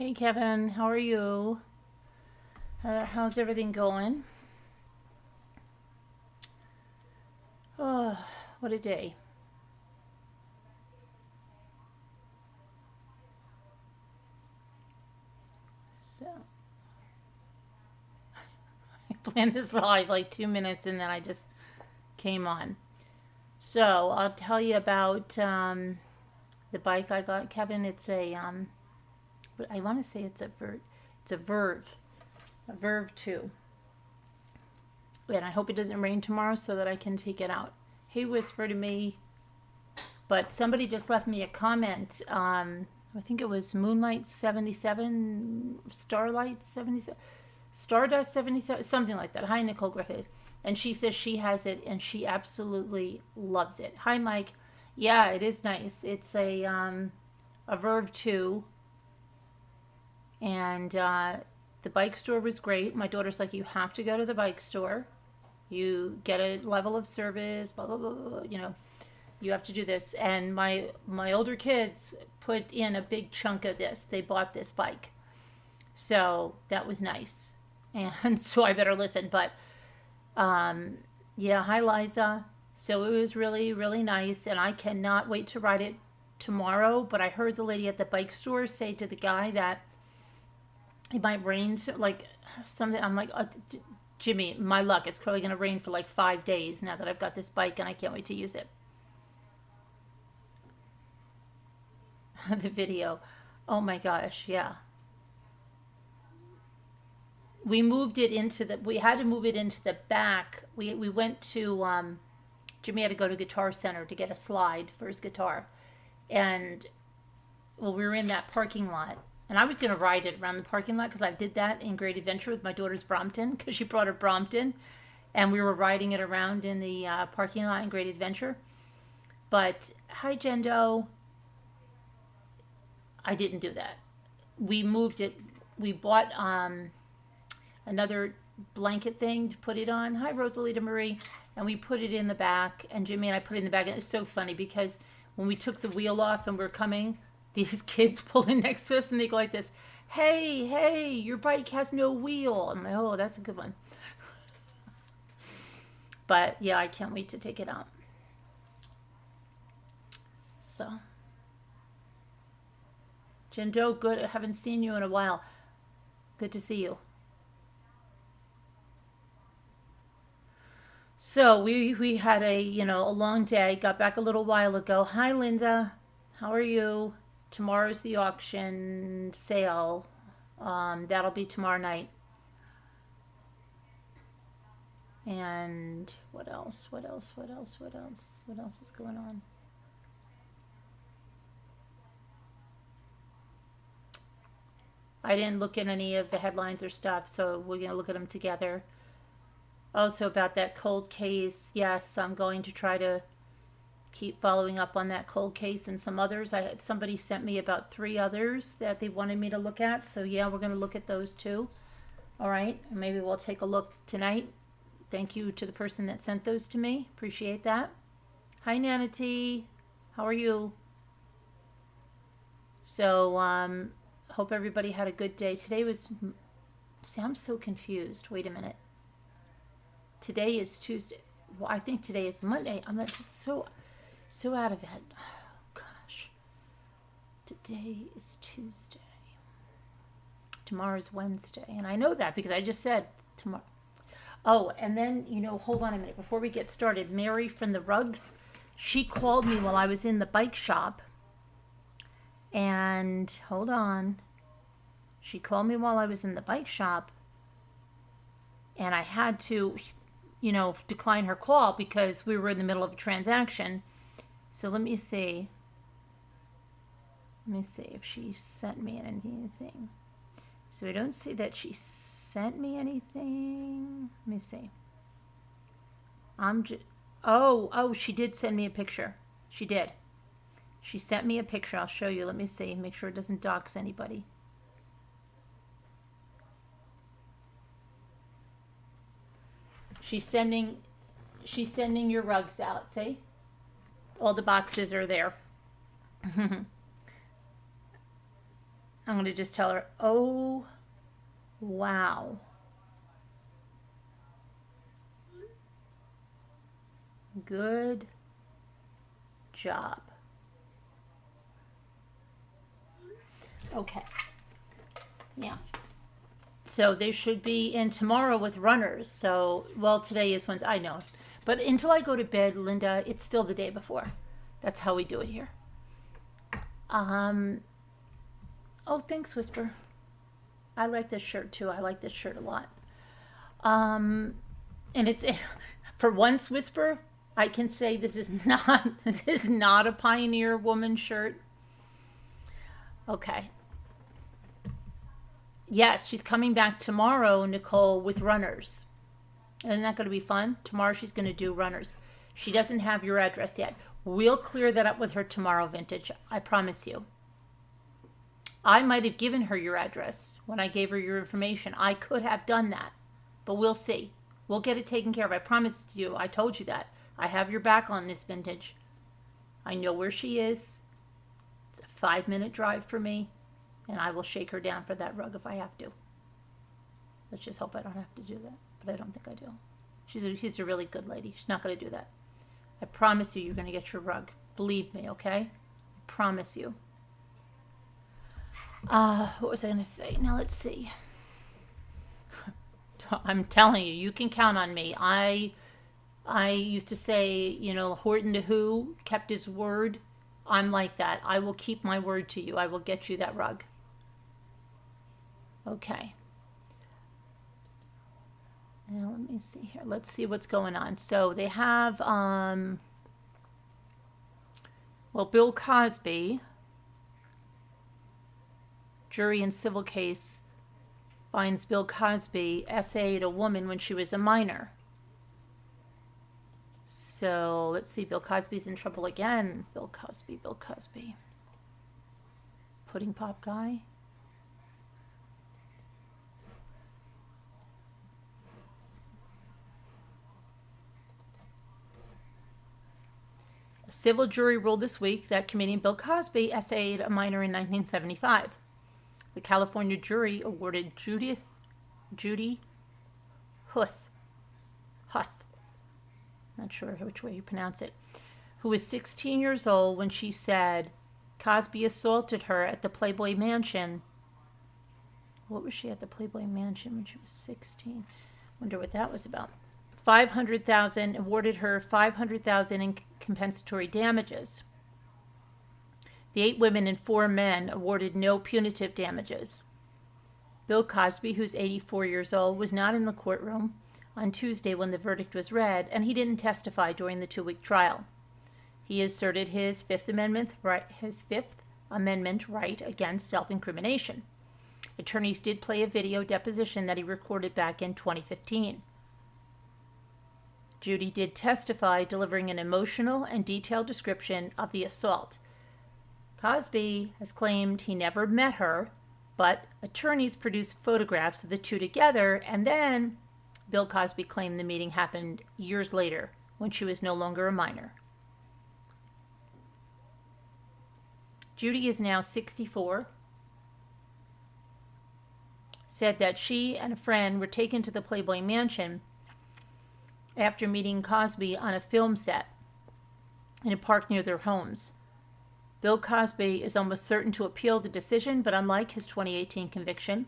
Hey Kevin, how are you? How's everything going? Oh, what a day. So, I planned this live like 2 minutes and then I just came on. So, I'll tell you about the bike I got, Kevin. I want to say it's a Verve 2. And I hope it doesn't rain tomorrow so that I can take it out. Hey, whisper to me. But somebody just left me a comment. I think it was Moonlight 77, Starlight 77, Stardust 77, something like that. Hi, Nicole Griffith. And she says she has it and she absolutely loves it. Hi, Mike. Yeah, it is nice. It's a Verve 2. And the bike store was great. My daughter's like, you have to go to the bike store. You get a level of service, blah, blah, blah, blah, you have to do this. And my older kids put in a big chunk of this. They bought this bike. So that was nice. And so I better listen. But yeah, hi Liza. So it was really, really nice. And I cannot wait to ride it tomorrow. But I heard the lady at the bike store say to the guy that it might rain, like something. I'm like, Jimmy, my luck. It's probably going to rain for like 5 days now that I've got this bike and I can't wait to use it. The video. Oh my gosh, yeah. We had to move it into the back. We went to, Jimmy had to go to Guitar Center to get a slide for his guitar. And, well, we were in that parking lot. And I was going to ride it around the parking lot because I did that in Great Adventure with my daughter's Brompton because she brought her Brompton. And we were riding it around in the parking lot in Great Adventure. But, hi, Jendo. I didn't do that. We moved it. We bought another blanket thing to put it on. Hi, Rosalita Marie. And we put it in the back. And Jimmy and I put it in the back. And it was so funny because when we took the wheel off and we're coming, these kids pull in next to us and they go like this, hey, hey, your bike has no wheel. I'm like, oh, that's a good one. But yeah, I can't wait to take it out. So, Jendo, good. I haven't seen you in a while. Good to see you. So we had a long day. Got back a little while ago. Hi, Linda. How are you? Tomorrow's the auction sale. That'll be tomorrow night. And what else? What else? What else? What else? What else is going on? I didn't look at any of the headlines or stuff, so we're going to look at them together. Also, about that cold case, yes, I'm going to try to keep following up on that cold case and some others. I had somebody sent me about 3 others that they wanted me to look at, so yeah, we're going to look at those too. All right, maybe we'll take a look tonight. Thank you to the person that sent those to me. Appreciate that. Hi, Nanity. How are you? So, hope everybody had a good day. Today was, see, I'm so confused. Wait a minute. Today is Tuesday. Well, I think today is Monday. I'm not just so out of it. Oh, gosh. Today is Tuesday. Tomorrow's Wednesday. And I know that because I just said tomorrow. Oh, and then, hold on a minute. Before we get started, Mary from the Rugs, she called me while I was in the bike shop. And, hold on. She called me while I was in the bike shop. And I had to, decline her call because we were in the middle of a transaction. So let me see. Let me see if she sent me anything. So I don't see that she sent me anything. Let me see. Oh, she did send me a picture. She did. She sent me a picture. I'll show you. Let me see. Make sure it doesn't dox anybody. She's sending your rugs out. See? All the boxes are there. I'm going to just tell her, oh, wow. Good job. Okay. Yeah. So they should be in tomorrow with runners. So, well, today is Wednesday. I know. But until I go to bed, Linda, it's still the day before. That's how we do it here. Oh, thanks, Whisper. I like this shirt too. I like this shirt a lot. And it's for once, Whisper, I can say this is not a Pioneer Woman shirt. Okay. Yes, she's coming back tomorrow, Nicole, with runners. Isn't that going to be fun? Tomorrow she's going to do runners. She doesn't have your address yet. We'll clear that up with her tomorrow, Vintage. I promise you. I might have given her your address when I gave her your information. I could have done that. But we'll see. We'll get it taken care of. I promised you. I told you that. I have your back on this, Vintage. I know where she is. It's a 5-minute drive for me. And I will shake her down for that rug if I have to. Let's just hope I don't have to do that. But I don't think I do. She's a really good lady. She's not going to do that. I promise you, you're going to get your rug. Believe me, okay? I promise you. What was I going to say? Now let's see. I'm telling you, you can count on me. I used to say, you know, Horton to who kept his word. I'm like that. I will keep my word to you. I will get you that rug. Okay. Now let me see here. Let's see what's going on. So they have, well, Bill Cosby, jury in civil case finds Bill Cosby essayed a woman when she was a minor. So let's see. Bill Cosby's in trouble again. Bill Cosby. Pudding pop guy. A civil jury ruled this week that comedian Bill Cosby essayed a minor in 1975. The California jury awarded Judy Huth, not sure which way you pronounce it, who was 16 years old when she said Cosby assaulted her at the Playboy Mansion. What was she at the Playboy Mansion when she was 16? Wonder what that was about. $500,000, awarded her $500,000 in compensatory damages. The 8 women and 4 men awarded no punitive damages. Bill Cosby, who's 84 years old, was not in the courtroom on Tuesday when the verdict was read, and he didn't testify during the 2-week trial. He asserted his Fifth Amendment right against self-incrimination. Attorneys did play a video deposition that he recorded back in 2015. Judy did testify, delivering an emotional and detailed description of the assault. Cosby has claimed he never met her, but attorneys produced photographs of the two together, and then Bill Cosby claimed the meeting happened years later when she was no longer a minor. Judy is now 64. Said that she and a friend were taken to the Playboy Mansion after meeting Cosby on a film set in a park near their homes. Bill Cosby is almost certain to appeal the decision, but unlike his 2018 conviction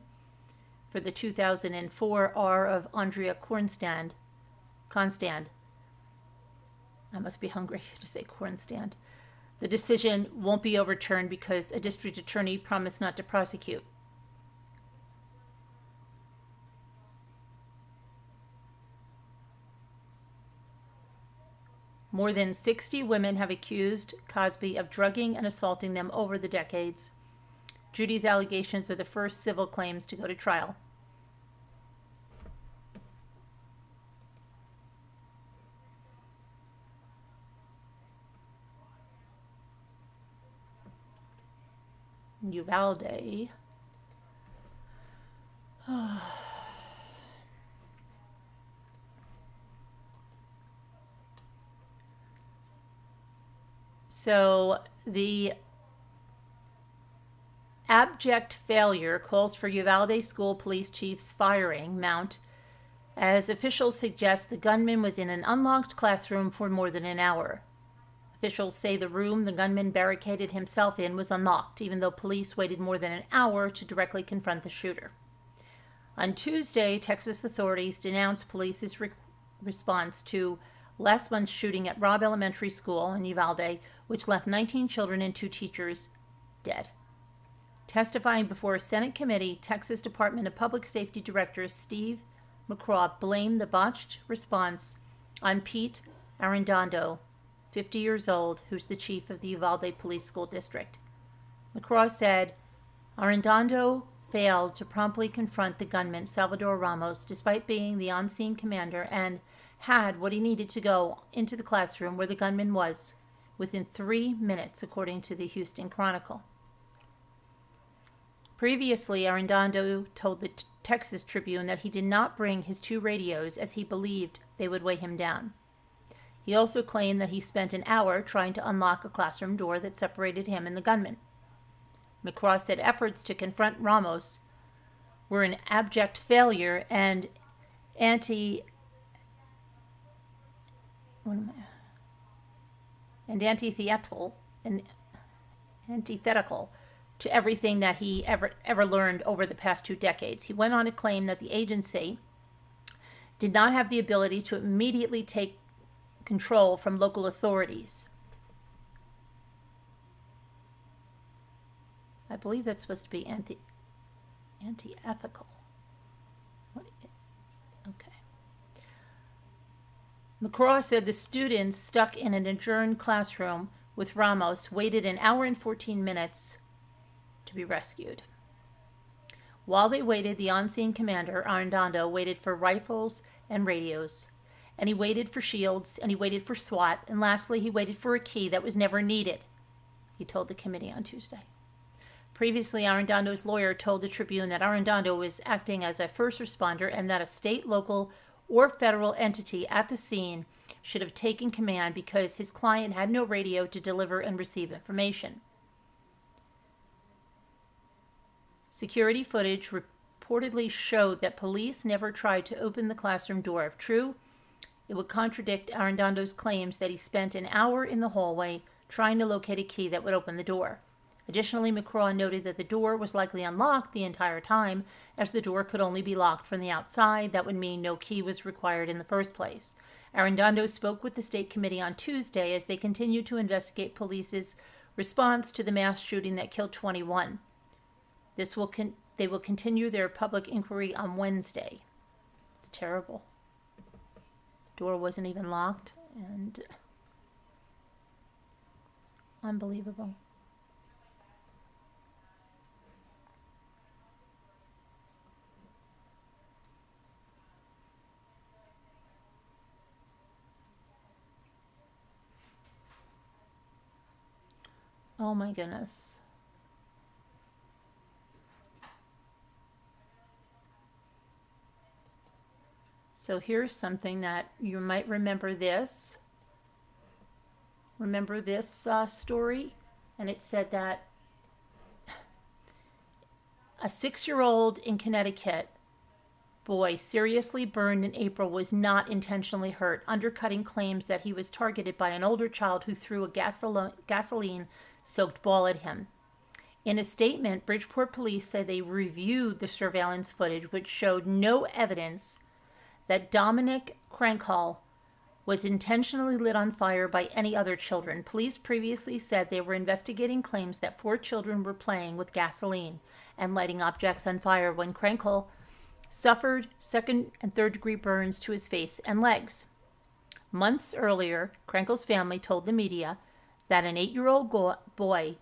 for the 2004 R of Andrea Constand, I must be hungry to say Constand, the decision won't be overturned because a district attorney promised not to prosecute. More than 60 women have accused Cosby of drugging and assaulting them over the decades. Judy's allegations are the first civil claims to go to trial. Uvalde. So the abject failure calls for Uvalde School Police Chief's firing mount as officials suggest the gunman was in an unlocked classroom for more than an hour. Officials say the room the gunman barricaded himself in was unlocked, even though police waited more than an hour to directly confront the shooter. On Tuesday, Texas authorities denounced police's response to last month's shooting at Robb Elementary School in Uvalde, which left 19 children and 2 teachers dead. Testifying before a Senate committee, Texas Department of Public Safety Director Steve McCraw blamed the botched response on Pete Arredondo, 50 years old, who's the chief of the Uvalde Police School District. McCraw said Arredondo failed to promptly confront the gunman, Salvador Ramos, despite being the on-scene commander, and had what he needed to go into the classroom where the gunman was within 3 minutes, according to the Houston Chronicle. Previously, Arredondo told the Texas Tribune that he did not bring his 2 radios as he believed they would weigh him down. He also claimed that he spent an hour trying to unlock a classroom door that separated him and the gunman. McCraw said efforts to confront Ramos were an abject failure and antithetical to everything that he ever learned over the past 2 decades. He went on to claim that the agency did not have the ability to immediately take control from local authorities. I believe that's supposed to be anti-ethical. Okay. McCraw said the students stuck in an adjourned classroom with Ramos waited an hour and 14 minutes to be rescued. While they waited, the on-scene commander, Arredondo, waited for rifles and radios, and he waited for shields, and he waited for SWAT, and lastly, he waited for a key that was never needed, he told the committee on Tuesday. Previously, Arredondo's lawyer told the Tribune that Arredondo was acting as a first responder and that a state, local, or federal entity at the scene should have taken command because his client had no radio to deliver and receive information. Security footage reportedly showed that police never tried to open the classroom door. If true, it would contradict Arredondo's claims that he spent an hour in the hallway trying to locate a key that would open the door. Additionally, McCraw noted that the door was likely unlocked the entire time, as the door could only be locked from the outside. That would mean no key was required in the first place. Arredondo spoke with the state committee on Tuesday as they continued to investigate police's response to the mass shooting that killed 21. They will continue their public inquiry on Wednesday. It's terrible. Door wasn't even locked, and unbelievable. Oh my goodness. So here's something that you might remember this. Remember this story? And it said that a 6-year-old in Connecticut boy seriously burned in April was not intentionally hurt, undercutting claims that he was targeted by an older child who threw a gasoline-soaked ball at him. In a statement, Bridgeport police say they reviewed the surveillance footage, which showed no evidence that Dominic Crankle was intentionally lit on fire by any other children. Police previously said they were investigating claims that 4 children were playing with gasoline and lighting objects on fire when Crankle suffered 2nd and 3rd degree burns to his face and legs. Months earlier, Crankle's family told the media that an 8-year-old boy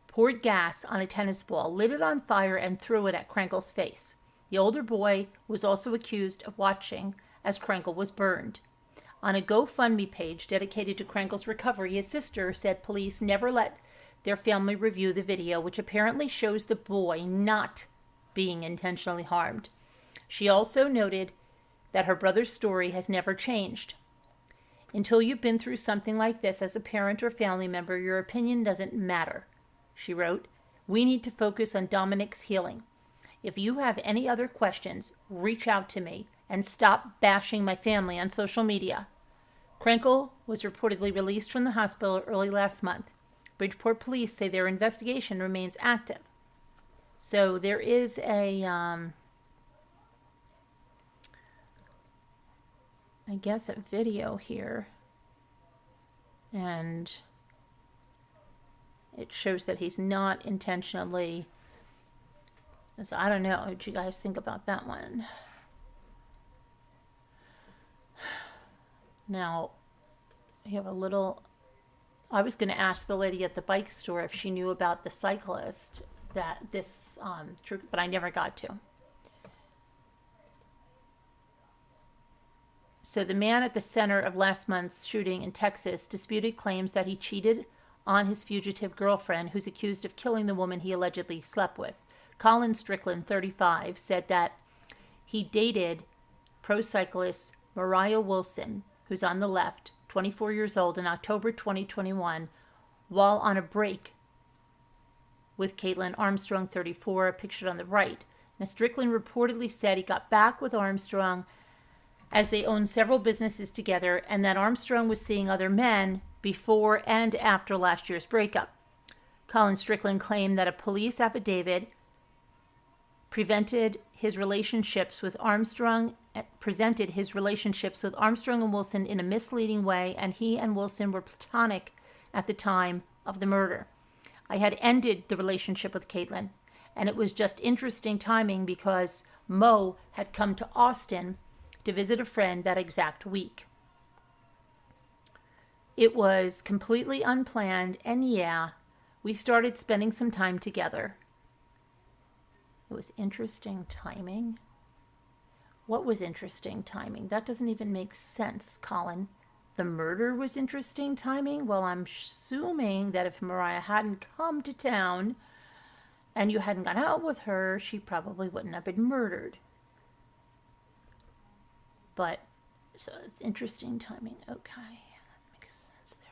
poured gas on a tennis ball, lit it on fire, and threw it at Crankle's face. The older boy was also accused of watching as Crankle was burned. On a GoFundMe page dedicated to Crankle's recovery, his sister said police never let their family review the video, which apparently shows the boy not being intentionally harmed. She also noted that her brother's story has never changed. Until you've been through something like this as a parent or family member, your opinion doesn't matter, she wrote. We need to focus on Dominic's healing. If you have any other questions, reach out to me and stop bashing my family on social media. Krenkel was reportedly released from the hospital early last month. Bridgeport police say their investigation remains active. So there is I guess a video here. And it shows that he's not intentionally. So I don't know. What do you guys think about that one? Now, you have a little. I was going to ask the lady at the bike store if she knew about the cyclist that this but I never got to. So the man at the center of last month's shooting in Texas disputed claims that he cheated on his fugitive girlfriend, who's accused of killing the woman he allegedly slept with. Colin Strickland, 35, said that he dated pro cyclist Mariah Wilson, who's on the left, 24 years old, in October 2021, while on a break with Caitlin Armstrong, 34, pictured on the right. Now, Strickland reportedly said he got back with Armstrong as they owned several businesses together, and that Armstrong was seeing other men before and after last year's breakup. Colin Strickland claimed that a police affidavit presented his relationships with Armstrong and Wilson in a misleading way, and he and Wilson were platonic at the time of the murder. I had ended the relationship with Caitlin, and it was just interesting timing because Mo had come to Austin to visit a friend that exact week. It was completely unplanned, and yeah, we started spending some time together. It was interesting timing. What was interesting timing? That doesn't even make sense, Colin. The murder was interesting timing? Well, I'm assuming that if Mariah hadn't come to town and you hadn't gone out with her, she probably wouldn't have been murdered. But, so it's interesting timing. Okay, that makes sense there.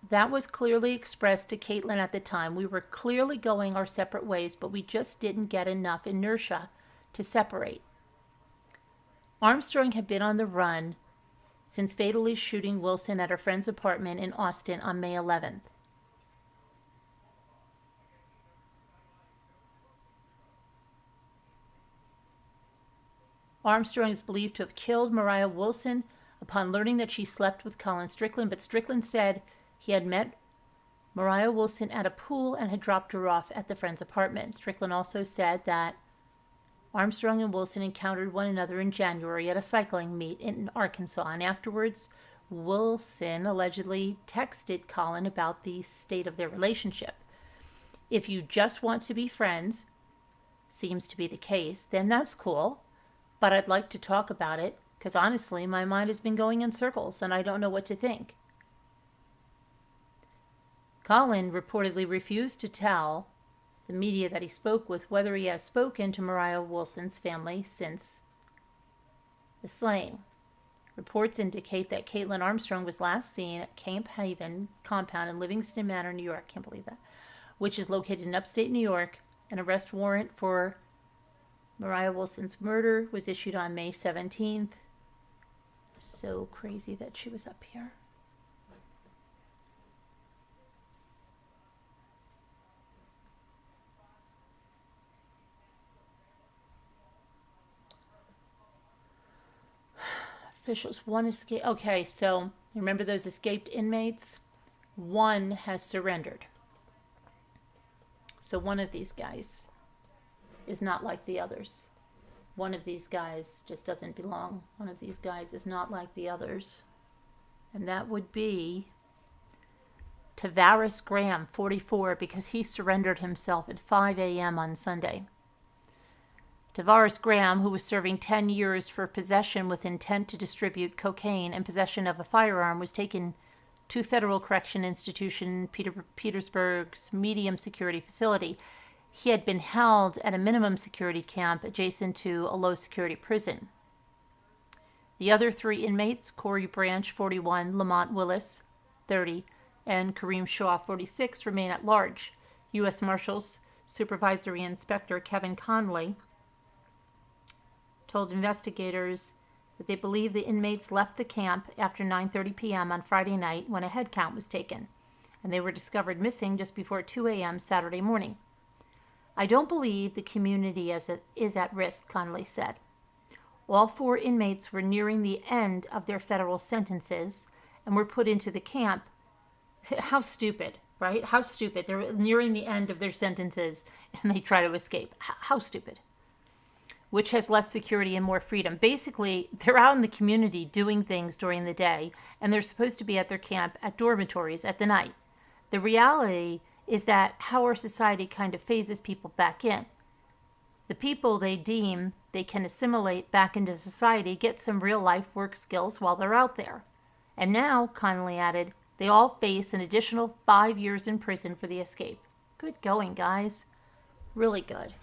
That was clearly expressed to Caitlin at the time. We were clearly going our separate ways, but we just didn't get enough inertia to separate. Armstrong had been on the run since fatally shooting Wilson at her friend's apartment in Austin on May 11th. Armstrong is believed to have killed Mariah Wilson upon learning that she slept with Colin Strickland, but Strickland said he had met Mariah Wilson at a pool and had dropped her off at the friend's apartment. Strickland also said that Armstrong and Wilson encountered one another in January at a cycling meet in Arkansas, and afterwards Wilson allegedly texted Colin about the state of their relationship. If you just want to be friends, seems to be the case, then that's cool. But I'd like to talk about it, because honestly, my mind has been going in circles, and I don't know what to think. Colin reportedly refused to tell the media that he spoke with whether he has spoken to Mariah Wilson's family since the slaying. Reports indicate that Caitlin Armstrong was last seen at Camp Haven compound in Livingston Manor, New York, can't believe that, which is located in upstate New York. An arrest warrant for Mariah Wilson's murder was issued on May 17th. So crazy that she was up here. Officials, one escaped. Okay, so remember those escaped inmates? One has surrendered. So one of these guys is not like the others. One of these guys just doesn't belong. One of these guys is not like the others. And that would be Tavares Graham, 44, because he surrendered himself at 5 a.m. on Sunday. Tavares Graham, who was serving 10 years for possession with intent to distribute cocaine and possession of a firearm, was taken to Federal Correction Institution, Petersburg's medium security facility. He had been held at a minimum security camp adjacent to a low security prison. The other 3 inmates, Corey Branch, 41, Lamont Willis, 30, and Kareem Shaw, 46, remain at large. U.S. Marshals Supervisory Inspector Kevin Conley told investigators that they believe the inmates left the camp after 9:30 p.m. on Friday night when a head count was taken, and they were discovered missing just before 2 a.m. Saturday morning. I don't believe the community is at risk, Conley said. All 4 inmates were nearing the end of their federal sentences and were put into the camp. How stupid, right? How stupid. They're nearing the end of their sentences and they try to escape. How stupid. Which has less security and more freedom. Basically, they're out in the community doing things during the day, and they're supposed to be at their camp at dormitories at the night. The reality is that how our society kind of phases people back in. The people they deem they can assimilate back into society get some real-life work skills while they're out there. And now, Connolly added, they all face an additional 5 years in prison for the escape. Good going, guys. Really good.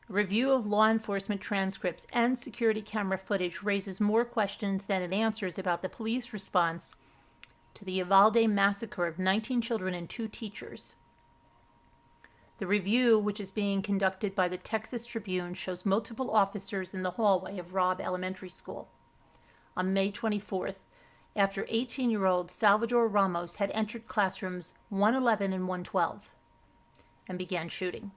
Review of law enforcement transcripts and security camera footage raises more questions than it answers about the police response to the Uvalde massacre of 19 children and 2 teachers. The review, which is being conducted by the Texas Tribune, shows multiple officers in the hallway of Robb Elementary School. On May 24th, after 18-year-old Salvador Ramos had entered classrooms 111 and 112 and began shooting.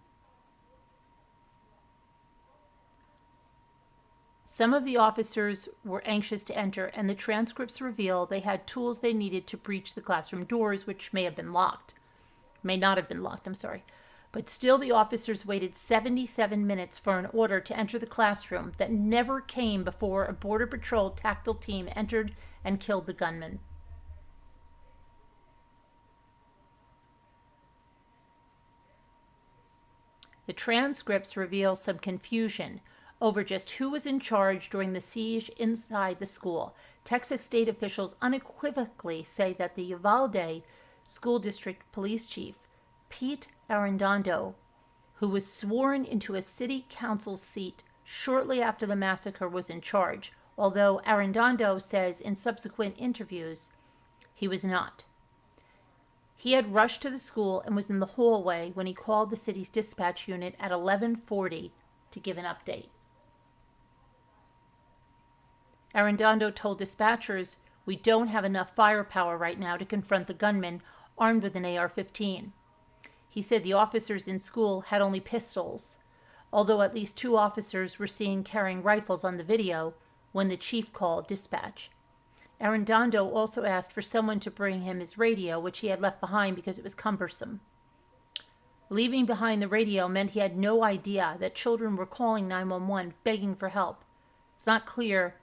Some of the officers were anxious to enter, and the transcripts reveal they had tools they needed to breach the classroom doors, which may not have been locked, But still, the officers waited 77 minutes for an order to enter the classroom that never came before a Border Patrol tactical team entered and killed the gunman. The transcripts reveal some confusion over just who was in charge during the siege inside the school. Texas state officials unequivocally say that the Uvalde School District Police Chief, Pete Arredondo, who was sworn into a city council seat shortly after the massacre, was in charge, although Arredondo says in subsequent interviews he was not. He had rushed to the school and was in the hallway when he called the city's dispatch unit at 11:40 to give an update. Arredondo told dispatchers, "We don't have enough firepower right now to confront the gunman armed with an AR-15. He said the officers in school had only pistols, although at least 2 officers were seen carrying rifles on the video when the chief called dispatch. Arredondo also asked for someone to bring him his radio, which he had left behind because it was cumbersome. Leaving behind the radio meant he had no idea that children were calling 911 begging for help. It's not clear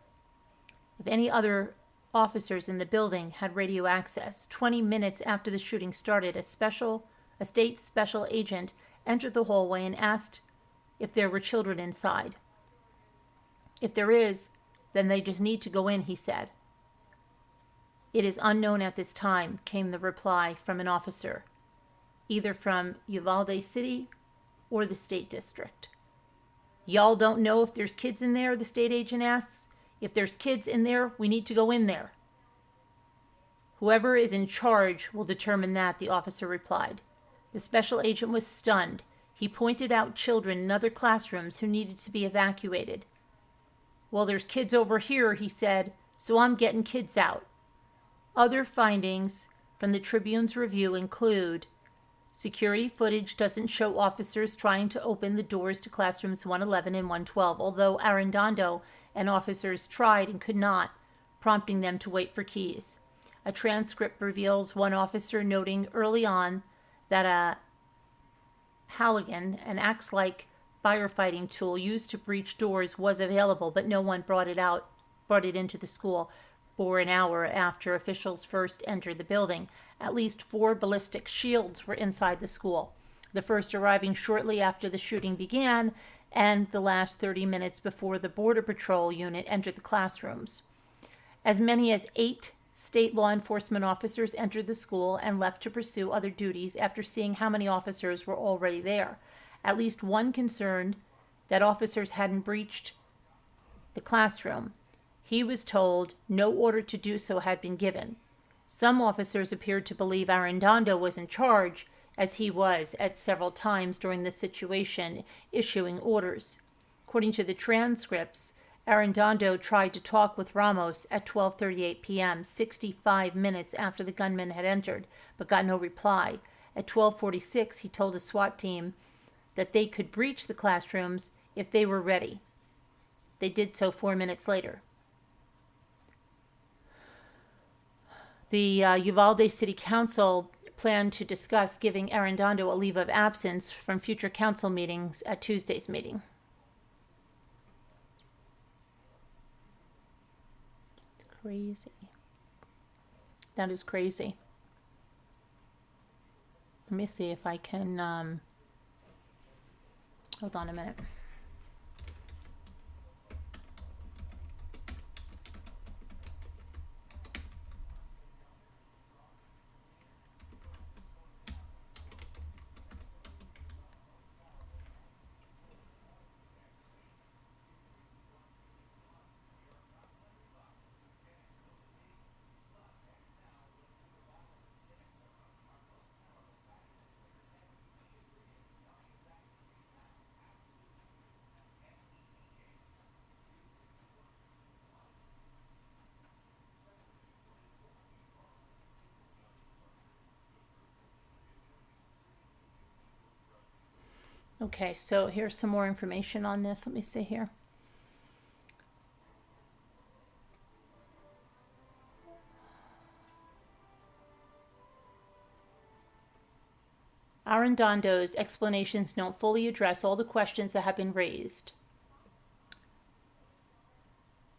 if any other officers in the building had radio access. 20 minutes after the shooting started, a state special agent entered the hallway and asked if there were children inside. If there is, then they just need to go in, he said. It is unknown at this time, came the reply from an officer, either from Uvalde City or the state district. Y'all don't know if there's kids in there, the state agent asks. If there's kids in there, we need to go in there. Whoever is in charge will determine that, the officer replied. The special agent was stunned. He pointed out children in other classrooms who needed to be evacuated. Well, there's kids over here, he said, so I'm getting kids out. Other findings from the Tribune's review include security footage doesn't show officers trying to open the doors to classrooms 111 and 112, although Arredondo and officers tried and could not, prompting them to wait for keys. A transcript reveals one officer noting early on that a Halligan and acts like firefighting tool used to breach doors was available, but no one brought it into the school for an hour after officials first entered the building. At least 4 ballistic shields were inside the school, the first arriving shortly after the shooting began and the last 30 minutes before the Border Patrol unit entered the classrooms. As many as 8 state law enforcement officers entered the school and left to pursue other duties after seeing how many officers were already there. At least one concerned that officers hadn't breached the classroom. He was told no order to do so had been given. Some officers appeared to believe Arredondo was in charge, as he was at several times during the situation, issuing orders. According to the transcripts, Arredondo tried to talk with Ramos at 12:38 p.m., 65 minutes after the gunman had entered, but got no reply. At 12:46, he told a SWAT team that they could breach the classrooms if they were ready. They did so 4 minutes later. The Uvalde City Council planned to discuss giving Arredondo a leave of absence from future council meetings at Tuesday's meeting. Crazy. That is crazy. Let me see if I can, hold on a minute. Okay, so here's some more information on this. Let me see here. Arredondo's explanations don't fully address all the questions that have been raised.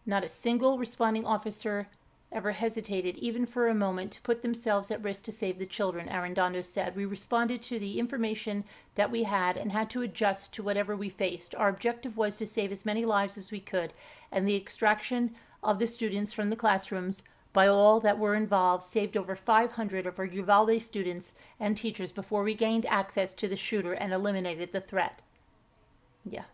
Not a single responding officer ever hesitated, even for a moment, to put themselves at risk to save the children, Arredondo said. We responded to the information that we had and had to adjust to whatever we faced. Our objective was to save as many lives as we could, and the extraction of the students from the classrooms by all that were involved saved over 500 of our Uvalde students and teachers before we gained access to the shooter and eliminated the threat. Yeah.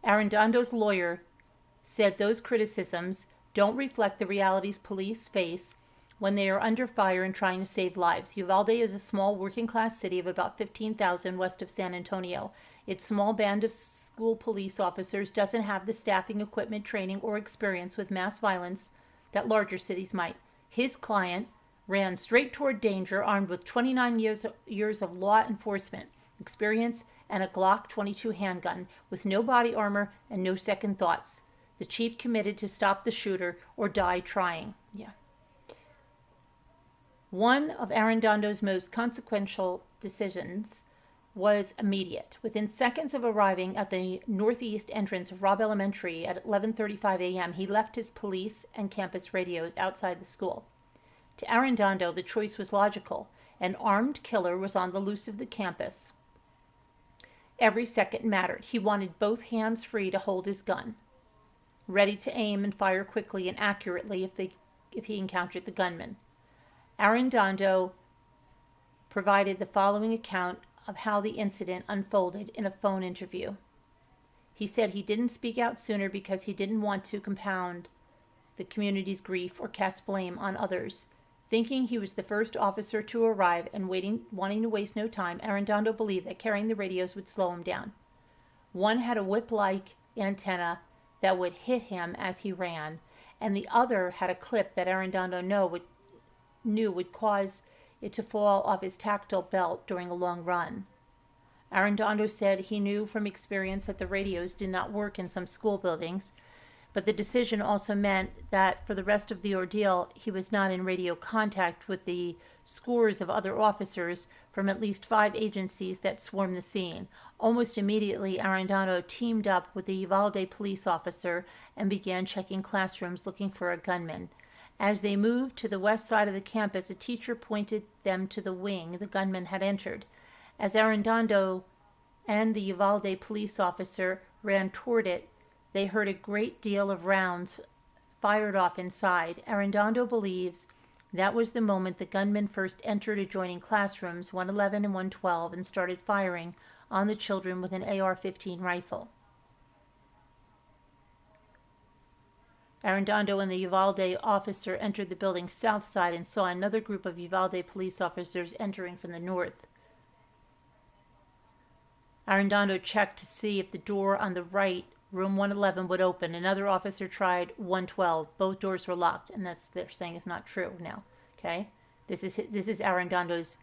Arredondo's lawyer said those criticisms don't reflect the realities police face when they are under fire and trying to save lives. Uvalde is a small working-class city of about 15,000 west of San Antonio. Its small band of school police officers doesn't have the staffing, equipment, training, or experience with mass violence that larger cities might. His client ran straight toward danger, armed with 29 years of law enforcement experience and a Glock 22 handgun, with no body armor and no second thoughts. The chief committed to stop the shooter or die trying. Yeah. One of Arredondo's most consequential decisions was immediate. Within seconds of arriving at the northeast entrance of Robb Elementary at 11:35 a.m., he left his police and campus radios outside the school. To Arredondo, the choice was logical. An armed killer was on the loose of the campus. Every second mattered. He wanted both hands free to hold his gun, ready to aim and fire quickly and accurately if he encountered the gunman. Arredondo provided the following account of how the incident unfolded in a phone interview. He said he didn't speak out sooner because he didn't want to compound the community's grief or cast blame on others. Thinking he was the first officer to arrive and wanting to waste no time, Arredondo believed that carrying the radios would slow him down. One had a whip-like antenna that would hit him as he ran, and the other had a clip that Arredondo knew would cause it to fall off his tactile belt during a long run. Arredondo said he knew from experience that the radios did not work in some school buildings, But the decision also meant that for the rest of the ordeal, he was not in radio contact with the scores of other officers from at least 5 agencies that swarmed the scene. Almost immediately, Arendano teamed up with the Uvalde police officer and began checking classrooms looking for a gunman. As they moved to the west side of the campus, a teacher pointed them to the wing the gunman had entered. As Arendano and the Uvalde police officer ran toward it, they heard a great deal of rounds fired off inside. Arendano believes that was the moment the gunman first entered adjoining classrooms 111 and 112 and started firing on the children with an AR-15 rifle. Arendano and the Uvalde officer entered the building's south side and saw another group of Uvalde police officers entering from the north. Arendano checked to see if the door on the right, room 111, would open. Another officer tried 112. Both doors were locked, and they're saying is not true now. Okay, this is Arendano's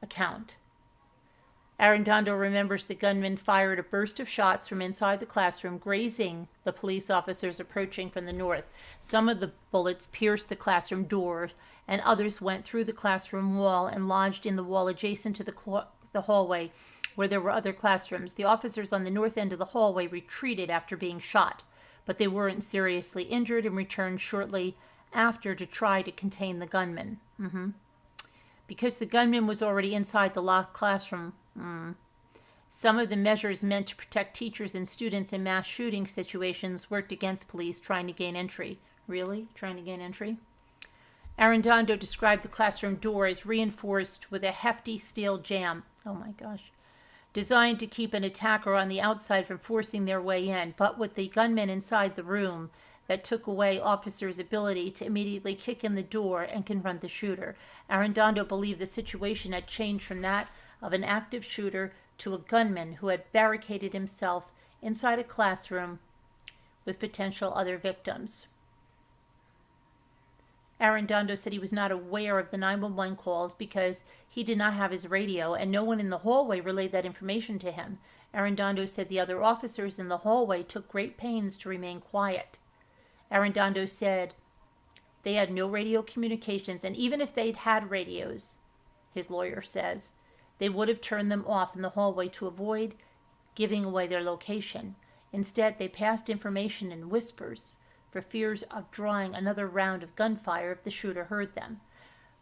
account. Arendano remembers the gunman fired a burst of shots from inside the classroom, grazing the police officers approaching from the north. Some of the bullets pierced the classroom door, and others went through the classroom wall and lodged in the wall adjacent to the hallway, where there were other classrooms. The officers on the north end of the hallway retreated after being shot, but they weren't seriously injured and returned shortly after to try to contain the gunman. Because the gunman was already inside the locked classroom, some of the measures meant to protect teachers and students in mass shooting situations worked against police trying to gain entry. Really? Trying to gain entry? Arendano described the classroom door as reinforced with a hefty steel jamb. Oh my gosh. Designed to keep an attacker on the outside from forcing their way in, but with the gunman inside the room that took away officers' ability to immediately kick in the door and confront the shooter. Arendano believed the situation had changed from that of an active shooter to a gunman who had barricaded himself inside a classroom with potential other victims. Arendano said he was not aware of the 911 calls because he did not have his radio, and no one in the hallway relayed that information to him. Arendano said the other officers in the hallway took great pains to remain quiet. Arendano said they had no radio communications, and even if they'd had radios, his lawyer says, they would have turned them off in the hallway to avoid giving away their location. Instead, they passed information in whispers for fears of drawing another round of gunfire if the shooter heard them.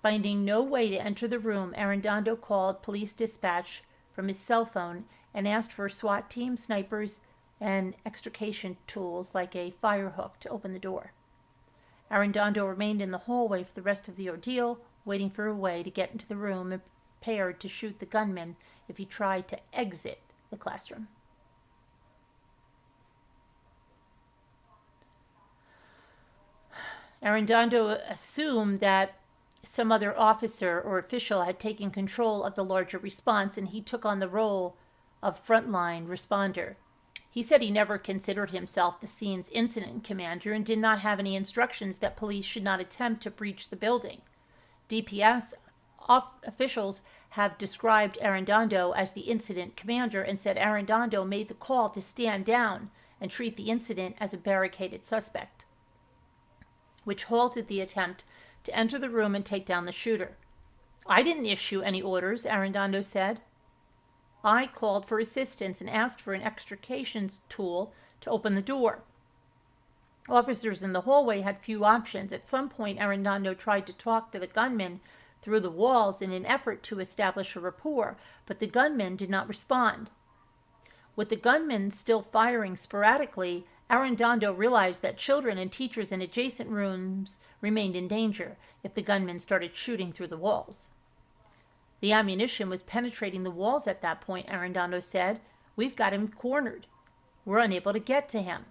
Finding no way to enter the room, Arendano called police dispatch from his cell phone and asked for SWAT team, snipers, and extrication tools like a fire hook to open the door. Arendano remained in the hallway for the rest of the ordeal, waiting for a way to get into the room and prepared to shoot the gunman if he tried to exit the classroom. Arendano assumed that some other officer or official had taken control of the larger response, and he took on the role of frontline responder. He said he never considered himself the scene's incident commander and did not have any instructions that police should not attempt to breach the building. DPS officials have described Arendano as the incident commander and said Arendano made the call to stand down and treat the incident as a barricaded suspect, which halted the attempt to enter the room and take down the shooter. I didn't issue any orders, Arendano said. I called for assistance and asked for an extrication tool to open the door. Officers in the hallway had few options. At some point, Arendano tried to talk to the gunman through the walls in an effort to establish a rapport, but the gunman did not respond. With the gunman still firing sporadically, Arendano realized that children and teachers in adjacent rooms remained in danger if the gunman started shooting through the walls. The ammunition was penetrating the walls at that point, Arendano said. We've got him cornered. We're unable to get to him.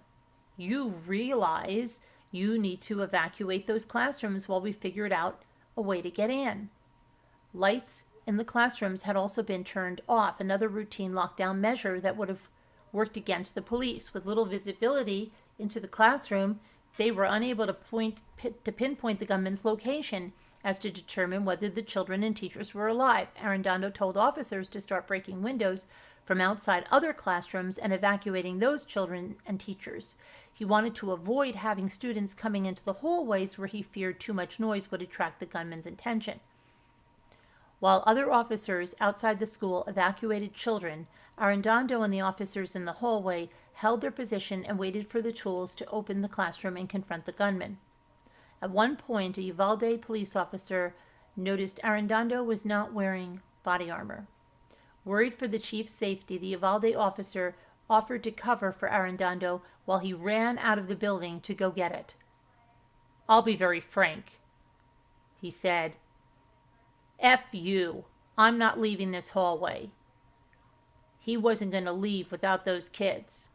You realize you need to evacuate those classrooms while we figured out a way to get in. Lights in the classrooms had also been turned off, another routine lockdown measure that would have worked against the police. With little visibility into the classroom, they were unable to pinpoint the gunman's location as to determine whether the children and teachers were alive. Arendano told officers to start breaking windows from outside other classrooms and evacuating those children and teachers. He wanted to avoid having students coming into the hallways where he feared too much noise would attract the gunman's attention. While other officers outside the school evacuated children, Arredondo and the officers in the hallway held their position and waited for the tools to open the classroom and confront the gunman. At one point, a Uvalde police officer noticed Arredondo was not wearing body armor. Worried for the chief's safety, the Uvalde officer offered to cover for Arredondo while he ran out of the building to go get it. "I'll be very frank," he said. "F you. I'm not leaving this hallway." He wasn't going to leave without those kids.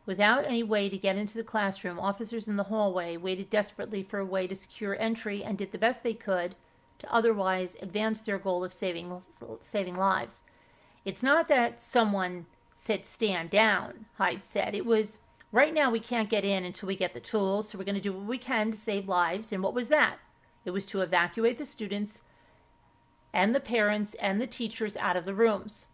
Without any way to get into the classroom, officers in the hallway waited desperately for a way to secure entry and did the best they could to otherwise advance their goal of saving lives. "It's not that someone said stand down," Hyde said. "It was, right now we can't get in until we get the tools, so we're going to do what we can to save lives." And what was that? It was to evacuate the students and the parents and the teachers out of the rooms.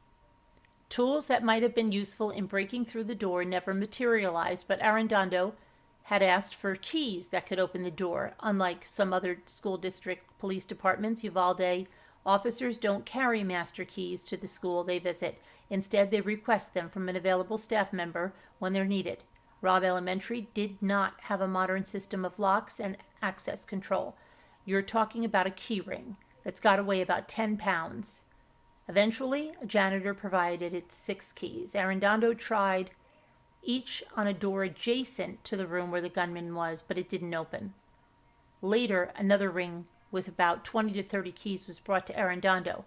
Tools that might have been useful in breaking through the door never materialized, but Arredondo had asked for keys that could open the door. Unlike some other school district police departments, Uvalde officers don't carry master keys to the school they visit. Instead, they request them from an available staff member when they're needed. Robb Elementary did not have a modern system of locks and access control. You're talking about a key ring that's got to weigh about 10 pounds. Eventually, a janitor provided its 6 keys. Arredondo tried each on a door adjacent to the room where the gunman was, but it didn't open. Later, another ring with about 20 to 30 keys was brought to Arredondo.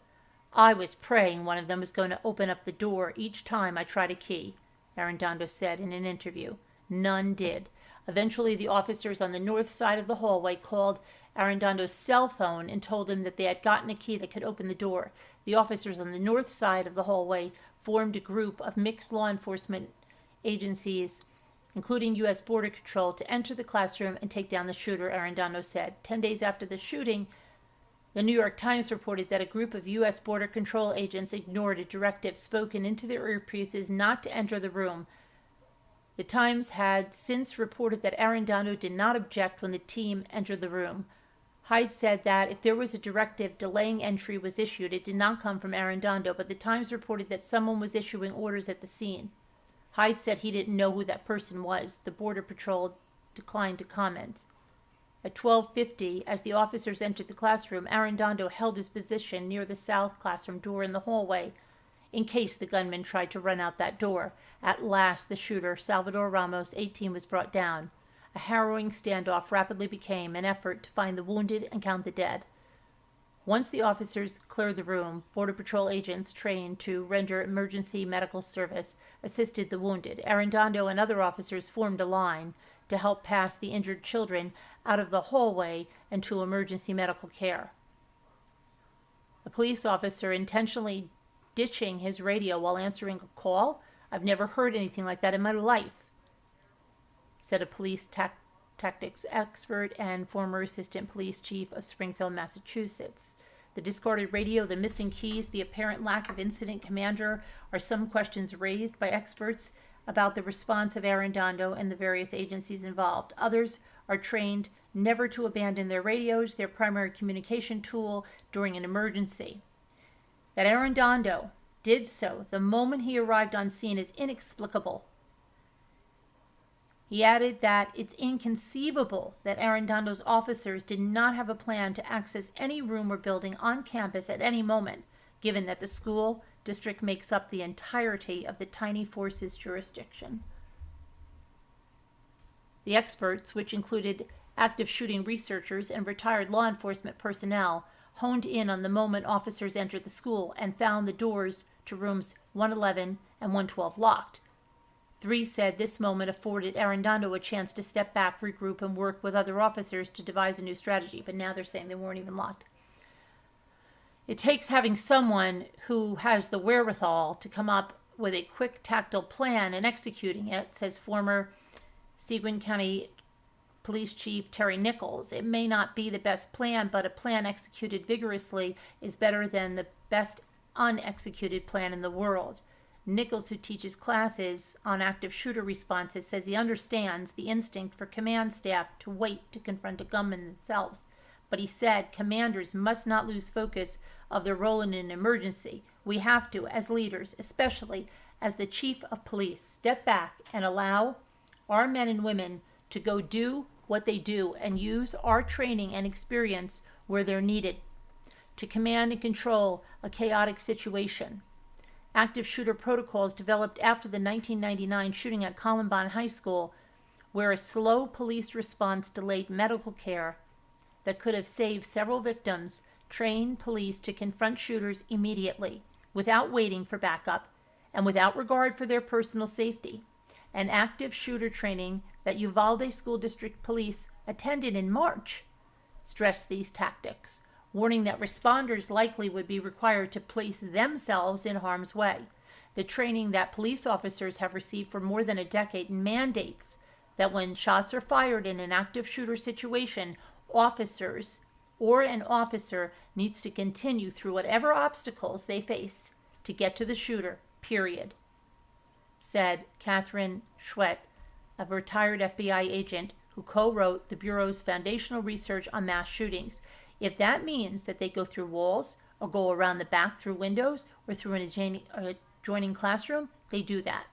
"I was praying one of them was going to open up the door each time I tried a key," Arredondo said in an interview. None did. Eventually, the officers on the north side of the hallway called Arredondo's cell phone and told him that they had gotten a key that could open the door. The officers on the north side of the hallway formed a group of mixed law enforcement agencies, including U.S. Border Patrol, to enter the classroom and take down the shooter, Arredondo said. 10 days after the shooting, the New York Times reported that a group of U.S. Border Control agents ignored a directive spoken into their earpieces not to enter the room. The Times had since reported that Arredondo did not object when the team entered the room. Hyde said that if there was a directive delaying entry was issued, it did not come from Arredondo, but the Times reported that someone was issuing orders at the scene. Hyde said he didn't know who that person was. The Border Patrol declined to comment. At 12:50, as the officers entered the classroom, Arredondo held his position near the south classroom door in the hallway, in case the gunman tried to run out that door. At last, the shooter, Salvador Ramos, 18, was brought down. A harrowing standoff rapidly became an effort to find the wounded and count the dead. Once the officers cleared the room, Border Patrol agents trained to render emergency medical service assisted the wounded. Arredondo and other officers formed a line to help pass the injured children out of the hallway and to emergency medical care. A police officer intentionally ditching his radio while answering a call? "I've never heard anything like that in my life," said a police tactics expert and former assistant police chief of Springfield, Massachusetts. The discarded radio, the missing keys, the apparent lack of incident commander are some questions raised by experts about the response of Arredondo and the various agencies involved. Others are trained never to abandon their radios, their primary communication tool during an emergency. That Arredondo did so the moment he arrived on scene is inexplicable. He added that it's inconceivable that Arredondo's officers did not have a plan to access any room or building on campus at any moment, given that the school district makes up the entirety of the tiny force's jurisdiction. The experts, which included active shooting researchers and retired law enforcement personnel, honed in on the moment officers entered the school and found the doors to rooms 111 and 112 locked. 3 said this moment afforded Arredondo a chance to step back, regroup, and work with other officers to devise a new strategy, but now they're saying they weren't even locked. It takes having someone who has the wherewithal to come up with a quick tactile plan and executing it, says former Seguin County Police Chief Terry Nichols. It may not be the best plan, but a plan executed vigorously is better than the best unexecuted plan in the world. Nichols, who teaches classes on active shooter responses, says he understands the instinct for command staff to wait to confront a gunman themselves. But he said commanders must not lose focus of their role in an emergency. We have to, as leaders, especially as the chief of police, step back and allow our men and women to go do what they do and use our training and experience where they're needed to command and control a chaotic situation. Active shooter protocols developed after the 1999 shooting at Columbine High School, where a slow police response delayed medical care that could have saved several victims, trained police to confront shooters immediately, without waiting for backup, and without regard for their personal safety. An active shooter training that Uvalde School District Police attended in March stressed these tactics, warning that responders likely would be required to place themselves in harm's way. The training that police officers have received for more than a decade mandates that when shots are fired in an active shooter situation, officers or an officer needs to continue through whatever obstacles they face to get to the shooter, period, said Catherine Schwett, a retired FBI agent who co-wrote the Bureau's foundational research on mass shootings. If that means that they go through walls or go around the back through windows or through an adjoining classroom, they do that.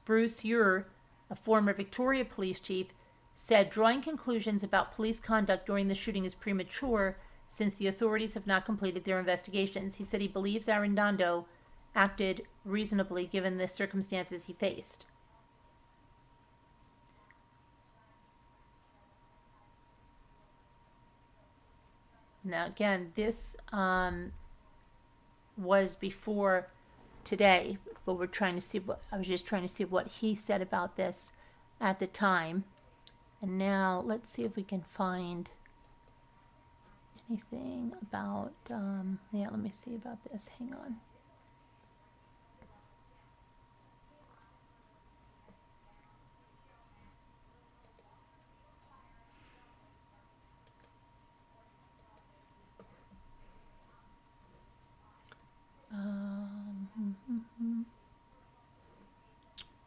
Bruce Ure, a former Victoria police chief, said drawing conclusions about police conduct during the shooting is premature since the authorities have not completed their investigations. He said he believes Arredondo acted reasonably given the circumstances he faced. Now, again, this was before today, but we're trying to see I was just trying to see what he said about this at the time. And now let's see if we can find anything about, let me see about this. Hang on.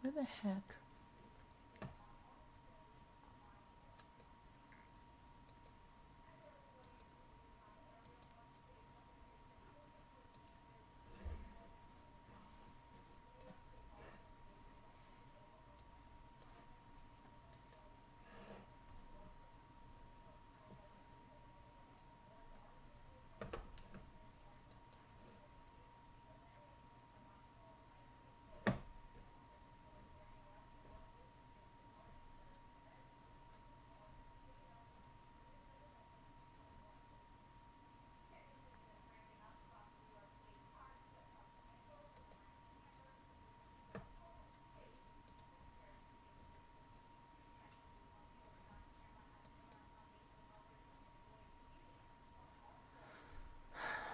Where the heck?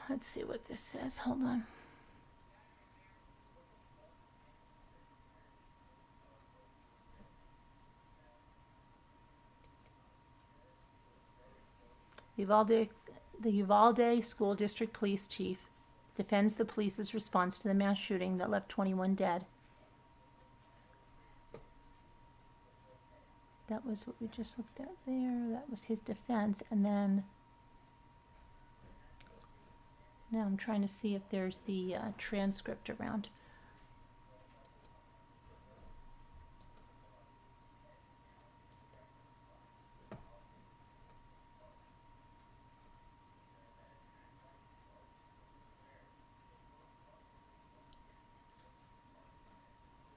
Let's see what this says. Hold on. The Uvalde School District Police Chief defends the police's response to the mass shooting that left 21 dead. That was what we just looked at there. That was his defense. And then now I'm trying to see if there's the transcript around.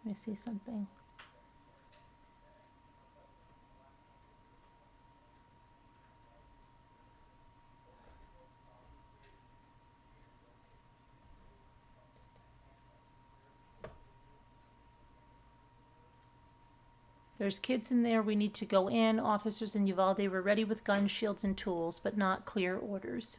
Let me see something. There's kids in there. We need to go in. Officers in Uvalde were ready with guns, shields, and tools, but not clear orders.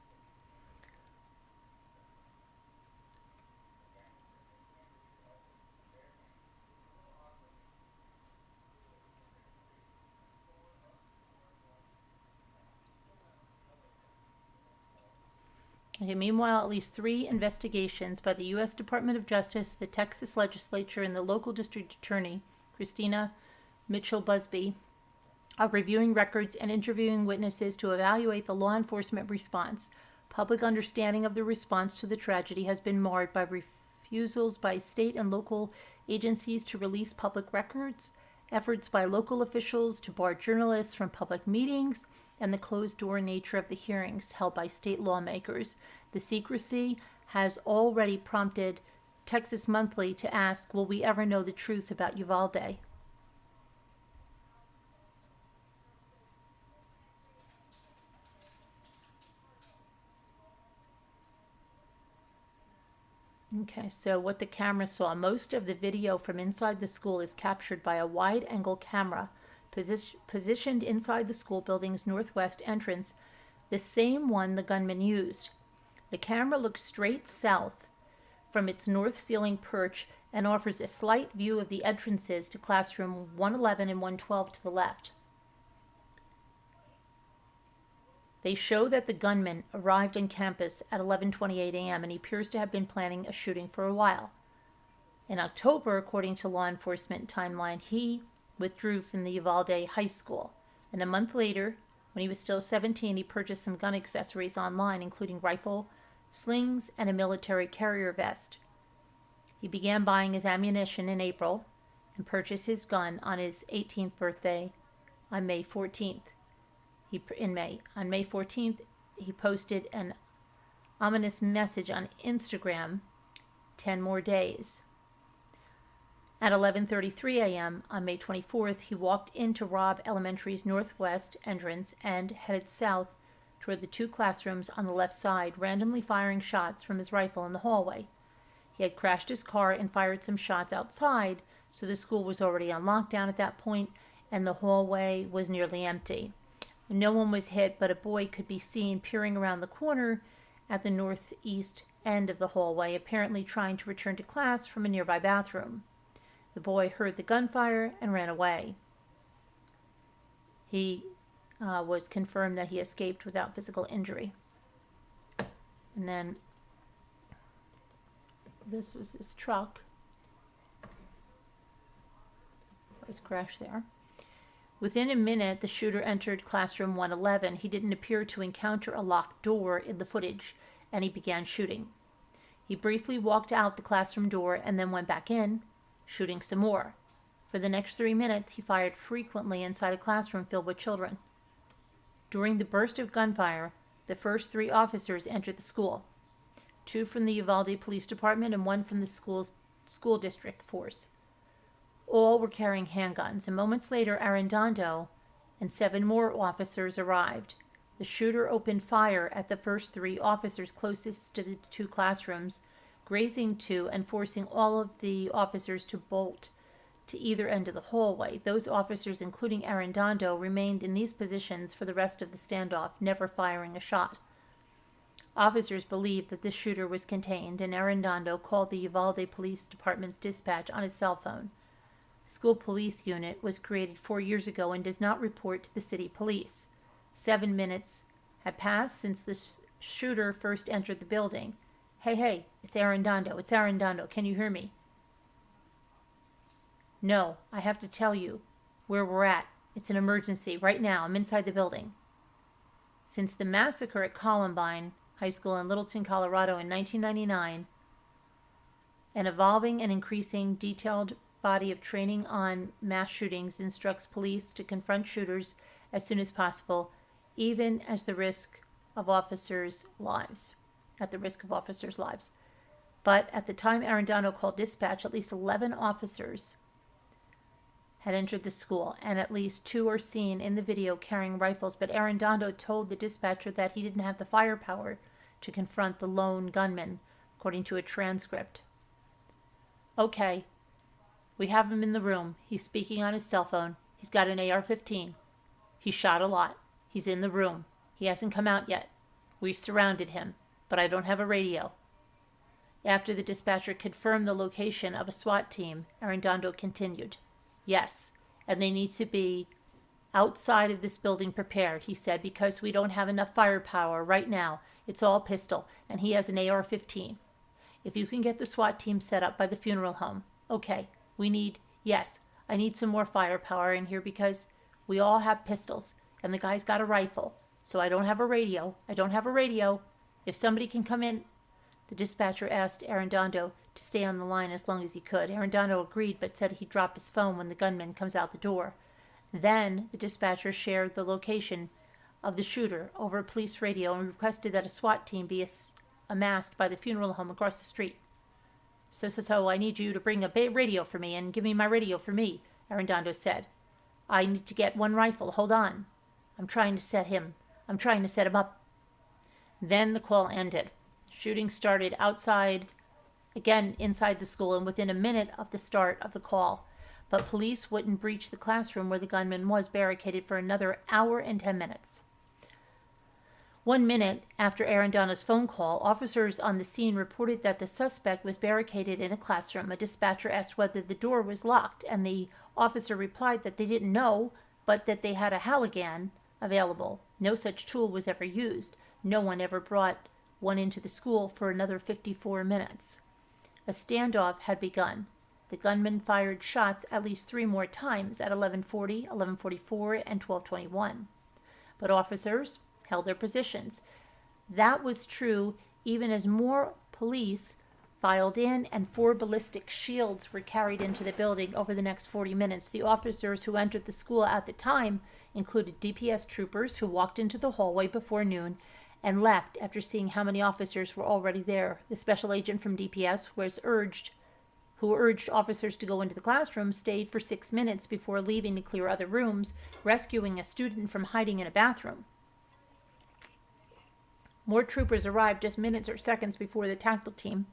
Okay, meanwhile, at least 3 investigations by the U.S. Department of Justice, the Texas legislature, and the local district attorney, Christina Mitchell Busby, are reviewing records and interviewing witnesses to evaluate the law enforcement response. Public understanding of the response to the tragedy has been marred by refusals by state and local agencies to release public records, efforts by local officials to bar journalists from public meetings, and the closed-door nature of the hearings held by state lawmakers. The secrecy has already prompted Texas Monthly to ask, will we ever know the truth about Uvalde? Okay, so what the camera saw. Most of the video from inside the school is captured by a wide-angle camera positioned inside the school building's northwest entrance, the same one the gunman used. The camera looks straight south from its north ceiling perch and offers a slight view of the entrances to classroom 111 and 112 to the left. They show that the gunman arrived on campus at 11:28 a.m. and he appears to have been planning a shooting for a while. In October, according to law enforcement timeline, he withdrew from the Uvalde High School, and a month later, when he was still 17, he purchased some gun accessories online, including rifle, slings, and a military carrier vest. He began buying his ammunition in April and purchased his gun on his 18th birthday on May 14th. On May 14th, he posted an ominous message on Instagram, 10 more days. At 11:33 a.m. on May 24th, he walked into Robb Elementary's northwest entrance and headed south toward the 2 classrooms on the left side, randomly firing shots from his rifle in the hallway. He had crashed his car and fired some shots outside, so the school was already on lockdown at that point, and the hallway was nearly empty. No one was hit, but a boy could be seen peering around the corner at the northeast end of the hallway, apparently trying to return to class from a nearby bathroom. The boy heard the gunfire and ran away. He was confirmed that he escaped without physical injury. And then this was his truck. His crash there. Within a minute, the shooter entered classroom 111. He didn't appear to encounter a locked door in the footage, and he began shooting. He briefly walked out the classroom door and then went back in, shooting some more. For the next 3 minutes, he fired frequently inside a classroom filled with children. During the burst of gunfire, the first 3 officers entered the school, 2 from the Uvalde Police Department and 1 from the school's school district force. All were carrying handguns, and moments later, Arredondo and 7 more officers arrived. The shooter opened fire at the first 3 officers closest to the 2 classrooms, grazing 2 and forcing all of the officers to bolt to either end of the hallway. Those officers, including Arredondo, remained in these positions for the rest of the standoff, never firing a shot. Officers believed that the shooter was contained, and Arredondo called the Uvalde Police Department's dispatch on his cell phone. The school police unit was created 4 years ago and does not report to the city police. 7 minutes had passed since the shooter first entered the building. Hey, it's Arredondo, can you hear me? No, I have to tell you where we're at. It's an emergency. Right now, I'm inside the building. Since the massacre at Columbine High School in Littleton, Colorado in 1999, an evolving and increasing detailed body of training on mass shootings instructs police to confront shooters as soon as possible, even at the risk of officers' lives. But at the time Arredondo called dispatch, at least 11 officers had entered the school, and at least 2 are seen in the video carrying rifles. But Arredondo told the dispatcher that he didn't have the firepower to confront the lone gunman, according to a transcript. Okay, we have him in the room. He's speaking on his cell phone. He's got an AR-15. He shot a lot. He's in the room. He hasn't come out yet. We've surrounded him, but I don't have a radio. After the dispatcher confirmed the location of a SWAT team, Arredondo continued. Yes, and they need to be outside of this building prepared, he said, because we don't have enough firepower right now. It's all pistol, and he has an AR-15. If you can get the SWAT team set up by the funeral home. Okay, I need some more firepower in here because we all have pistols, and the guy's got a rifle. So I don't have a radio. If somebody can come in. The dispatcher asked Arredondo to stay on the line as long as he could. Arredondo agreed, but said he'd drop his phone when the gunman comes out the door. Then the dispatcher shared the location of the shooter over a police radio and requested that a SWAT team be amassed by the funeral home across the street. So, I need you to bring a radio for me and give me my radio for me, Arredondo said. I need to get one rifle. Hold on. I'm trying to set him up. Then the call ended. Shooting started outside, again inside the school, and within a minute of the start of the call. But police wouldn't breach the classroom where the gunman was barricaded for another hour and 10 minutes. 1 minute after Arredondo's phone call, officers on the scene reported that the suspect was barricaded in a classroom. A dispatcher asked whether the door was locked, and the officer replied that they didn't know, but that they had a Halligan available. No such tool was ever used. No one ever brought one into the school for another 54 minutes. A standoff had begun. The gunman fired shots at least 3 more times at 11:40, 11:44, and 12:21. But officers held their positions. That was true even as more police filed in and 4 ballistic shields were carried into the building over the next 40 minutes. The officers who entered the school at the time included DPS troopers who walked into the hallway before noon and left after seeing how many officers were already there. The special agent from DPS who urged officers to go into the classroom stayed for 6 minutes before leaving to clear other rooms, rescuing a student from hiding in a bathroom. More troopers arrived just minutes or seconds before the tactical team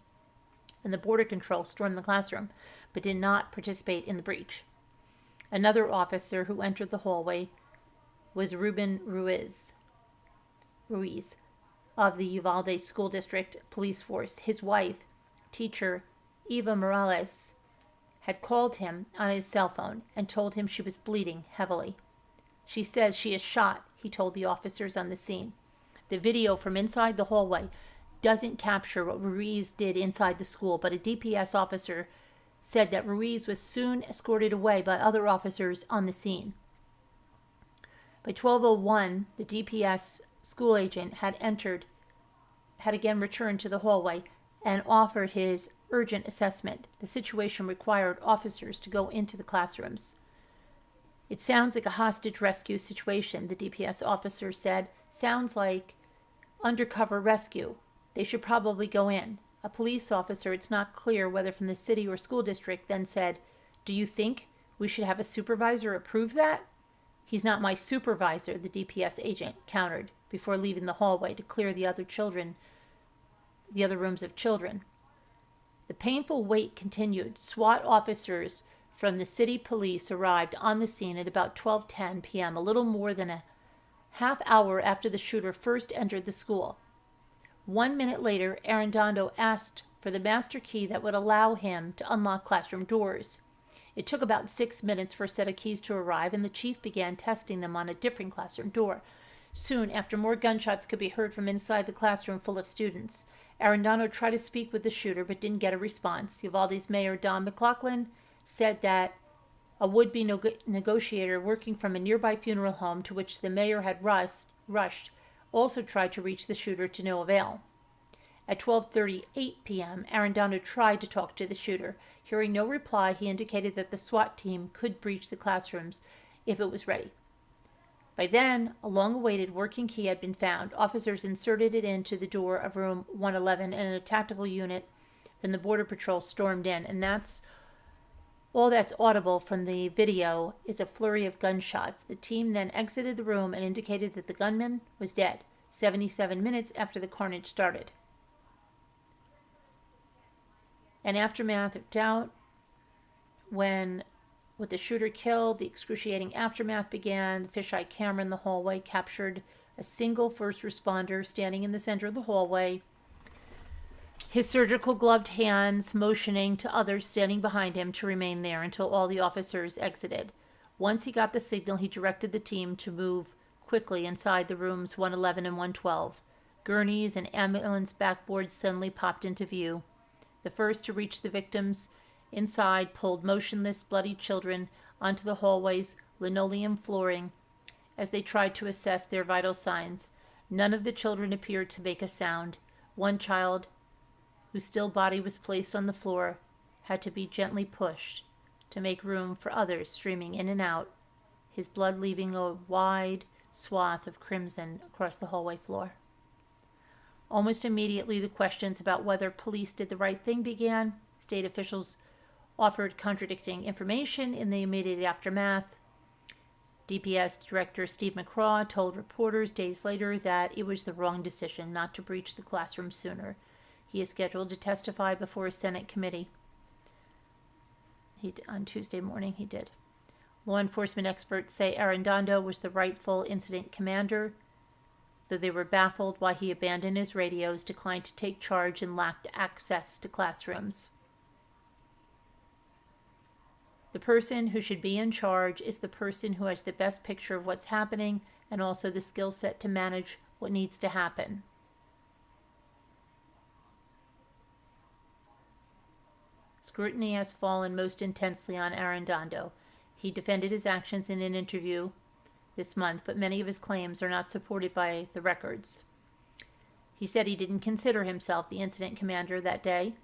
and the border control stormed the classroom, but did not participate in the breach. Another officer who entered the hallway was Ruben Ruiz of the Uvalde School District Police Force. His wife, teacher Eva Morales, had called him on his cell phone and told him she was bleeding heavily. She says she is shot, he told the officers on the scene. The video from inside the hallway doesn't capture what Ruiz did inside the school, but a DPS officer said that Ruiz was soon escorted away by other officers on the scene. By 12:01, the DPS school agent had again returned to the hallway and offered his urgent assessment. The situation required officers to go into the classrooms. It sounds like a hostage rescue situation, the DPS officer said. Sounds like undercover rescue. They should probably go in. A police officer, it's not clear whether from the city or school district, then said, "Do you think we should have a supervisor approve that?" "He's not my supervisor," the DPS agent countered before leaving the hallway to clear the other rooms of children. The painful wait continued. SWAT officers from the city police arrived on the scene at about 12:10 p.m., a little more than a half hour after the shooter first entered the school. 1 minute later, Arredondo asked for the master key that would allow him to unlock classroom doors. It took about 6 minutes for a set of keys to arrive, and the chief began testing them on a different classroom door. Soon after, more gunshots could be heard from inside the classroom full of students. Arredondo tried to speak with the shooter but didn't get a response. Uvalde's mayor, Don McLaughlin, said that a would-be negotiator working from a nearby funeral home to which the mayor had rushed also tried to reach the shooter to no avail. At 12:38 p.m., Arredondo tried to talk to the shooter. Hearing no reply, he indicated that the SWAT team could breach the classrooms if it was ready. By then, a long-awaited working key had been found. Officers inserted it into the door of room 111, and a tactical unit from the Border Patrol stormed in. And all that's audible from the video is a flurry of gunshots. The team then exited the room and indicated that the gunman was dead, 77 minutes after the carnage started. An aftermath of doubt. With the shooter killed, the excruciating aftermath began. The fisheye camera in the hallway captured a single first responder standing in the center of the hallway, his surgical gloved hands motioning to others standing behind him to remain there until all the officers exited. Once he got the signal, he directed the team to move quickly inside the rooms 111 and 112. Gurneys and ambulance backboards suddenly popped into view. The first to reach the victims inside pulled motionless, bloody children onto the hallway's linoleum flooring as they tried to assess their vital signs. None of the children appeared to make a sound. One child, whose still body was placed on the floor, had to be gently pushed to make room for others streaming in and out, his blood leaving a wide swath of crimson across the hallway floor. Almost immediately, the questions about whether police did the right thing began. State officials offered contradicting information in the immediate aftermath. DPS Director Steve McCraw told reporters days later that it was the wrong decision not to breach the classroom sooner. He is scheduled to testify before a Senate committee. On Tuesday morning, he did. Law enforcement experts say Arredondo was the rightful incident commander, though they were baffled why he abandoned his radios, declined to take charge, and lacked access to classrooms. The person who should be in charge is the person who has the best picture of what's happening and also the skill set to manage what needs to happen. Scrutiny has fallen most intensely on Arredondo. He defended his actions in an interview this month, but many of his claims are not supported by the records. He said he didn't consider himself the incident commander that day,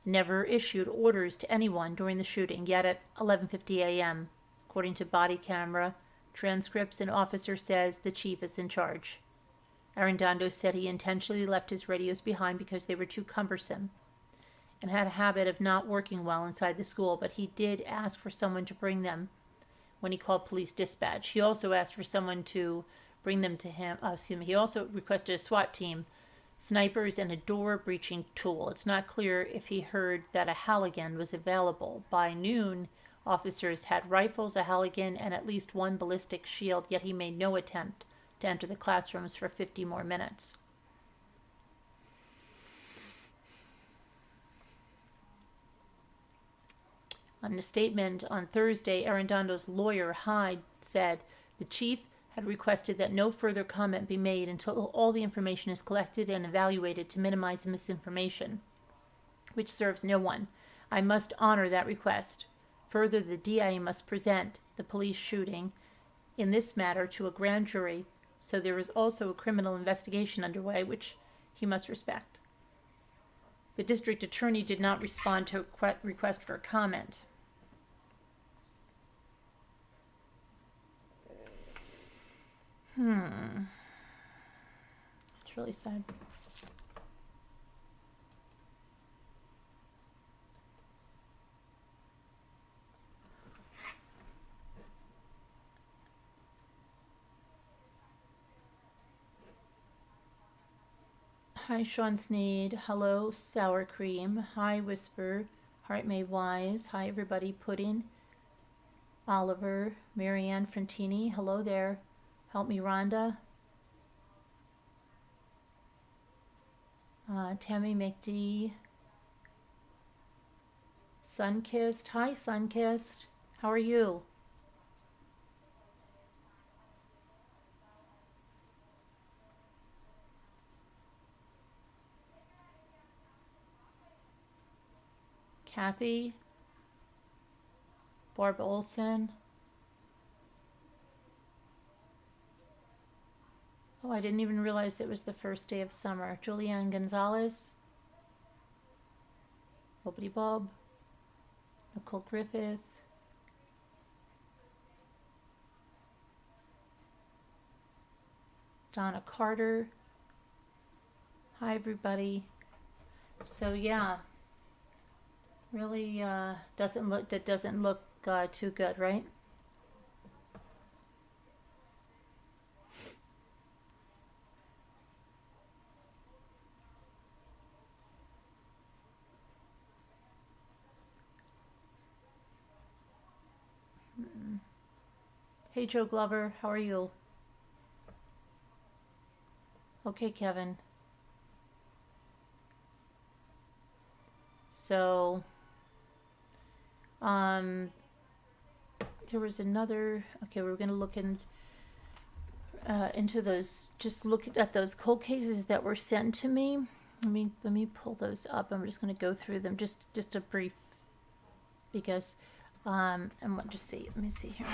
never issued orders to anyone during the shooting, yet at 11:50 a.m., according to body camera transcripts, an officer says the chief is in charge. Arredondo said he intentionally left his radios behind because they were too cumbersome and had a habit of not working well inside the school, but he did ask for someone to bring them when he called police dispatch. He also asked for someone to bring them to him. He also requested a SWAT team, snipers, and a door breaching tool. It's not clear if he heard that a Halligan was available. By noon, officers had rifles, a Halligan, and at least one ballistic shield, yet he made no attempt to enter the classrooms for 50 more minutes. On a statement on Thursday, Arredondo's lawyer, Hyde, said the chief had requested that no further comment be made until all the information is collected and evaluated to minimize misinformation, which serves no one. I must honor that request. Further, the DA must present the police shooting in this matter to a grand jury, so there is also a criminal investigation underway, which he must respect. The district attorney did not respond to a request for a comment. It's really sad. Hi, Sean Sneed. Hello, Sour Cream. Hi, Whisper. Heart Made Wise. Hi, everybody. Pudding. Oliver. Marianne Frontini. Hello there. Help me, Rhonda. Tammy McD. Sunkissed. Hi, Sunkissed. How are you? Kathy. Barb Olson. Oh, I didn't even realize it was the first day of summer. Julianne Gonzalez. Bobbity Bob. Nicole Griffith. Donna Carter. Hi, everybody. So, yeah. Really doesn't look too good, right? Hey, Joe Glover, how are you? Okay, Kevin. So, there was another. Okay, we're going to look into those. Just look at those cold cases that were sent to me. Let me pull those up. I'm just going to go through them. Just a brief, because and just see. Let me see here.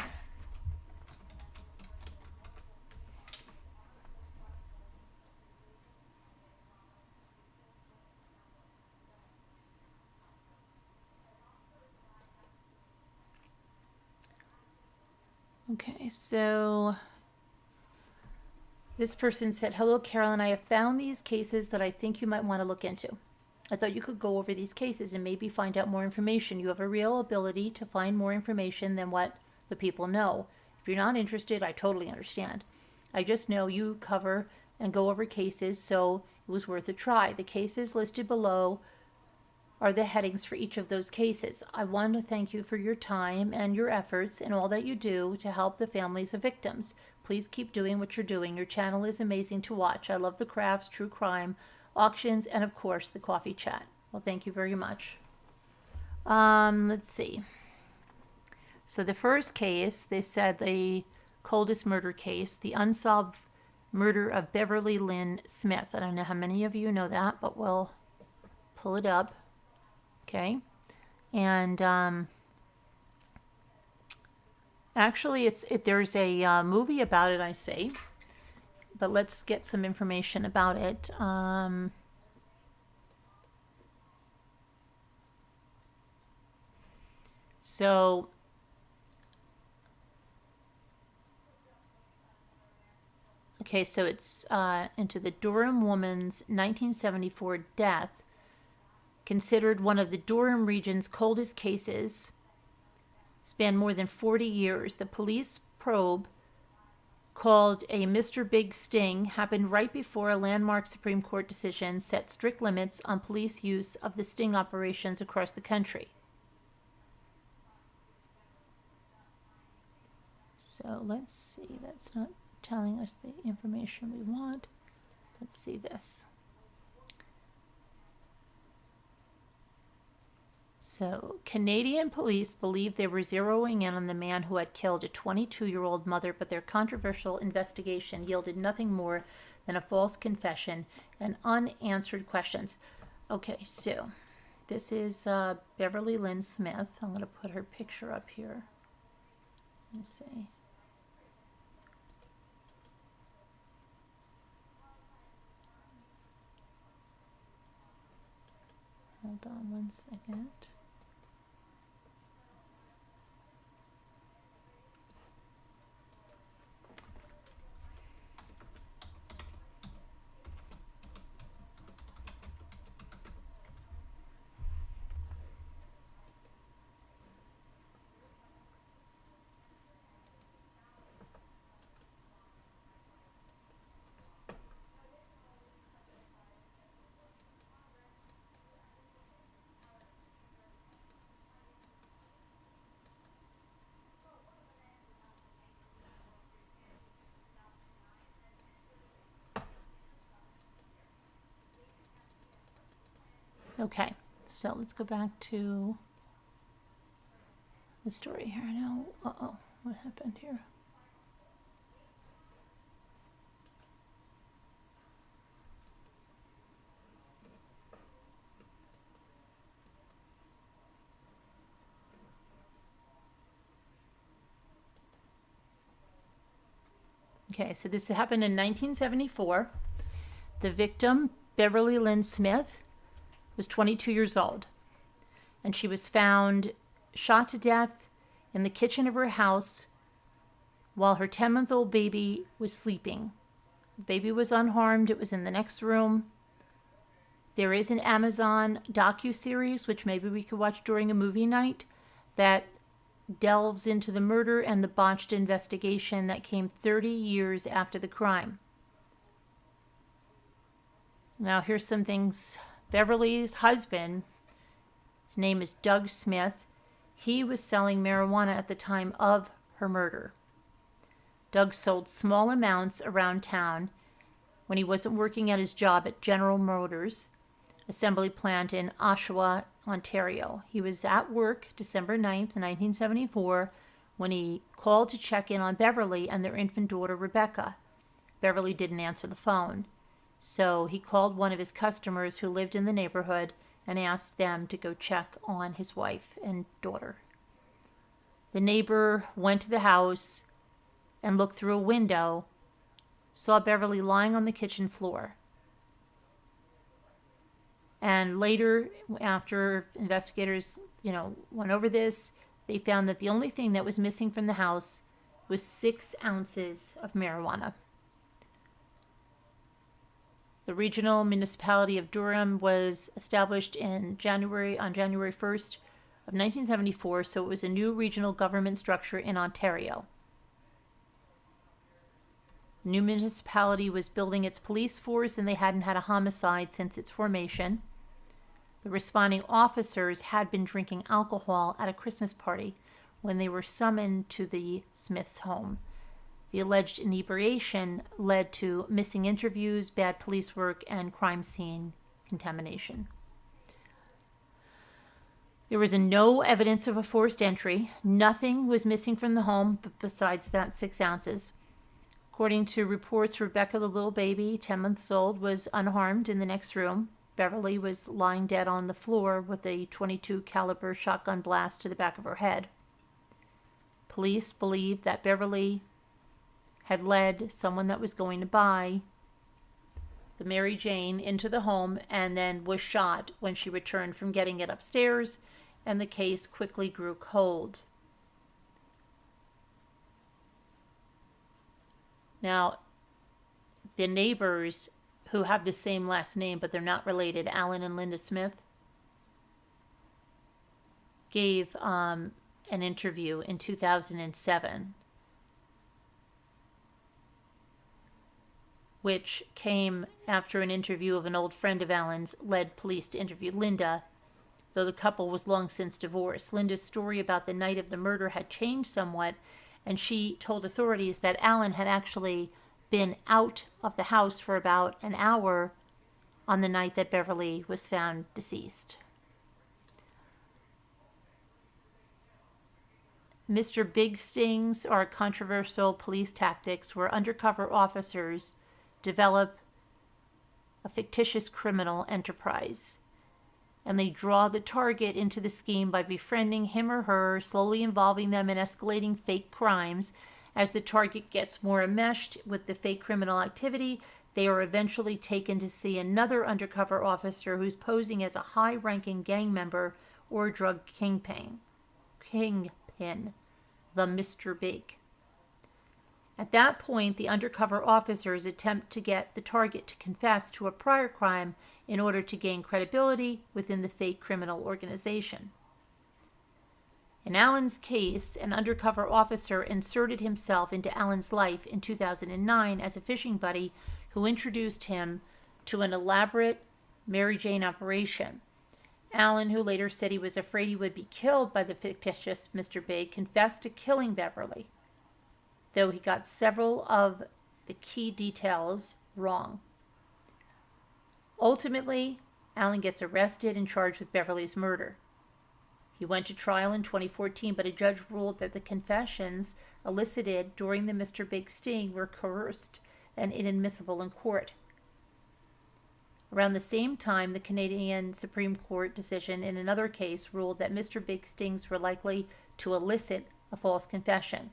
Okay, so this person said, "Hello, Carolyn. I have found these cases that I think you might want to look into. I thought you could go over these cases and maybe find out more information. You have a real ability to find more information than what the people know. If you're not interested, I totally understand. I just know you cover and go over cases, so it was worth a try. The cases listed below are the headings for each of those cases. I want to thank you for your time and your efforts and all that you do to help the families of victims. Please keep doing what you're doing. Your channel is amazing to watch. I love the crafts, true crime, auctions, and of course the coffee chat." Well, thank you very much. Let's see. So the first case, they said the coldest murder case, the unsolved murder of Beverly Lynn Smith. I don't know how many of you know that, but we'll pull it up. Okay, and actually, there's a movie about it, I say, but let's get some information about it. So it's into the Durham woman's 1974 death, considered one of the Durham region's coldest cases, spanned more than 40 years. The police probe, called a Mr. Big Sting, happened right before a landmark Supreme Court decision set strict limits on police use of the sting operations across the country. So let's see, that's not telling us the information we want. Let's see this. So, Canadian police believe they were zeroing in on the man who had killed a 22-year-old mother, but their controversial investigation yielded nothing more than a false confession and unanswered questions. Okay, so this is Beverly Lynn Smith. I'm going to put her picture up here. Let me see. Hold on one second. Okay, so let's go back to the story here now. Uh-oh, what happened here? Okay, so this happened in 1974. The victim, Beverly Lynn Smith, was 22 years old, and she was found shot to death in the kitchen of her house while her 10-month-old baby was sleeping. The baby was unharmed. It was in the next room. There is an Amazon docuseries, which maybe we could watch during a movie night, that delves into the murder and the botched investigation that came 30 years after the crime. Now, here's some things. Beverly's husband, his name is Doug Smith. He was selling marijuana at the time of her murder. Doug sold small amounts around town when he wasn't working at his job at General Motors assembly plant in Oshawa, Ontario. He was at work December 9th, 1974, when he called to check in on Beverly and their infant daughter, Rebecca. Beverly didn't answer the phone. So he called one of his customers who lived in the neighborhood and asked them to go check on his wife and daughter. The neighbor went to the house and looked through a window, saw Beverly lying on the kitchen floor. And later, after investigators, went over this, they found that the only thing that was missing from the house was 6 ounces of marijuana. The regional municipality of Durham was established on January 1st of 1974, so it was a new regional government structure in Ontario. The new municipality was building its police force, and they hadn't had a homicide since its formation. The responding officers had been drinking alcohol at a Christmas party when they were summoned to the Smiths' home. The alleged inebriation led to missing interviews, bad police work, and crime scene contamination. There was no evidence of a forced entry. Nothing was missing from the home besides that 6 ounces. According to reports, Rebecca, the little baby, 10 months old, was unharmed in the next room. Beverly was lying dead on the floor with a .22 caliber shotgun blast to the back of her head. Police believed that Beverly had led someone that was going to buy the Mary Jane into the home and then was shot when she returned from getting it upstairs, and the case quickly grew cold. Now, the neighbors who have the same last name but they're not related, Alan and Linda Smith, gave an interview in 2007, which came after an interview of an old friend of Alan's led police to interview Linda, though the couple was long since divorced. Linda's story about the night of the murder had changed somewhat, and she told authorities that Alan had actually been out of the house for about an hour on the night that Beverly was found deceased. Mr. Big Stings are controversial police tactics where undercover officers develop a fictitious criminal enterprise, and they draw the target into the scheme by befriending him or her, slowly involving them in escalating fake crimes. As the target gets more enmeshed with the fake criminal activity, they are eventually taken to see another undercover officer who's posing as a high-ranking gang member or drug kingpin, the Mr. Big. At that point, the undercover officers attempt to get the target to confess to a prior crime in order to gain credibility within the fake criminal organization. In Alan's case, an undercover officer inserted himself into Alan's life in 2009 as a fishing buddy who introduced him to an elaborate Mary Jane operation. Alan, who later said he was afraid he would be killed by the fictitious Mr. Big, confessed to killing Beverly, though he got several of the key details wrong. Ultimately, Alan gets arrested and charged with Beverly's murder. He went to trial in 2014, but a judge ruled that the confessions elicited during the Mr. Big sting were coerced and inadmissible in court. Around the same time, the Canadian Supreme Court decision in another case ruled that Mr. Big stings were likely to elicit a false confession.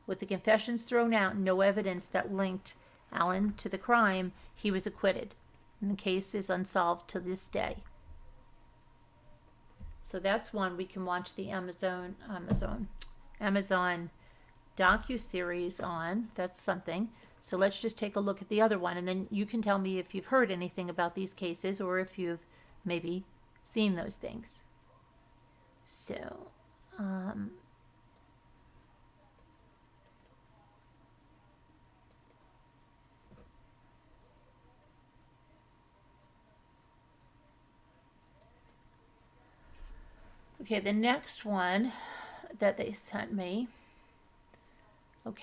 With the confessions thrown out and no evidence that linked Alan to the crime, he was acquitted, and the case is unsolved to this day. So that's one we can watch the Amazon docu-series on. That's something. So let's just take a look at the other one, and then you can tell me if you've heard anything about these cases or if you've maybe seen those things. So, okay, the next one that they sent me,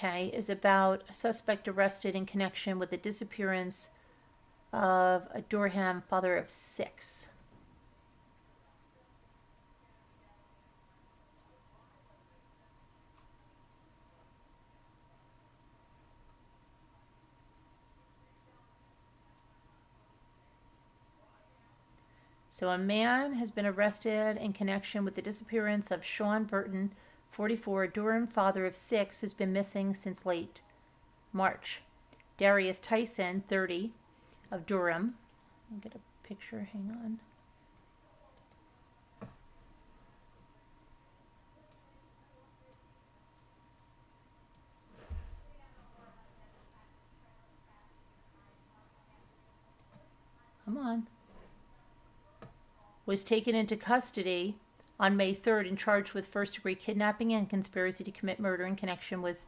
is about a suspect arrested in connection with the disappearance of a Durham father of 6. So a man has been arrested in connection with the disappearance of Sean Burton, 44, Durham, father of 6, who's been missing since late March. Darius Tyson, 30, of Durham. I'll get a picture, hang on. Come on. Was taken into custody on May 3rd and charged with first-degree kidnapping and conspiracy to commit murder in connection with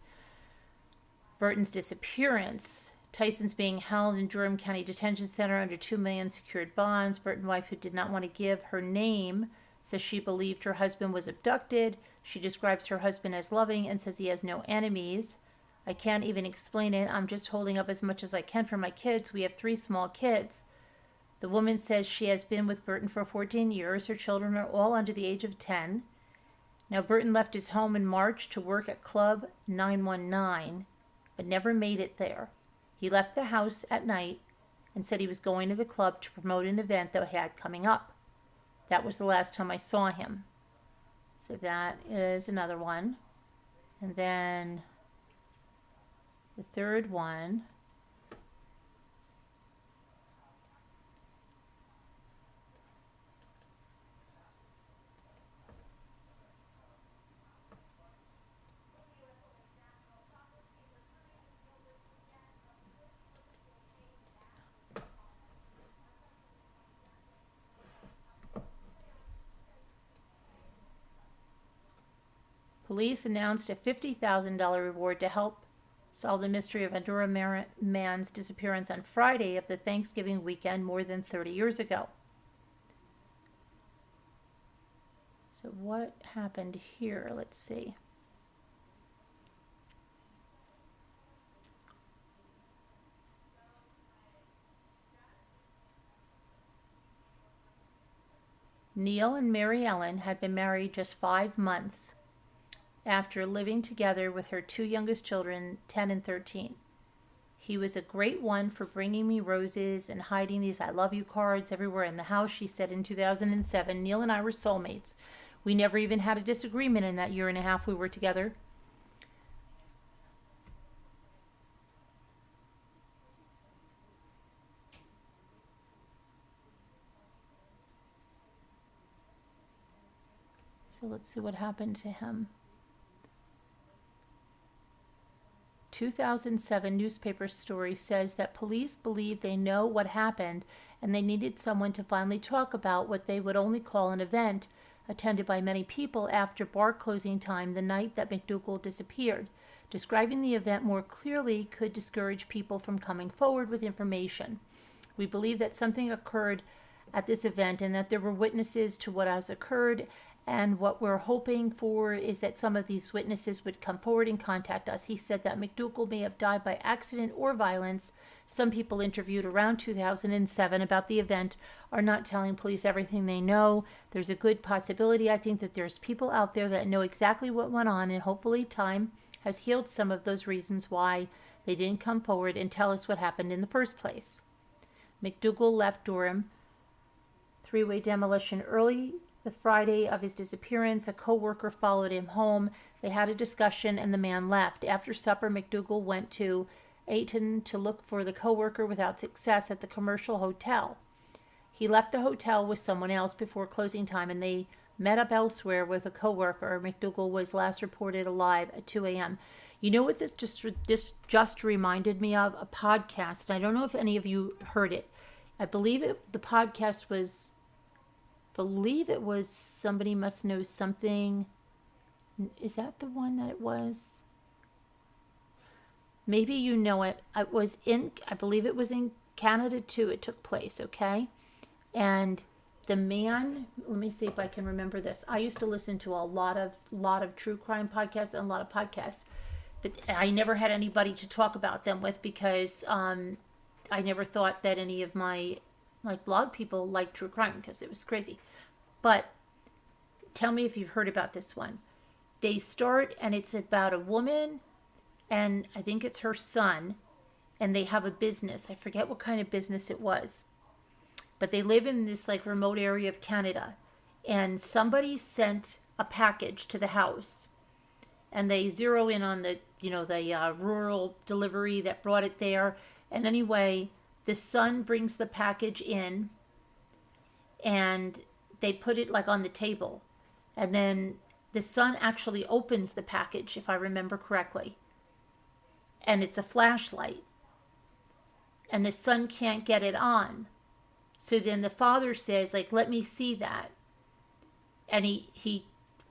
Burton's disappearance. Tyson's being held in Durham County Detention Center under $2 million secured bonds. Burton's wife, who did not want to give her name, says she believed her husband was abducted. She describes her husband as loving and says he has no enemies. I can't even explain it. I'm just holding up as much as I can for my kids. We have 3 small kids. The woman says she has been with Burton for 14 years. Her children are all under the age of 10. Now, Burton left his home in March to work at Club 919, but never made it there. He left the house at night and said he was going to the club to promote an event that he had coming up. That was the last time I saw him. So that is another one. And then the third one. Police announced a $50,000 reward to help solve the mystery of a Durham man's disappearance on Friday of the Thanksgiving weekend more than 30 years ago. So what happened here? Let's see. Neil and Mary Ellen had been married just 5 months after living together with her 2 youngest children, 10 and 13. He was a great one for bringing me roses and hiding these I love you cards everywhere in the house, she said in 2007. Neil and I were soulmates. We never even had a disagreement in that year and a half we were together. So let's see what happened to him. 2007 newspaper story says that police believe they know what happened and they needed someone to finally talk about what they would only call an event attended by many people after bar closing time the night that McDougal disappeared. Describing the event more clearly could discourage people from coming forward with information. We believe that something occurred at this event and that there were witnesses to what has occurred, and what we're hoping for is that some of these witnesses would come forward and contact us. He said that McDougal may have died by accident or violence. Some people interviewed around 2007 about the event are not telling police everything they know. There's a good possibility, I think, that there's people out there that know exactly what went on, and hopefully time has healed some of those reasons why they didn't come forward and tell us what happened in the first place. McDougal left Durham 3-way demolition early the Friday of his disappearance. A co-worker followed him home. They had a discussion and the man left. After supper, McDougal went to Ayton to look for the co-worker without success at the commercial hotel. He left the hotel with someone else before closing time and they met up elsewhere with a co-worker. McDougal was last reported alive at 2 a.m. You know what this just reminded me of? A podcast. I don't know if any of you heard it. I believe the podcast was Somebody Must Know Something. Is that the one that it was? Maybe you know it. I believe it was in Canada too. It took place, okay? And the man, let me see if I can remember this. I used to listen to a lot of true crime podcasts and a lot of podcasts, but I never had anybody to talk about them with because I never thought that any of my blog people liked true crime because it was crazy. But tell me if you've heard about this one. They start and it's about a woman and I think it's her son and they have a business. I forget what kind of business it was. but they live in this like remote area of Canada, and somebody sent a package to the house, and they zero in on the rural delivery that brought it there. And anyway, the son brings the package in, and they put it like on the table, and then the son actually opens the package, if I remember correctly, and it's a flashlight, and the son can't get it on. So then the father says, like, let me see that. And he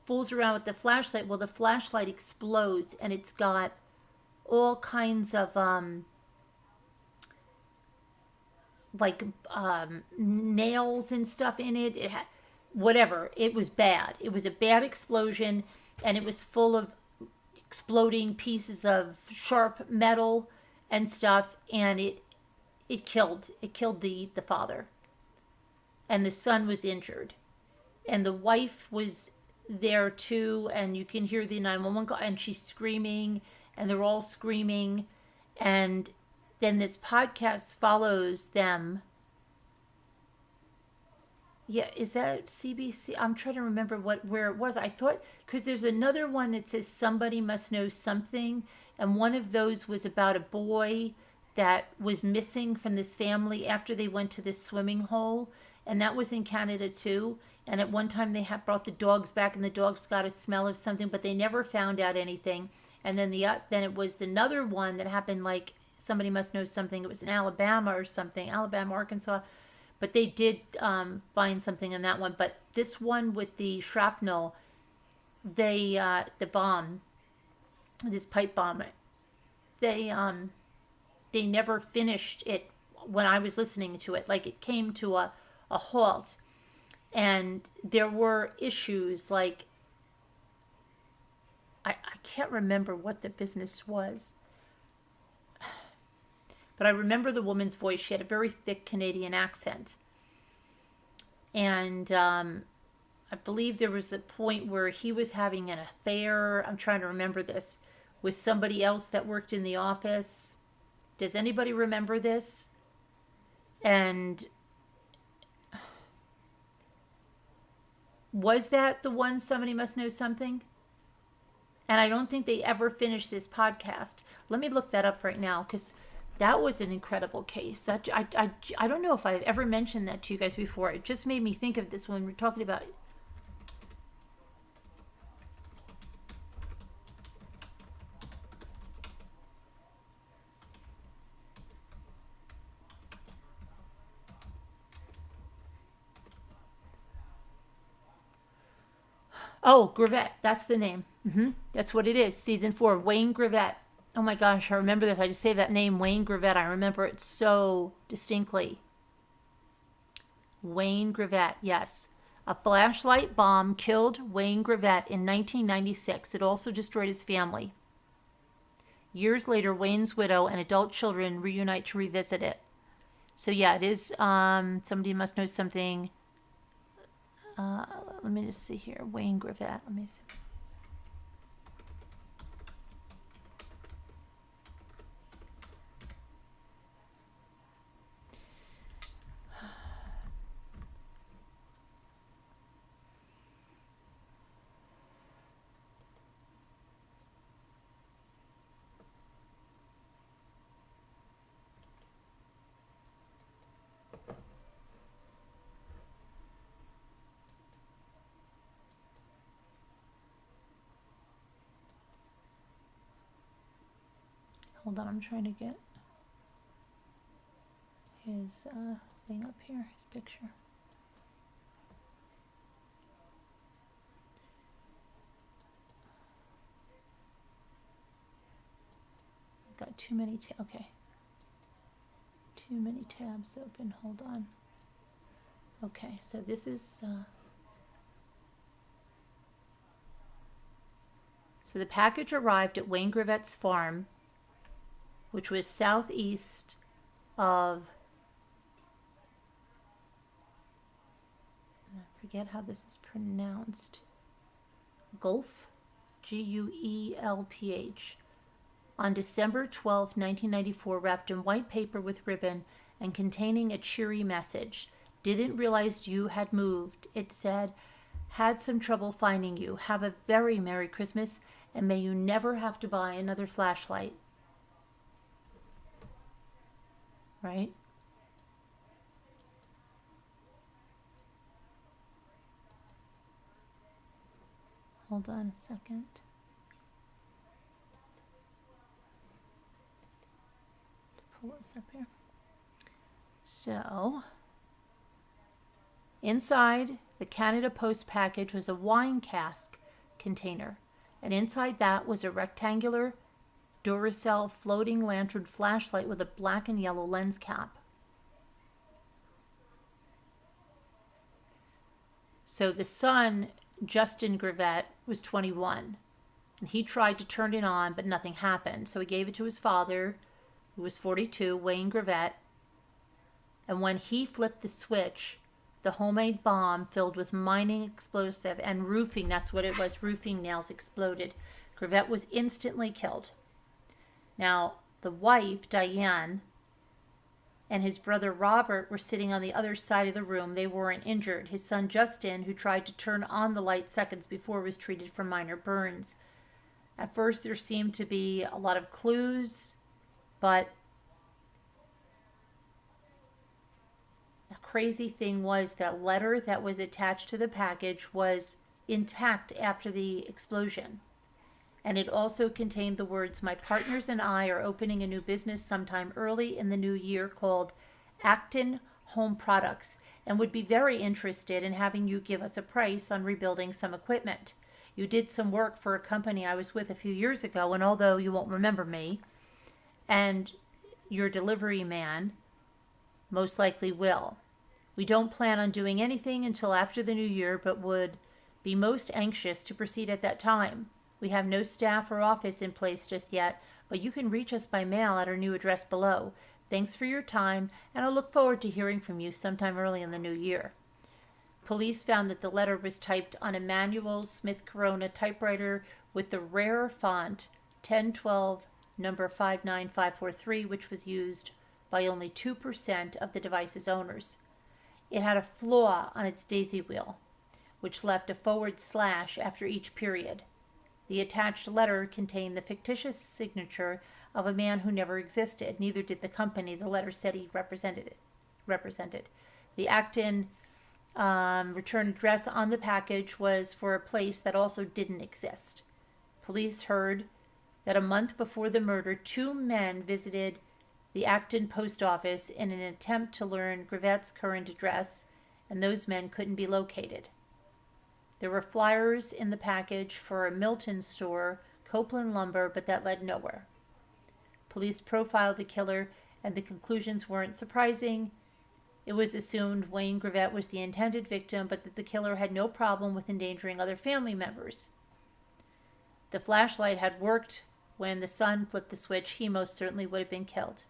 fools around with the flashlight. Well, the flashlight explodes, and it's got all kinds of nails and stuff in it. Whatever. It was bad. It was a bad explosion, and it was full of exploding pieces of sharp metal and stuff, and it killed the father. And the son was injured. And the wife was there too, and you can hear the 911 call, and she's screaming, and they're all screaming. And then this podcast follows them. Yeah, is that CBC? I'm trying to remember where it was. I thought, because there's another one that says Somebody Must Know Something, and one of those was about a boy that was missing from this family after they went to this swimming hole, and that was in Canada too. And at one time they had brought the dogs back, and the dogs got a smell of something, but they never found out anything. And then then it was another one that happened, like Somebody Must Know Something. It was in Alabama or something, Alabama, Arkansas. But they did find something in that one. But this one with the shrapnel, the bomb, this pipe bomb, they never finished it when I was listening to it. Like, it came to a halt. And there were issues like, I can't remember what the business was. But I remember the woman's voice. She had a very thick Canadian accent. And I believe there was a point where he was having an affair, I'm trying to remember this, with somebody else that worked in the office. Does anybody remember this? And was that the one Somebody Must Know Something? And I don't think they ever finished this podcast. Let me look that up right now, because that was an incredible case. That I don't know if I've ever mentioned that to you guys before. It just made me think of this when we're talking about it. Oh, Gravette. That's the name. That's what it is. Season 4. Wayne Gravette. Oh my gosh, I remember this. I just say that name, Wayne Gravette. I remember it so distinctly. Wayne Gravette, yes. A flashlight bomb killed Wayne Gravette in 1996. It also destroyed his family. Years later, Wayne's widow and adult children reunite to revisit it. So yeah, it is Somebody Must Know Something. Let me just see here. Wayne Gravette. Let me see. Hold on, I'm trying to get his thing up here, his picture. I've got too many okay. Too many tabs open. Hold on. Okay, so this is so the package arrived at Wayne Gravette's farm, which was southeast of, I forget how this is pronounced, Gulf, Guelph, on December 12, 1994, wrapped in white paper with ribbon and containing a cheery message. Didn't realize you had moved. It said, had some trouble finding you. Have a very Merry Christmas, and may you never have to buy another flashlight. Right? Hold on a second. Pull this up here. So, inside the Canada Post package was a wine cask container, and inside that was a rectangular Duracell floating lantern flashlight with a black and yellow lens cap. So the son, Justin Gravett, was 21, and he tried to turn it on, but nothing happened. So he gave it to his father, who was 42, Wayne Gravett, and when he flipped the switch, the homemade bomb filled with mining explosive and roofing, that's what it was, roofing nails exploded. Gravett was instantly killed. Now, the wife, Diane, and his brother Robert were sitting on the other side of the room. They weren't injured. His son Justin, who tried to turn on the light seconds before, was treated for minor burns. At first, there seemed to be a lot of clues, but the crazy thing was that letter that was attached to the package was intact after the explosion. And it also contained the words, "My partners and I are opening a new business sometime early in the new year called Acton Home Products, and would be very interested in having you give us a price on rebuilding some equipment. You did some work for a company I was with a few years ago, and although you won't remember me, and your delivery man most likely will. We don't plan on doing anything until after the new year, but would be most anxious to proceed at that time. We have no staff or office in place just yet, but you can reach us by mail at our new address below. Thanks for your time, and I look forward to hearing from you sometime early in the new year." Police found that the letter was typed on a manual Smith Corona typewriter with the rare font 1012 number 59543, which was used by only 2% of the device's owners. It had a flaw on its daisy wheel, which left a / after each period. The attached letter contained the fictitious signature of a man who never existed. Neither did the company the letter said he represented. The Acton return address on the package was for a place that also didn't exist. Police heard that a month before the murder, 2 men visited the Acton post office in an attempt to learn Gravett's current address, and those men couldn't be located. There were flyers in the package for a Milton store, Copeland Lumber, but that led nowhere. Police profiled the killer, and the conclusions weren't surprising. It was assumed Wayne Gravett was the intended victim, but that the killer had no problem with endangering other family members. The flashlight had worked. When the son flipped the switch, he most certainly would have been killed.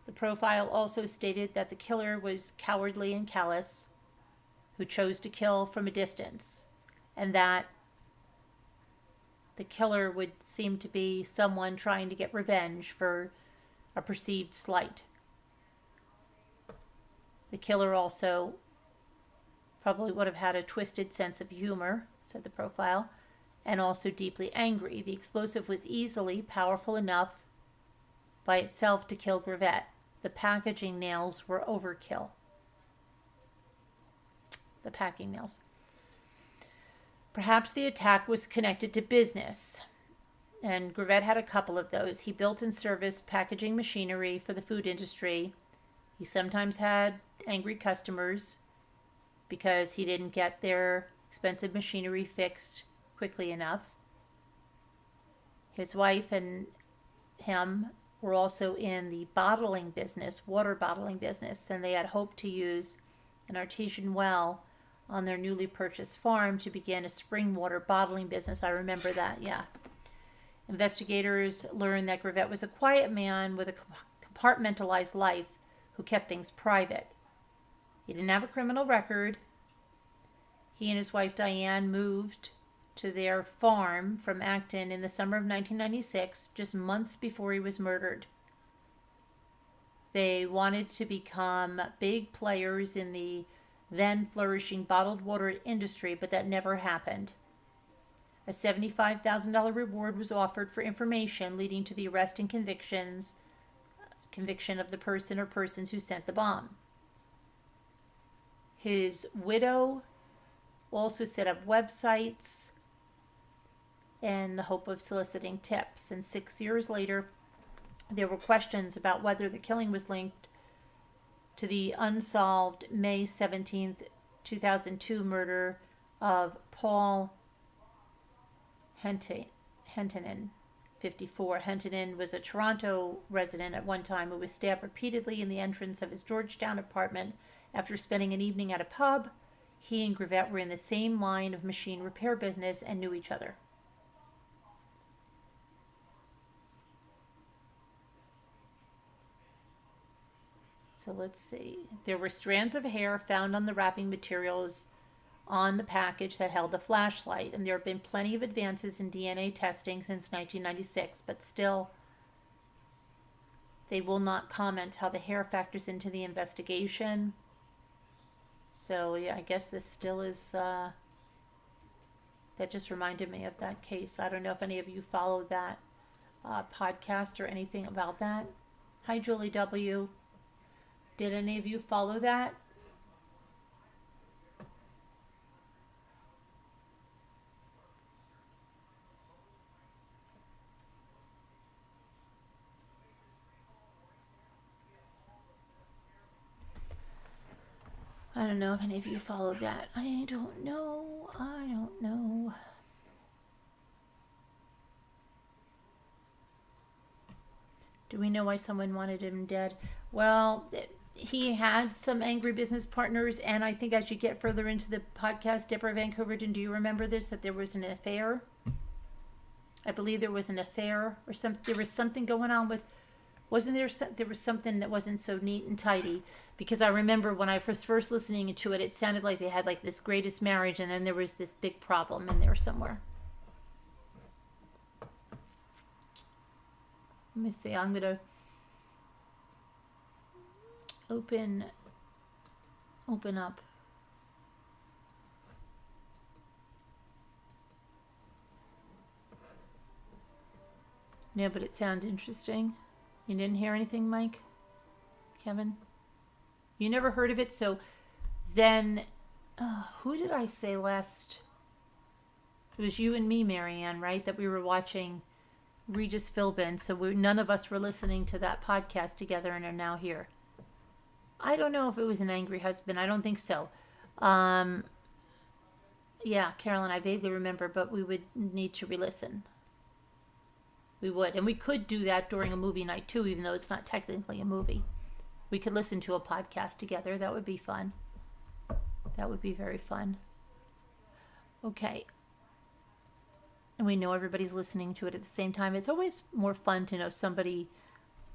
The profile also stated that the killer was cowardly and callous, who chose to kill from a distance, and that the killer would seem to be someone trying to get revenge for a perceived slight. The killer also probably would have had a twisted sense of humor, said the profile, and also deeply angry. The explosive was easily powerful enough by itself to kill Gravett. The packaging nails were overkill. The packing nails. Perhaps the attack was connected to business, and Gravett had a couple of those. He built and serviced packaging machinery for the food industry. He sometimes had angry customers because he didn't get their expensive machinery fixed quickly enough. His wife and him were also in the bottling business, water bottling business, and they had hoped to use an artesian well on their newly purchased farm to begin a spring water bottling business. I remember that, yeah. Investigators learned that Gravett was a quiet man with a compartmentalized life who kept things private. He didn't have a criminal record. He and his wife Diane moved to their farm from Acton in the summer of 1996, just months before he was murdered. They wanted to become big players in the then flourishing bottled water industry, but that never happened. A $75,000 reward was offered for information leading to the arrest and conviction of the person or persons who sent the bomb. His widow also set up websites in the hope of soliciting tips. And 6 years later, there were questions about whether the killing was linked to the unsolved May 17th, 2002 murder of Paul Hentonen, 54. Hentonen was a Toronto resident at one time who was stabbed repeatedly in the entrance of his Georgetown apartment after spending an evening at a pub. He and Gravett were in the same line of machine repair business and knew each other. So let's see. There were strands of hair found on the wrapping materials on the package that held the flashlight, and there have been plenty of advances in DNA testing since 1996, but still they will not comment how the hair factors into the investigation. So yeah, I guess this still is, that just reminded me of that case. I don't know if any of you followed that podcast or anything about that. Hi, Julie W. Did any of you follow that? I don't know if any of you followed that. I don't know. Do we know why someone wanted him dead? Well, he had some angry business partners, and I think as you get further into the podcast, Deborah Vancouver, do you remember this, that there was an affair? I believe there was an affair or something. There was something going on with, wasn't there? There was something that wasn't so neat and tidy, because I remember when I was first listening to it, it sounded like they had like this greatest marriage, and then there was this big problem in there somewhere. Let me see. I'm gonna open up. Yeah, but it sounds interesting. You didn't hear anything, Mike? Kevin? You never heard of it? So then, who did I say last? It was you and me, Marianne, right? That we were watching Regis Philbin. So none of us were listening to that podcast together and are now here. I don't know if it was an angry husband. I don't think so. Yeah, Carolyn, I vaguely remember, but we would need to re-listen. We would. And we could do that during a movie night too, even though it's not technically a movie. We could listen to a podcast together. That would be fun. That would be very fun. Okay. And we know everybody's listening to it at the same time. It's always more fun to know somebody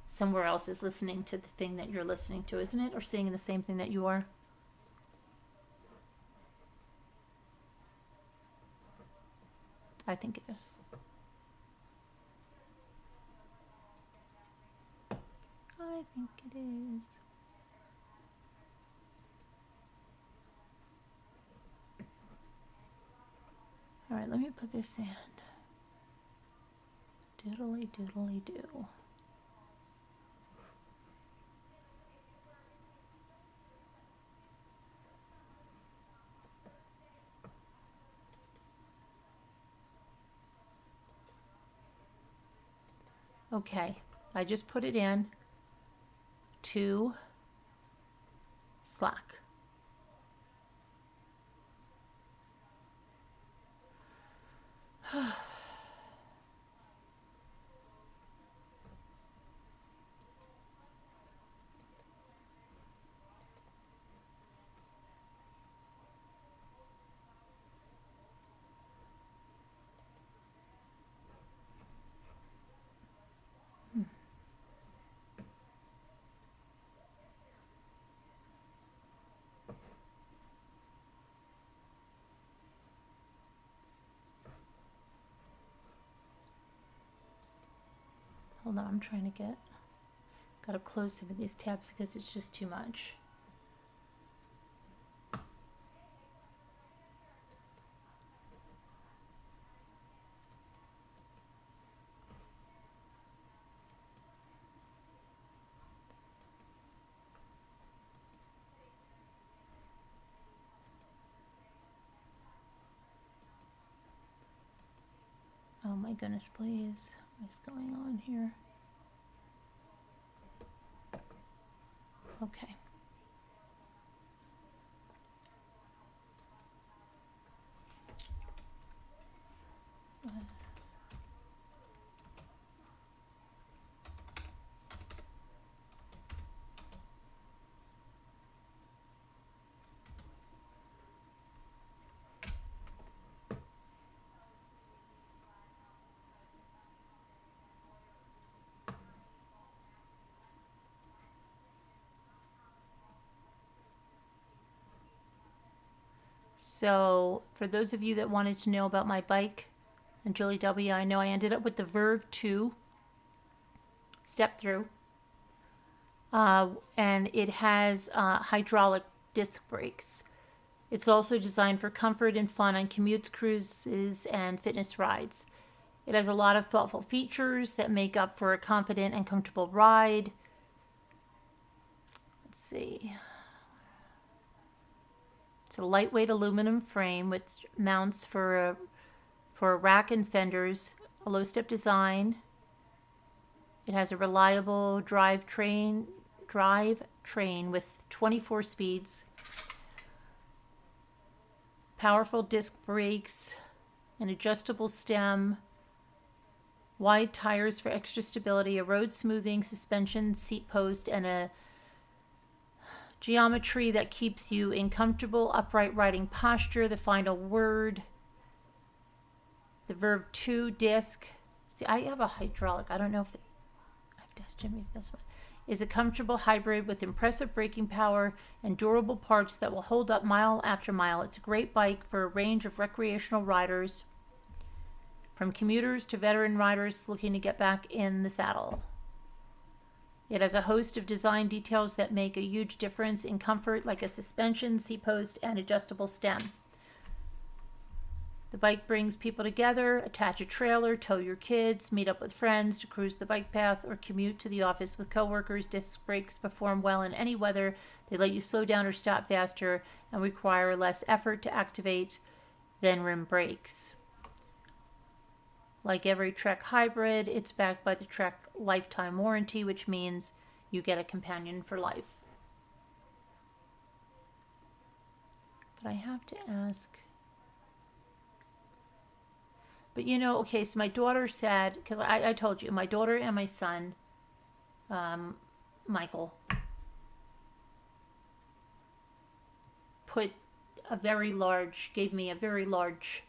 somewhere else is listening to the thing that you're listening to, isn't it? Or seeing the same thing that you are. I think it is. I think it is. All right, let me put this in. Doodly doodly do. Okay, I just put it in to Slack. Hold on, I'm trying to Gotta close some of these tabs because it's just too much. Oh my goodness, please. What's going on here? Okay. So, for those of you that wanted to know about my bike, and Julie W., I know I ended up with the Verve 2 step through. And it has hydraulic disc brakes. It's also designed for comfort and fun on commutes, cruises, and fitness rides. It has a lot of thoughtful features that make up for a confident and comfortable ride. Let's see. It's a lightweight aluminum frame with mounts for a rack and fenders, a low-step design. It has a reliable drive train with 24 speeds, powerful disc brakes, an adjustable stem, wide tires for extra stability, a road smoothing suspension seat post, and a geometry that keeps you in comfortable upright riding posture. The final word. The Verve 2 disc. See, I have a hydraulic. I don't know if I have to ask Jimmy if that's what. Is a comfortable hybrid with impressive braking power and durable parts that will hold up mile after mile. It's a great bike for a range of recreational riders, from commuters to veteran riders looking to get back in the saddle. It has a host of design details that make a huge difference in comfort, like a suspension, seat post, and adjustable stem. The bike brings people together. Attach a trailer, tow your kids, meet up with friends to cruise the bike path, or commute to the office with coworkers. Disc brakes perform well in any weather. They let you slow down or stop faster and require less effort to activate than rim brakes. Like every Trek hybrid, it's backed by the Trek lifetime warranty, which means you get a companion for life. But I have to ask. But okay, so my daughter said, because I told you, my daughter and my son, Michael, gave me a very large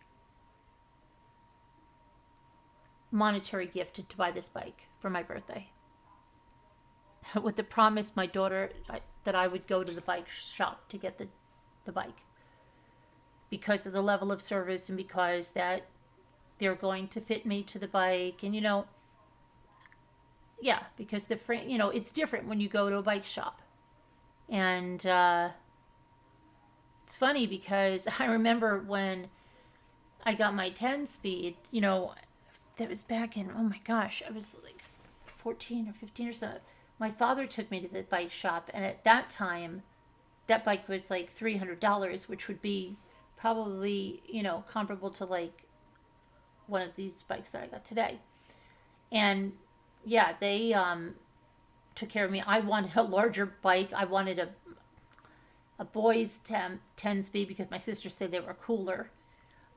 monetary gift to buy this bike for my birthday, with the promise my daughter that I would go to the bike shop to get the bike, because of the level of service and because that they're going to fit me to the bike. And because the frame, it's different when you go to a bike shop. And it's funny because I remember when I got my 10-speed, that was back in, oh my gosh, I was like 14 or 15 or something. My father took me to the bike shop, and at that time, that bike was like $300, which would be probably, comparable to like one of these bikes that I got today. And yeah, they took care of me. I wanted a larger bike. I wanted a boys 10 speed because my sister said they were cooler.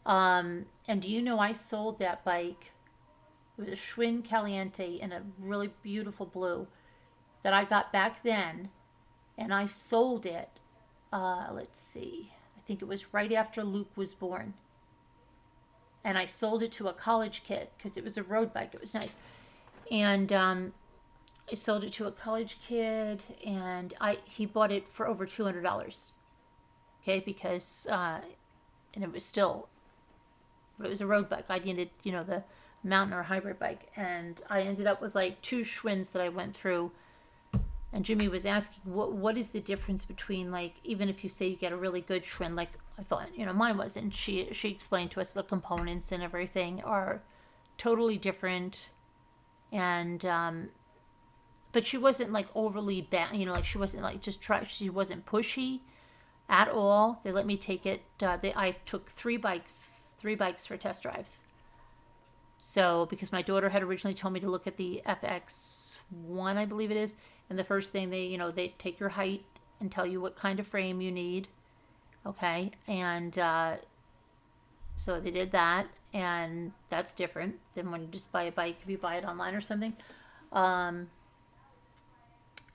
And do you know I sold that bike? It was a Schwinn Caliente in a really beautiful blue that I got back then, and I sold it. Let's see. I think it was right after Luke was born. And I sold it to a college kid because it was a road bike. It was nice. And I sold it to a college kid, and he bought it for over $200. Okay, because and it was a road bike. I needed, the mountain or hybrid bike, and I ended up with like 2 Schwinns that I went through And Jimmy was asking, what is the difference between, like, even if you say you get a really good Schwinn, like I thought, mine wasn't. She explained to us the components and everything are totally different. And but she wasn't like overly bad, like she wasn't like she wasn't pushy at all. They let me take it. I took three bikes for test drives. So because my daughter had originally told me to look at the FX1, I believe it is, and the first thing they take your height and tell you what kind of frame you need. Okay, and so they did that, and that's different than when you just buy a bike if you buy it online or something. And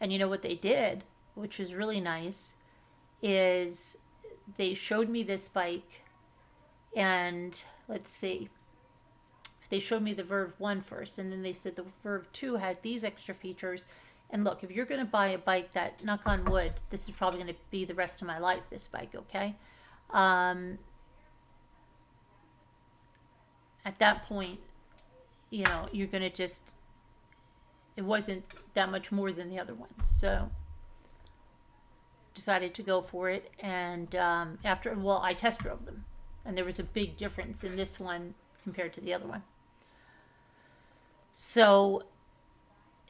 you know what they did, which was really nice, is they showed me this bike, and let's see. They showed me the Verve 1 first, and then they said the Verve 2 had these extra features. And look, if you're going to buy a bike that, knock on wood, this is probably going to be the rest of my life, this bike, okay? At that point, you're going to just, it wasn't that much more than the other ones. So, decided to go for it. And I test drove them. And there was a big difference in this one compared to the other one. So,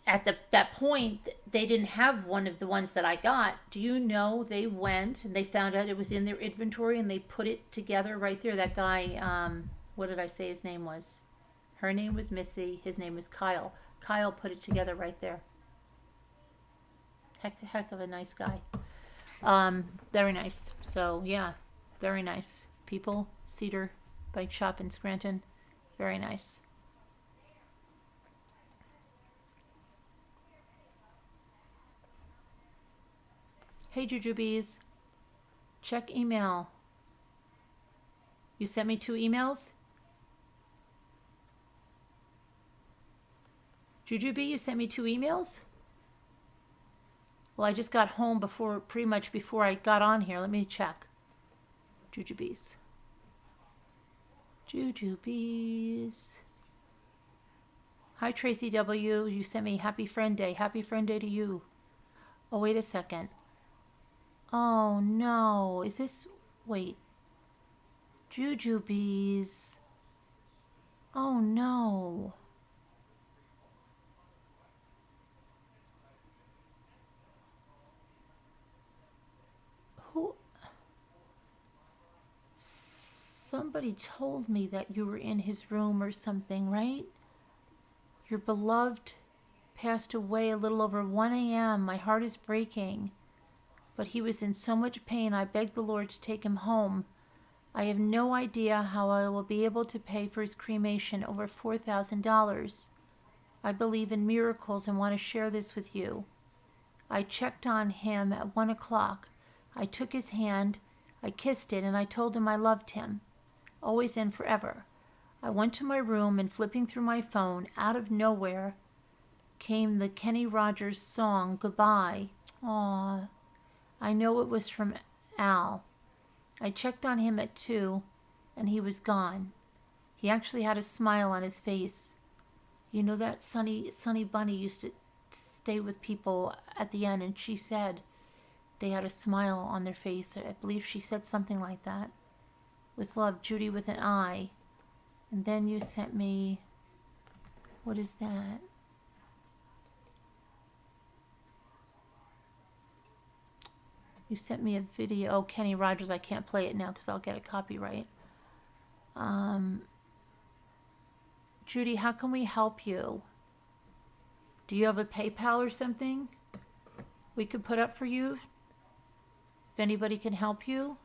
at that point, they didn't have one of the ones that I got. Do you know they went and they found out it was in their inventory and they put it together right there? That guy, what did I say his name was? Her name was Missy. His name was Kyle. Kyle put it together right there. Heck of a nice guy. Very nice. So, yeah, very nice. People, Cedar Bike Shop in Scranton. Very nice. Hey, Jujubes. Check email. You sent me 2 emails? Jujubee, you sent me 2 emails? Well, I just got home pretty much before I got on here. Let me check. Jujubees. Jujubees. Hi, Tracy W. You sent me Happy Friend Day. Happy Friend Day to you. Oh, wait a second. Oh, no. Is this... Wait. Jujubees. Oh, no. Who... Somebody told me that you were in his room or something, right? Your beloved passed away a little over 1 a.m. My heart is breaking. But he was in so much pain, I begged the Lord to take him home. I have no idea how I will be able to pay for his cremation, over $4,000. I believe in miracles and want to share this with you. I checked on him at 1 o'clock. I took his hand, I kissed it, and I told him I loved him, always and forever. I went to my room and flipping through my phone, out of nowhere, came the Kenny Rogers song, Goodbye. Aww. I know it was from Al. I checked on him at 2, and he was gone. He actually had a smile on his face. You know that Sunny Bunny used to stay with people at the end, and she said they had a smile on their face. I believe she said something like that. With love, Judy with an I. And then you sent me... What is that? You sent me a video. Oh, Kenny Rogers. I can't play it now because I'll get a copyright. Judy, how can we help you? Do you have a PayPal or something we could put up for you? If anybody can help you?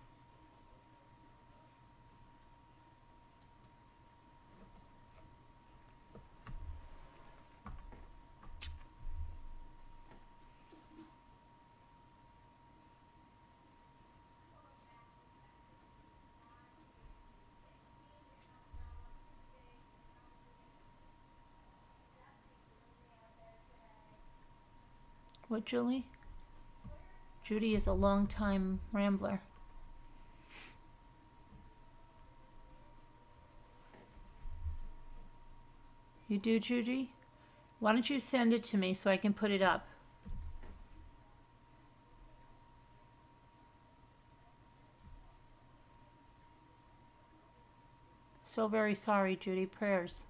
What, Julie? Judy is a long-time rambler. You do, Judy? Why don't you send it to me so I can put it up? So very sorry, Judy. Prayers.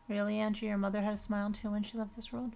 Really, Angie? Your mother had a smile too when she left this world?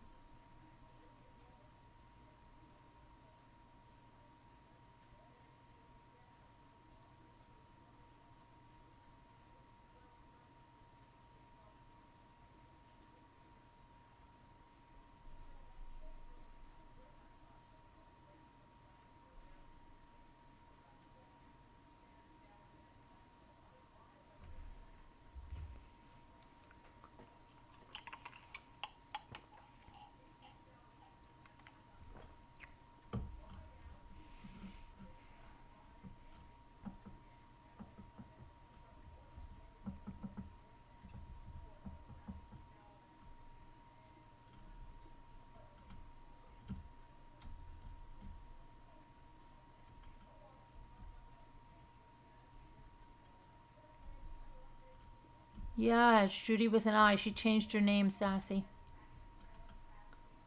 Yeah, it's Judy with an I. She changed her name, Sassy.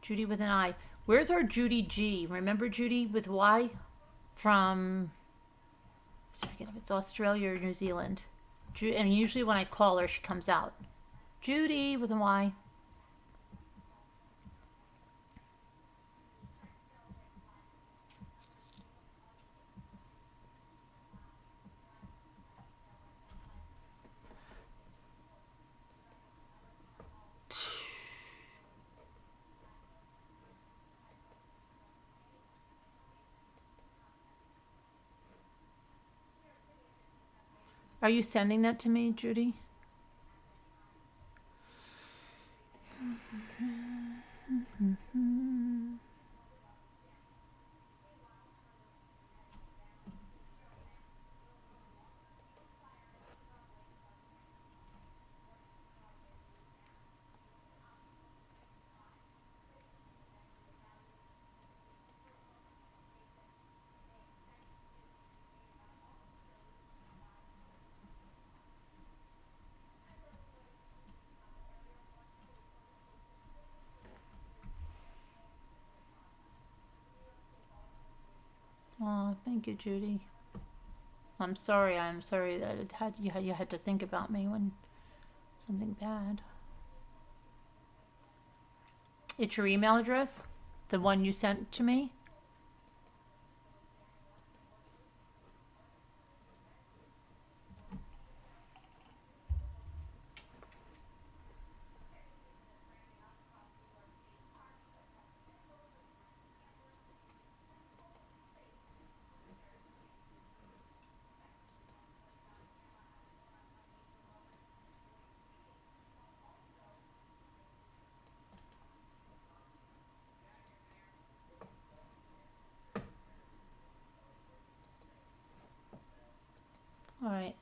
Judy with an I. Where's our Judy G? Remember Judy with Y? From, I forget if it's Australia or New Zealand. And usually when I call her, she comes out. Judy with a Y. Are you sending that to me, Judy? Oh, thank you, Judy. I'm sorry. I'm sorry that you had to think about me when something bad. It's your email address, the one you sent to me. All right.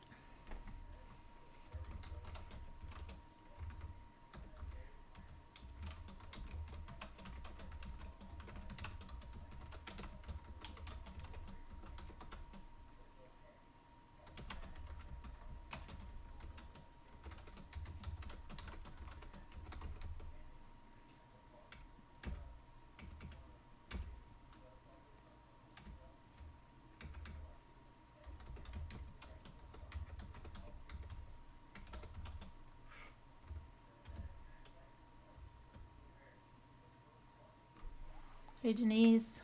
Hey, Denise.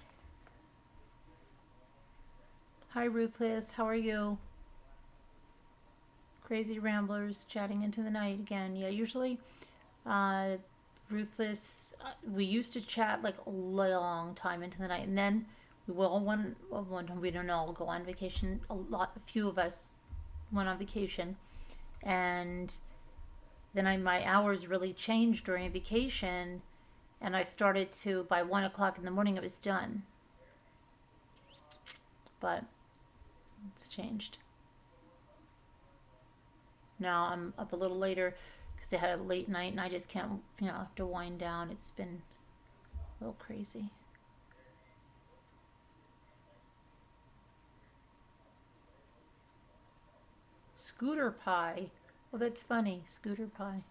Hi, Ruthless. How are you? Crazy Ramblers chatting into the night again. Yeah, usually, uh, Ruthless, we used to chat like a long time into the night, and then we will we don't all go on vacation. A few of us went on vacation, and then my hours really changed during a vacation, and I started to, by 1 o'clock in the morning, it was done. But it's changed. Now I'm up a little later because I had a late night and I just can't, have to wind down. It's been A little crazy. Scooter pie. Well, that's funny. Scooter pie.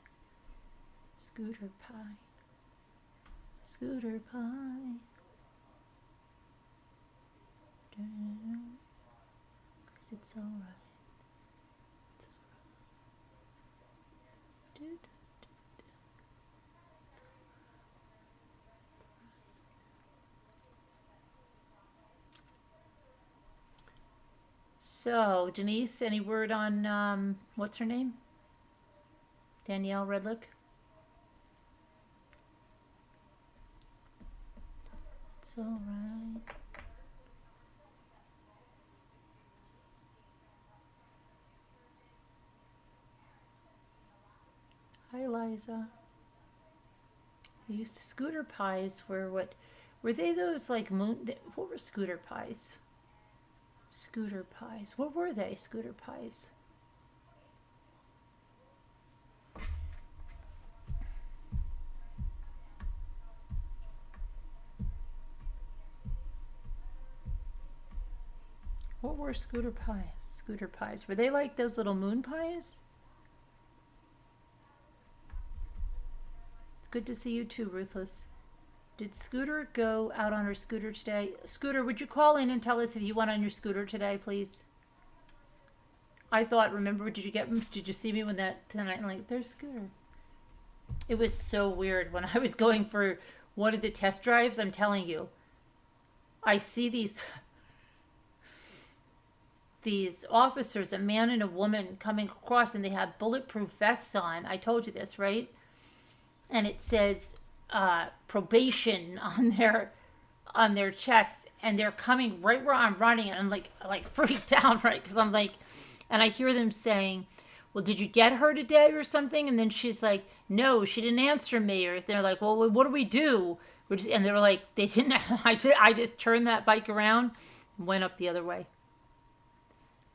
Scooter pie. Scooter pie. Cause it's alright. So, Denise, any word on, what's her name? Danielle Redlick? It's alright. Hi, Liza. I used to, scooter pies were what? Were they those like moon? What were scooter pies? Scooter pies. What were they, scooter pies? What were scooter pies? Scooter pies. Were they like those little moon pies? Good to see you too, Ruthless. Did Scooter go out on her scooter today? Scooter, would you call in and tell us if you went on your scooter today, please? I thought, remember, did you see me when that tonight? I'm like, there's Scooter. It was so weird when I was going for one of the test drives. I'm telling you, I see these officers, a man and a woman, coming across, and they have bulletproof vests on. I told you this, right? And it says probation on their chests, and they're coming right where I'm running, and I'm like freaked out, right? Because I'm like, and I hear them saying, well, did you get her today or something? And then she's like, no, she didn't answer me. Or they're like, well, what do we do? And they were like, they didn't. I just turned that bike around and went up the other way.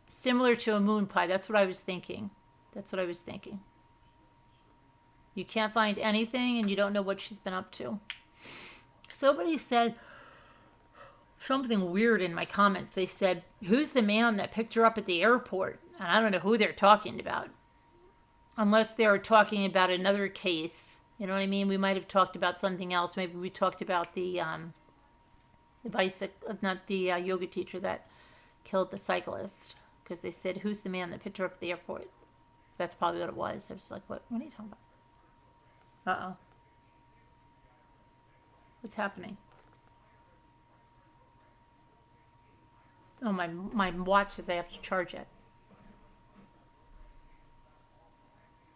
Similar to a moon pie. That's what I was thinking. You can't find anything, and you don't know what she's been up to. Somebody said something weird in my comments. They said, who's the man that picked her up at the airport? And I don't know who they're talking about. Unless they're talking about another case. You know what I mean? We might have talked about something else. Maybe we talked about the bicycle, not the yoga teacher that killed the cyclist. Because they said, who's the man that picked her up at the airport? That's probably what it was. I was like, what are you talking about? Uh-oh. What's happening? Oh, my watch says I have to charge it.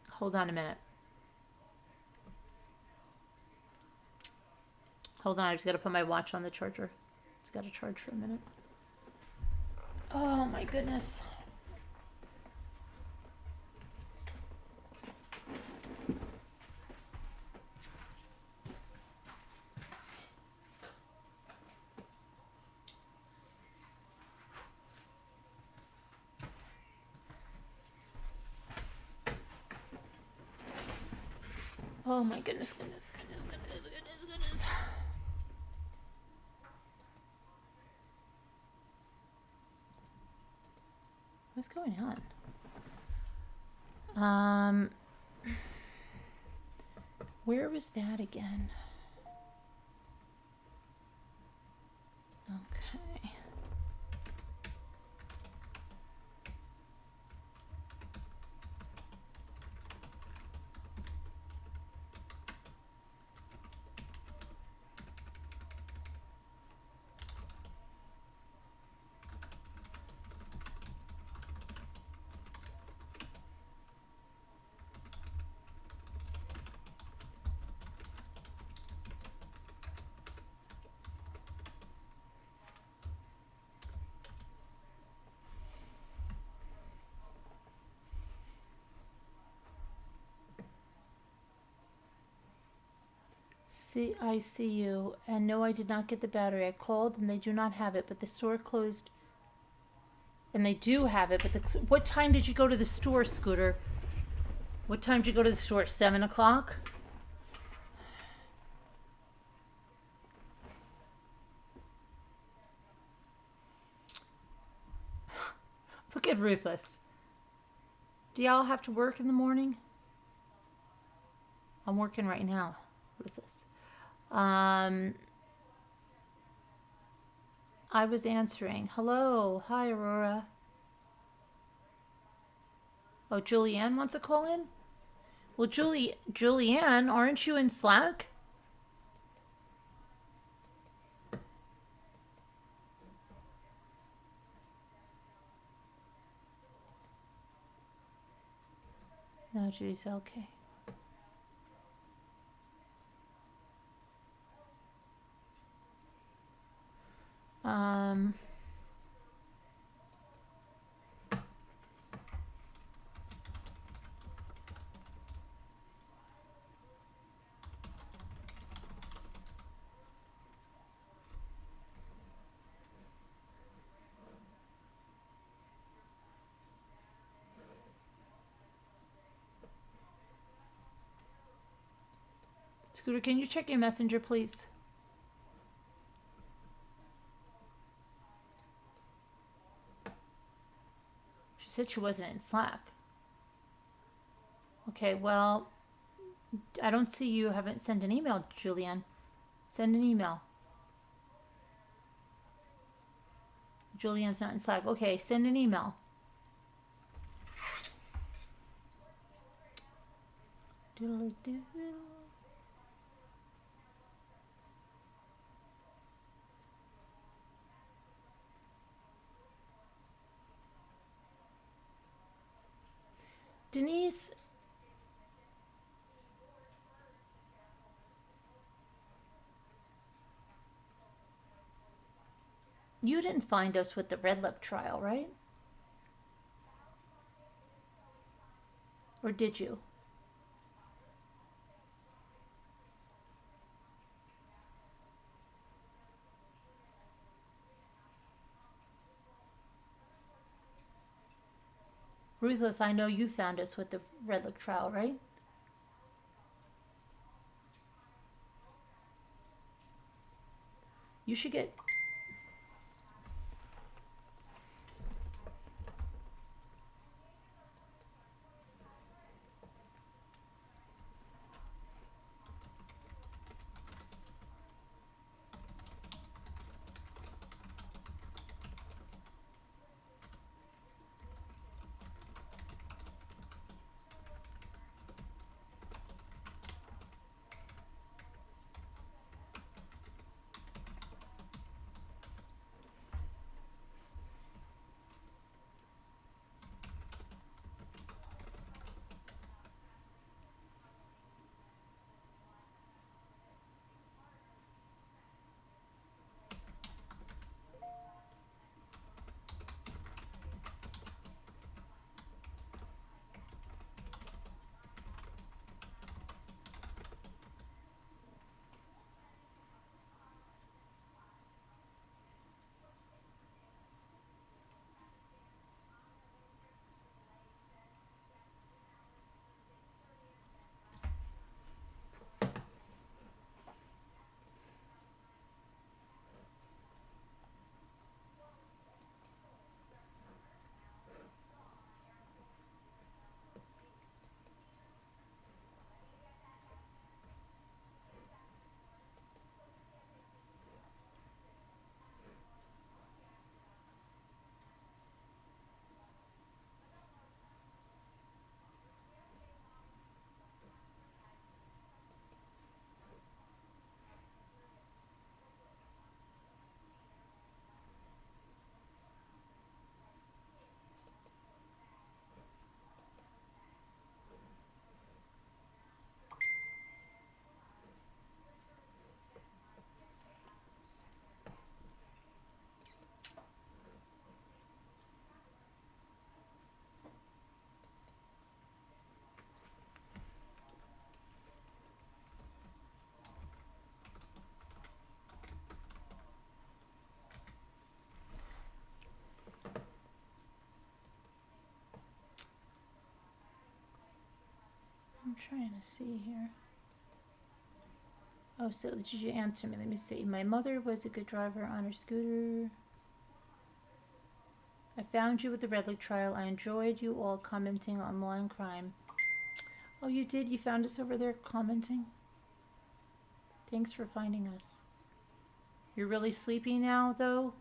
Hold on a minute. Hold on, I just got to put my watch on the charger. It's got to charge for a minute. Oh my goodness. Oh my goodness. What's going on? Where was that again? Okay. See, I see you. And no, I did not get the battery. I called and they do not have it, but the store closed. And they do have it, but what time did you go to the store, Scooter? What time did you go to the store? 7 o'clock? Look at Ruthless. Do y'all have to work in the morning? I'm working right now, Ruthless. I was answering. Hello. Hi, Aurora. Oh, Julianne wants to call in? Well, Julianne, aren't you in Slack? No, Judy's okay. Scooter, can you check your messenger, please? She said she wasn't in Slack. Okay, well, I don't see you haven't sent an email, Julianne. Send an email. Julianne's not in Slack. Okay, send an email. Doodle-doo. Denise, you didn't find us with the Red Lake trial, right? Or did you? Ruthless, I know you found us with the Red Lake trial, right? You should get... I'm trying to see here. Oh, so did you answer me? Let me see. My mother was a good driver on her scooter. I found you with the Redlick trial. I enjoyed you all commenting on law and crime. Oh, you did? You found us over there commenting? Thanks for finding us. You're really sleepy now, though?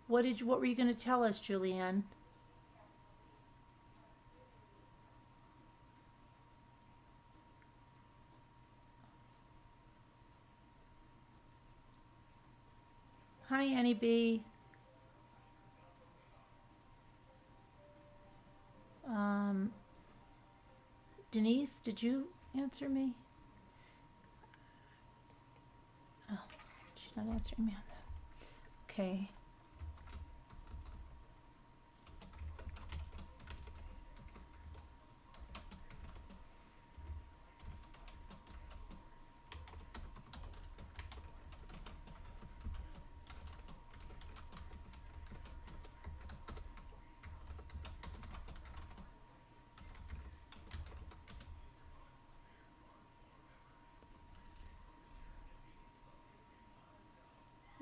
What were you going to tell us, Julianne? Hi, Annie B. Denise, did you answer me? Oh, she's not answering me on that. Okay.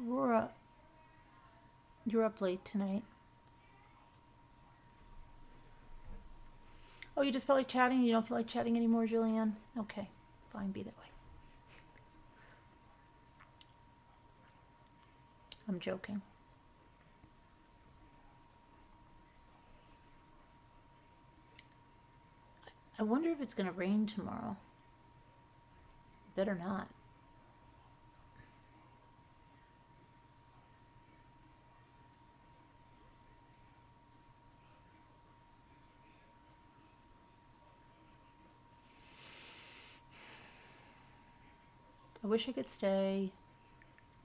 Aurora, you're up late tonight. Oh, you just felt like chatting? You don't feel like chatting anymore, Julianne? Okay, fine, be that way. I'm joking. I wonder if it's going to rain tomorrow. Better not. I wish I could stay.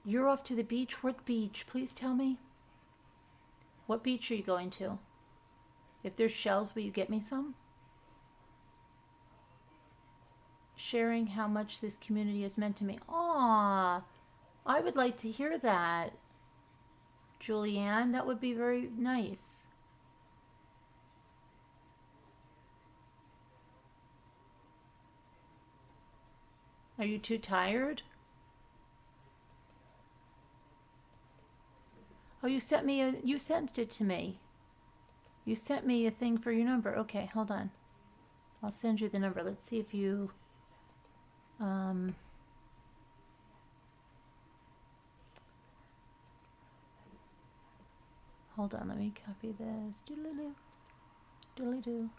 You're off to the beach? What beach? Please tell me. What beach are you going to? If there's shells, will you get me some? Sharing how much this community has meant to me. Aw, I would like to hear that. Julianne, that would be very nice. Are you too tired? Oh, you sent it to me. You sent me a thing for your number. Okay, hold on. I'll send you the number. Let's see if you hold on, let me copy this. Doodly-doo. Doodly-doo.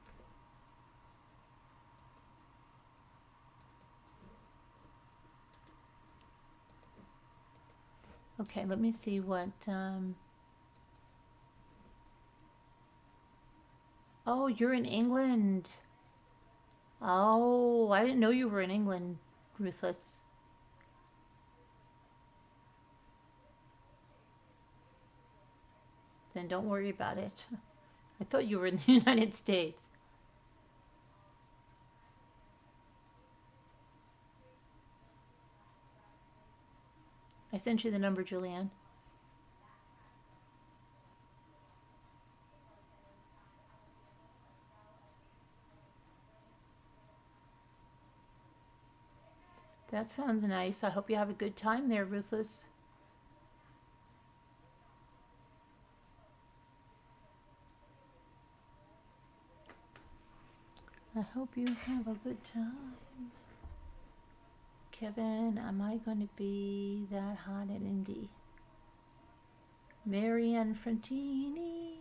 Okay, let me see what oh, you're in England. Oh, I didn't know you were in England, Ruthless. Then don't worry about it. I thought you were in the United States. I sent you the number, Julianne. That sounds nice. I hope you have a good time there, Ruthless. I hope you have a good time. Kevin, am I going to be that hot in Indy? Marianne Frontini.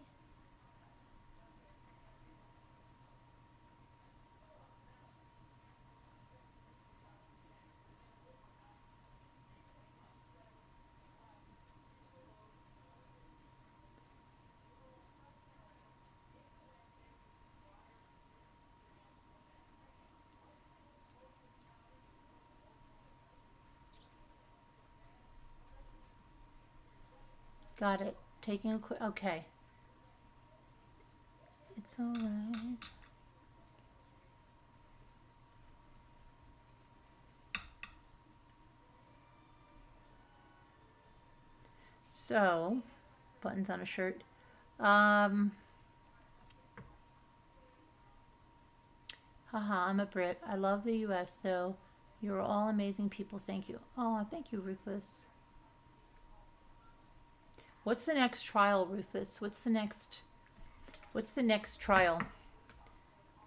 Got it. Taking a quick. Okay. It's all right. So, buttons on a shirt. Haha, I'm a Brit. I love the US though. You're all amazing people. Thank you. Oh, thank you, Ruthless. What's the next trial, Rufus? What's the next trial?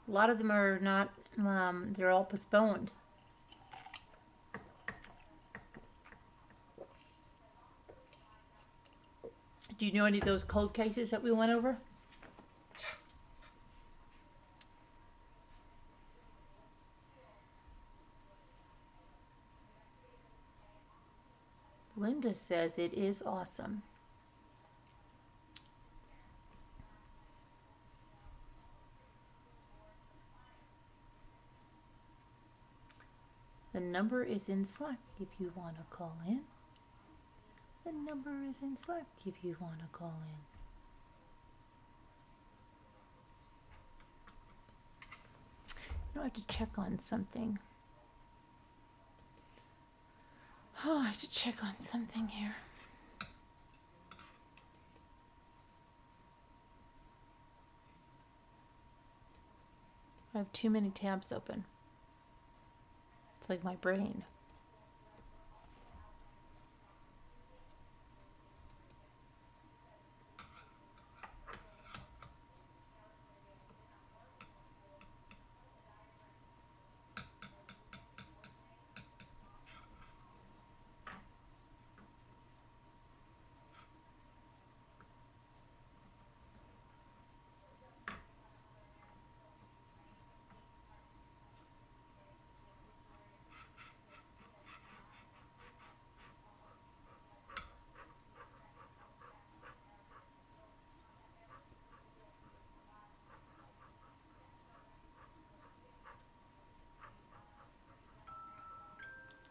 A lot of them are not, they're all postponed. Do you know any of those cold cases that we went over? Linda says it is awesome. The number is in Slack if you want to call in. The number is in Slack if you want to call in. I have to check on something. Oh, I have to check on something here. I have too many tabs open. It's like my brain.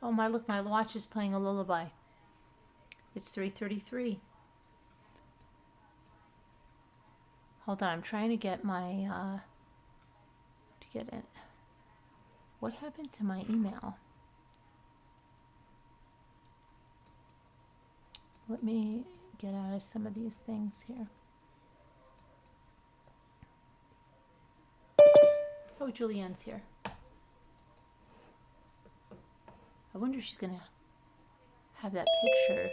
Oh my, look, my watch is playing a lullaby. It's 3:33. Hold on, I'm trying to get my, to get it. What happened to my email? Let me get out of some of these things here. Oh, Julianne's here. I wonder if she's going to have that picture.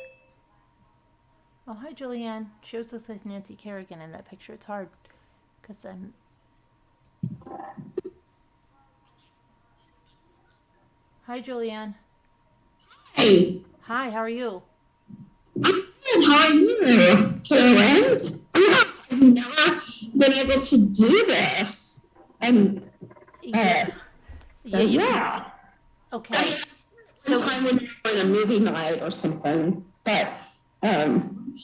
Oh, hi, Julianne. She always looks like Nancy Kerrigan in that picture. It's hard because I'm... Hi, Julianne. Hey. Hi, how are you? I'm good. How are you, Carolyn? I've never been able to do this. And, yeah. yeah. Okay. Sometime when you're on a movie night or something. But, can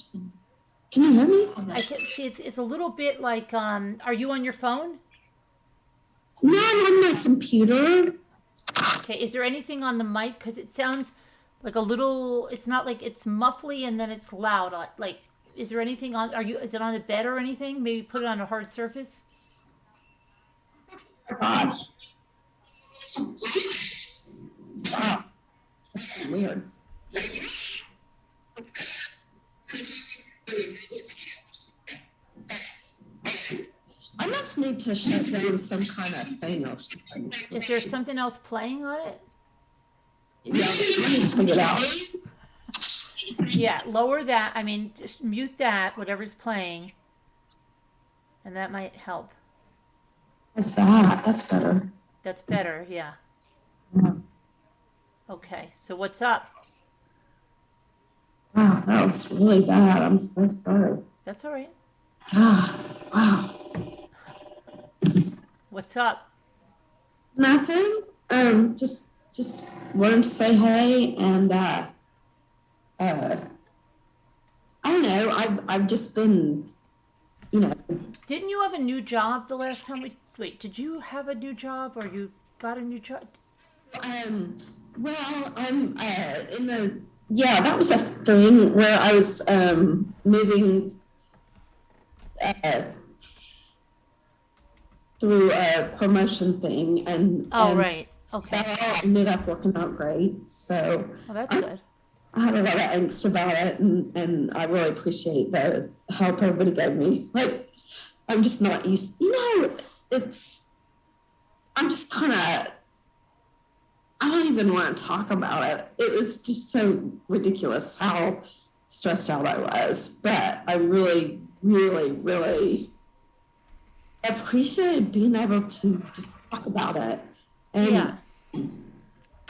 you hear me? I can see it's a little bit like, are you on your phone? No, I'm on my computer. Okay, is there anything on the mic? Because it sounds like a little, it's not like it's muffly and then it's loud. Like, is there anything on, is it on a bed or anything? Maybe put it on a hard surface? Oh, gosh. Wow. That's weird. I must need to shut down some kind of thing or something. Is there something else playing on it? Yeah, I need to figure it out. Yeah, lower that. I mean, just mute that, whatever's playing. And that might help. What's that? That's better. That's better, yeah. Okay, so what's up? Wow, that was really bad. I'm so sorry. That's all right. God, wow. What's up? Nothing. Just wanted to say hey, and I don't know. I've just been, Didn't you have a new job the last time we? Wait, did you have a new job or you got a new job? Well, I'm in the that was a thing where I was moving through a promotion thing, and Right, okay. that all ended up working out great. So Well, that's good. I had a lot of angst about it, and I really appreciate the help everybody gave me. Like, I'm just not used, I'm just kind of, I don't even want to talk about it. It was just so ridiculous how stressed out I was, but I really, really, really appreciated being able to just talk about it. And, Yeah. you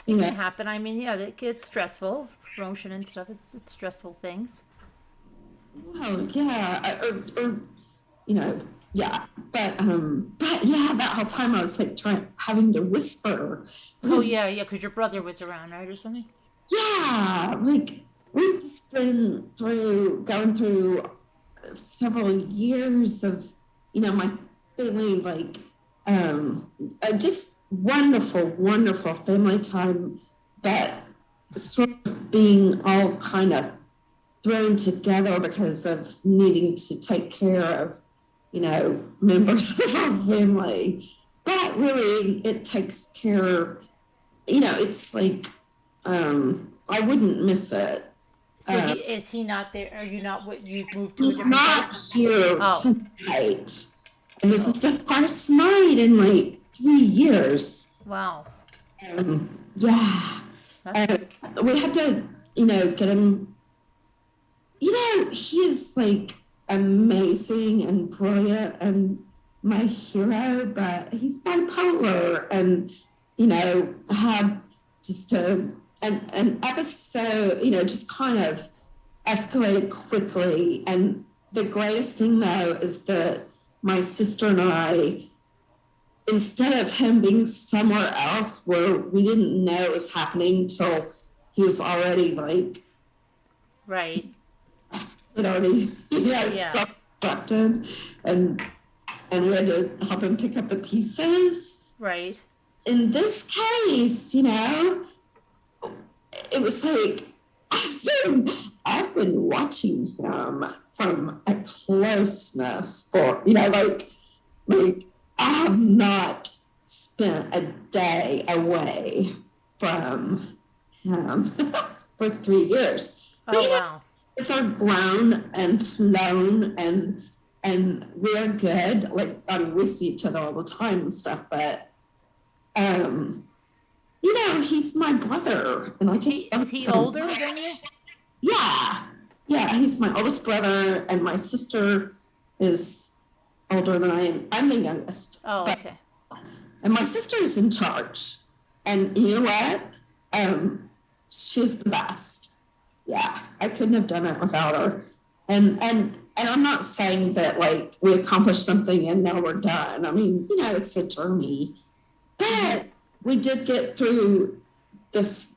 It know, can happen. I mean, yeah, it gets stressful. Promotion and stuff, it's stressful things. well, yeah, or yeah, but yeah, that whole time I was like having to whisper Oh, because, yeah, yeah, because your brother was around, right, or something? yeah, like we've just been going through several years of, my family, like, just wonderful, wonderful family time, but sort of being all kind of thrown together because of needing to take care of, members of our family. But really, it takes care, it's like, I wouldn't miss it. So is he not there? Are you not? What, you moved to a He's different not place? here Oh, tonight. And this is oh, the first night in like 3 years. wow. Yeah. Uh, That's we had to, get him, he is like amazing and brilliant and my hero, but he's bipolar and, had just an episode, just kind of escalated quickly. And the greatest thing though is that my sister and I, instead of him being somewhere else where we didn't know it was happening till he was already like, right. already, Yeah, self-destructed, and we had to help him pick up the pieces. right. In this case, it was like I've been watching him from a closeness for, like I have not spent a day away from him for 3 years. But Oh, wow. it's all grown and flown and we're good. Like, I mean, we see each other all the time and stuff, but he's my brother, and I just Is he older than you? yeah, yeah. He's my oldest brother, and my sister is older than I am. I'm the youngest, Oh, okay. and my sister is in charge. And you know what? She's the best. Yeah, I couldn't have done it without her. And I'm not saying that like we accomplished something and now we're done. I mean, it's a journey. But we did get through this.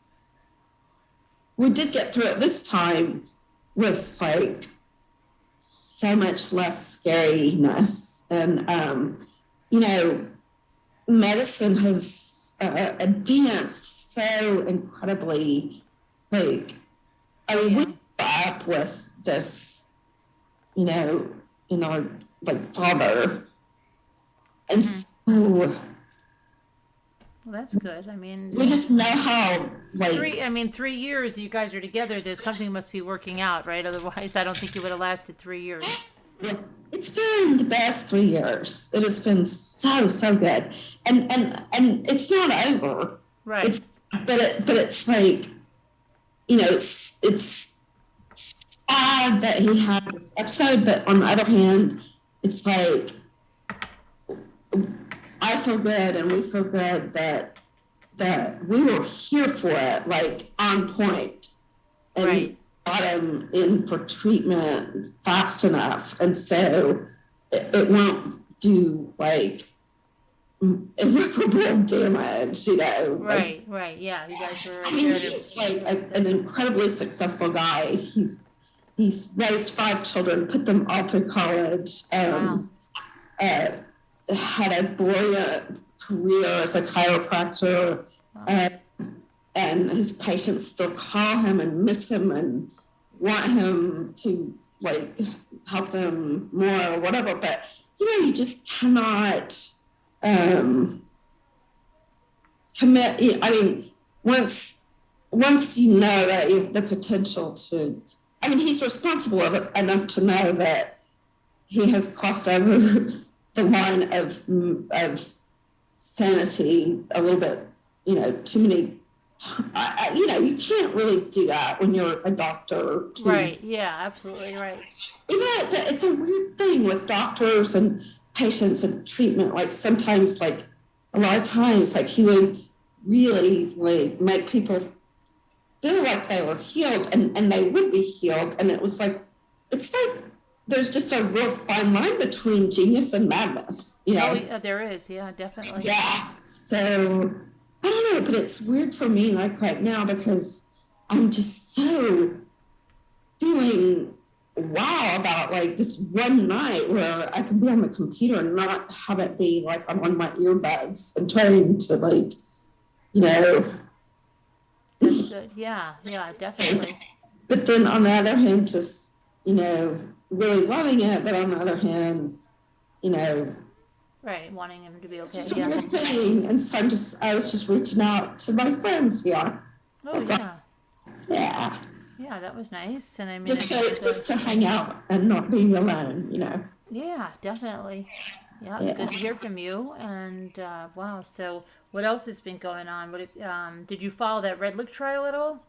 We did get through it this time with like so much less scariness. And, medicine has advanced so incredibly. Like, I mean, we grew up with this, in our like father. And so Well, that's good. I mean, we just know how, like, 3 years you guys are together. There's something must be working out, right? Otherwise, I don't think you would have lasted 3 years. it's been the best 3 years. It has been so, so good. And it's not over. Right. But it's like, it's sad that he had this episode, but on the other hand, it's like I feel good and we feel good that we were here for it, like on point, and Right. got him in for treatment fast enough, and so it won't do like irreparable damage, Right. Right. Yeah. You guys were I mean, there to. he's like an incredibly successful guy. He's raised 5 children, put them all through college, Wow. had a brilliant career as a chiropractor, and his patients still call him and miss him and want him to like help them more or whatever. But you just cannot commit. I mean, once you know that you have the potential to, I mean, he's responsible enough to know that he has crossed over the line of sanity a little bit, too many you can't really do that when you're a doctor. Right. Yeah, absolutely right. It's a weird thing with doctors and patients and treatment. Like sometimes, like a lot of times, like he would really like make people feel like they were healed, and they would be healed. And it was like, it's like there's just a real fine line between genius and madness, Oh, yeah, there is. Yeah, definitely. Yeah. So I don't know, but it's weird for me, like right now, because I'm just so feeling wow about like this one night where I can be on the computer and not have it be like I'm on my earbuds and trying to like, you know. That's good. Yeah, yeah, definitely. But then on the other hand, just, really loving it. But on the other hand, you know, Right, wanting him to be okay. it's a Yeah. weird thing. And so I was just reaching out to my friends here. Oh, That's yeah. Yeah. Yeah, that was nice. And I mean, Just to hang out and not be alone, yeah, definitely. Yeah, it's good to hear from you. And wow, so what else has been going on? Did you follow that Red Lick trial at all?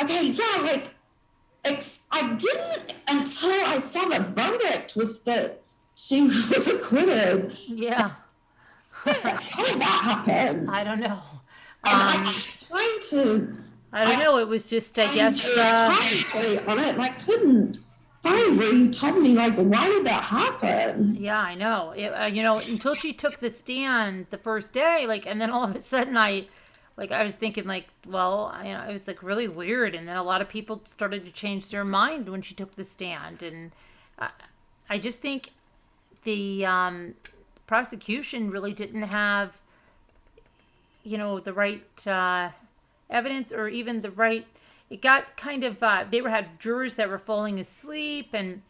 Okay, yeah, like I didn't until I saw the verdict was that she was acquitted. Yeah. How did that happen? I don't know. I'm trying to. I don't know. It was just, I guess. On it, and I couldn't find where you told me, like, why did that happen? Yeah, I know. Until she took the stand the first day, like, and then all of a sudden I was thinking, like, well, it was like really weird, and then a lot of people started to change their mind when she took the stand, and I just think the prosecution really didn't have, the right evidence or even the right. It got kind of they had jurors that were falling asleep, and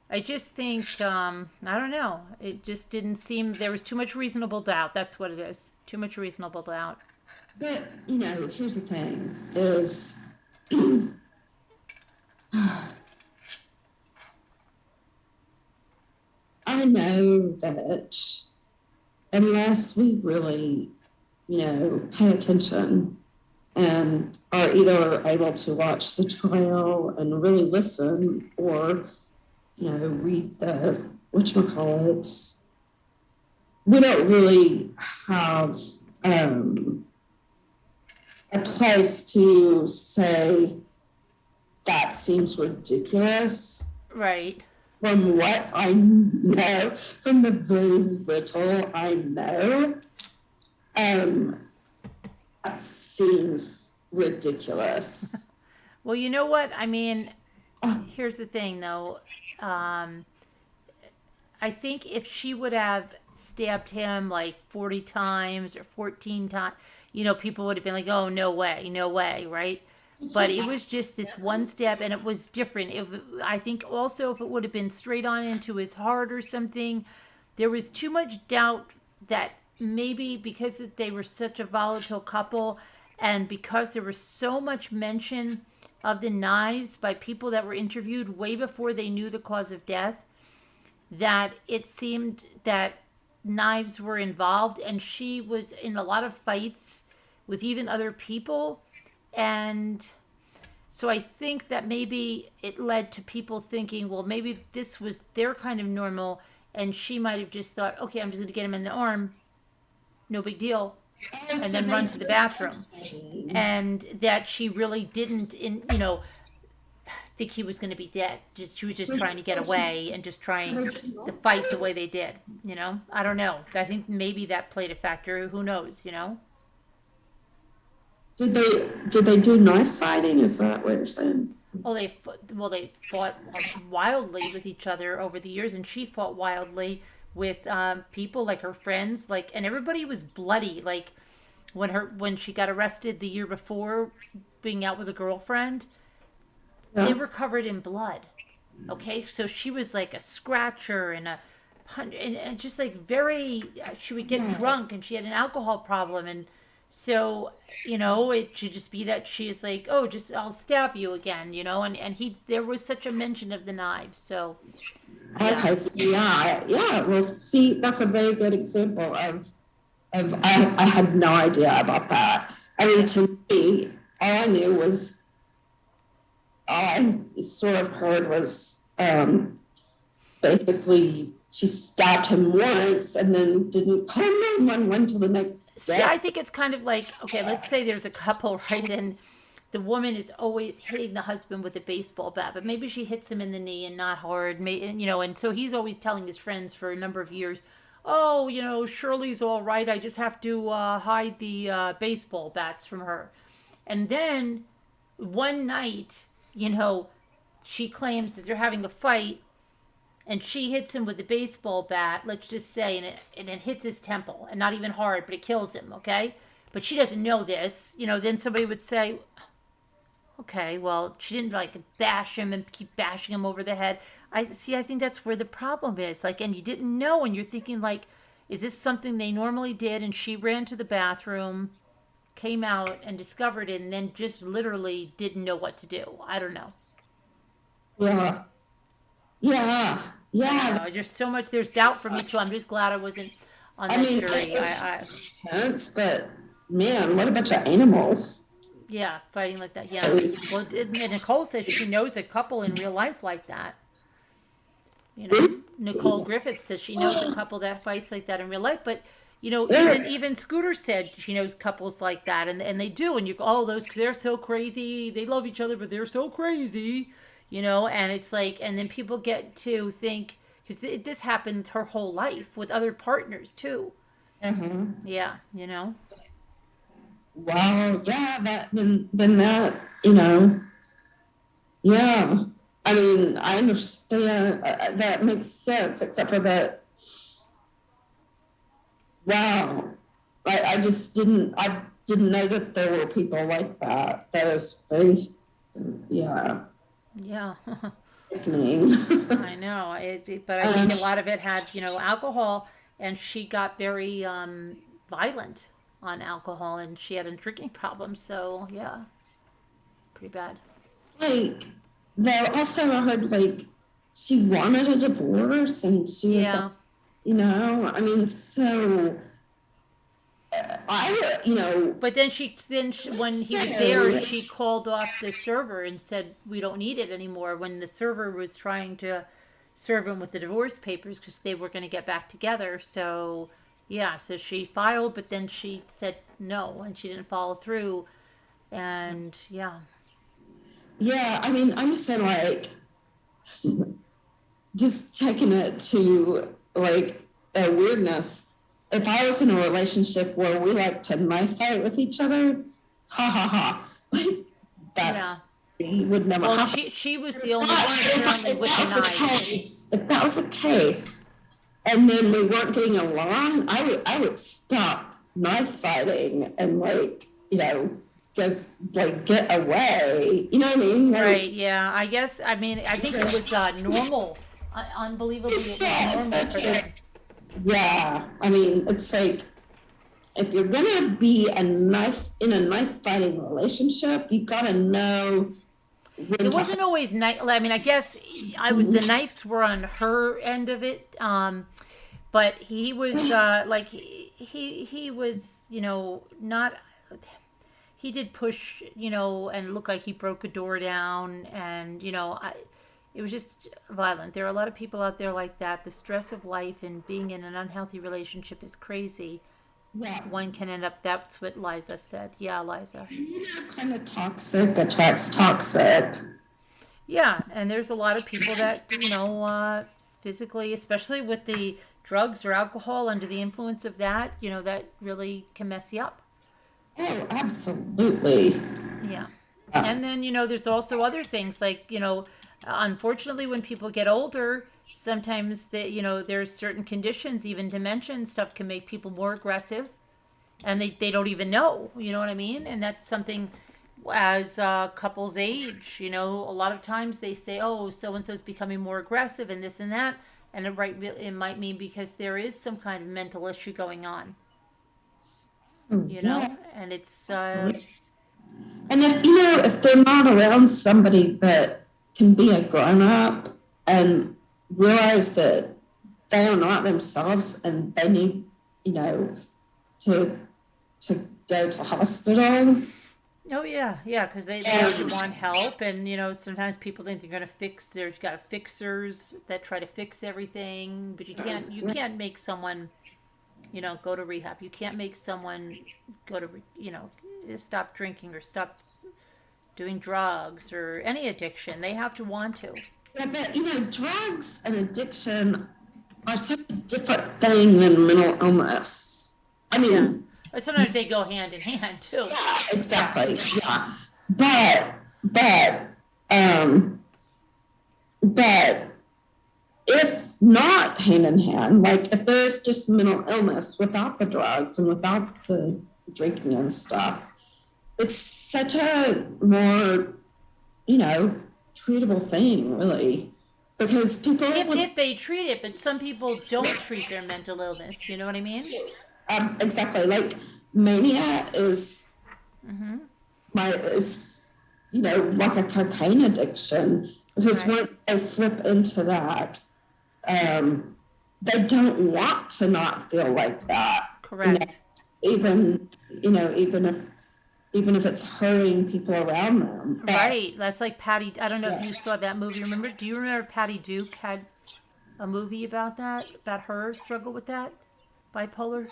I just think I don't know. It just didn't seem there was too much reasonable doubt. That's what it is. Too much reasonable doubt. But here's the thing: is I know that unless we really, pay attention and are either able to watch the trial and really listen, or read the whatchamacallits, we don't really have a place to say that seems ridiculous. Right. From what I know, from the very little I know, that seems ridiculous. Well, you know what? I mean, here's the thing, though. I think if she would have stabbed him like 40 times or 14 times, people would have been like, oh, no way, right? But it was just this one stab, and it was different. I think also if it would have been straight on into his heart or something, there was too much doubt that maybe because they were such a volatile couple, and because there was so much mention of the knives by people that were interviewed way before they knew the cause of death, that it seemed that knives were involved, and she was in a lot of fights with even other people. And so I think that maybe it led to people thinking, well, maybe this was their kind of normal, and she might have just thought, okay, I'm just going to get him in the arm, no big deal, and then run to the bathroom. And that she really didn't, think he was going to be dead. She was just trying to get away and just trying to fight the way they did, I don't know. I think maybe that played a factor. Who knows, Did they do knife fighting? Is that what you're saying? Well, they fought wildly with each other over the years, and she fought wildly with people like her friends, and everybody was bloody. Like when she got arrested the year before, being out with a girlfriend, they were covered in blood. Okay, so she was like a scratcher and a punch, and just like very. She would get drunk, and she had an alcohol problem, and. So, it should just be that she's like, oh, I'll stab you again, and there was such a mention of the knives. So, yeah. Okay, so yeah. Well, see, that's a very good example of I had no idea about that. I mean, to me, all I knew was, all I sort of heard was basically she stabbed him once and then didn't call 911 until the next day. See, I think it's kind of like, okay, let's say there's a couple, right? And the woman is always hitting the husband with a baseball bat, but maybe she hits him in the knee and not hard, and so he's always telling his friends for a number of years, oh, Shirley's all right. I just have to hide the baseball bats from her. And then one night, she claims that they're having a fight and she hits him with the baseball bat, let's just say, and it hits his temple, and not even hard, but it kills him, okay? But she doesn't know this. Then somebody would say, okay, well, she didn't bash him and keep bashing him over the head. I think that's where the problem is. And you didn't know, and you're thinking, is this something they normally did? And she ran to the bathroom, came out and discovered it, and then just literally didn't know what to do. I don't know. Yeah. There's so much. There's doubt for me too. I'm just glad I wasn't on that jury. But man, what a bunch of animals. Yeah, fighting like that. Yeah. Well, and Nicole says she knows a couple in real life like that. Nicole Griffith says she knows a couple that fights like that in real life. But even Scooter said she knows couples like that, and they do. And they're so crazy. They love each other, but they're so crazy. And it's and then people get to think, because this happened her whole life with other partners too. Mm-hmm. Yeah, Wow, yeah, then that, yeah. I mean, I understand, that makes sense, except for that, wow. I didn't know that there were people like that. That is very, yeah. Yeah. Sickening. I know, but I think a lot of it had, alcohol, and she got very violent on alcohol, and she had a drinking problem. So yeah, pretty bad. Though also I heard she wanted a divorce, and she was, I mean, so. But then when he was there, she called off the server and said, we don't need it anymore, when the server was trying to serve him with the divorce papers because they were going to get back together. So so she filed, but then she said no, and she didn't follow through. And yeah, I mean, I'm just saying, just taking it to a weirdness. If I was in a relationship where we like to knife fight with each other, ha ha ha, that's would never happen. She was the only one apparently with the knife. If that was the case, and then we weren't getting along, I would stop knife fighting and just get away. You know what I mean? Right. Yeah. I guess. I mean, I think it was normal. Unbelievably, it was normal for them. Yeah, I mean, it's if you're gonna be in a knife fighting relationship, you gotta know. It wasn't always nice. I mean, I guess the knives were on her end of it, but he was he was not. He did push and look like he broke a door down, and it was just violent. There are a lot of people out there like that. The stress of life and being in an unhealthy relationship is crazy. Yeah. One can end up, that's what Liza said. Yeah, Liza. Kind of toxic attracts toxic. Yeah, and there's a lot of people that, physically, especially with the drugs or alcohol, under the influence of that, that really can mess you up. Oh, absolutely. Yeah. And then, there's also other things unfortunately, when people get older, sometimes there's certain conditions, even dementia and stuff, can make people more aggressive, and they don't even know. You know what I mean? And that's something, as couples age. A lot of times they say, "Oh, so and so's becoming more aggressive," and this and that, and it might mean because there is some kind of mental issue going on. And it's. And if they're not around somebody that can be a grown-up and realize that they are not themselves and they need, to go to hospital. Oh yeah, yeah, because they have to want help, and sometimes people think they're gonna fix. There's got fixers that try to fix everything, but you can't make someone go to rehab. You can't make someone go to stop drinking or stop doing drugs or any addiction. They have to want to. Yeah, but drugs and addiction are such a different thing than mental illness. I mean, Yeah. But sometimes they go hand in hand too. yeah, exactly. Yeah. But but if not hand in hand, like if there's just mental illness without the drugs and without the drinking and stuff, it's such a more, treatable thing, really. Because people If they treat it, but some people don't treat their mental illness. You know what I mean? exactly, like mania is like a cocaine addiction, because Right. once they flip into that, they don't want to not feel like that. Correct. Even if it's hurting people around them. Right. That's like Patty. I don't know if you saw that movie. Do you remember Patty Duke had a movie about that? About her struggle with that? Bipolar?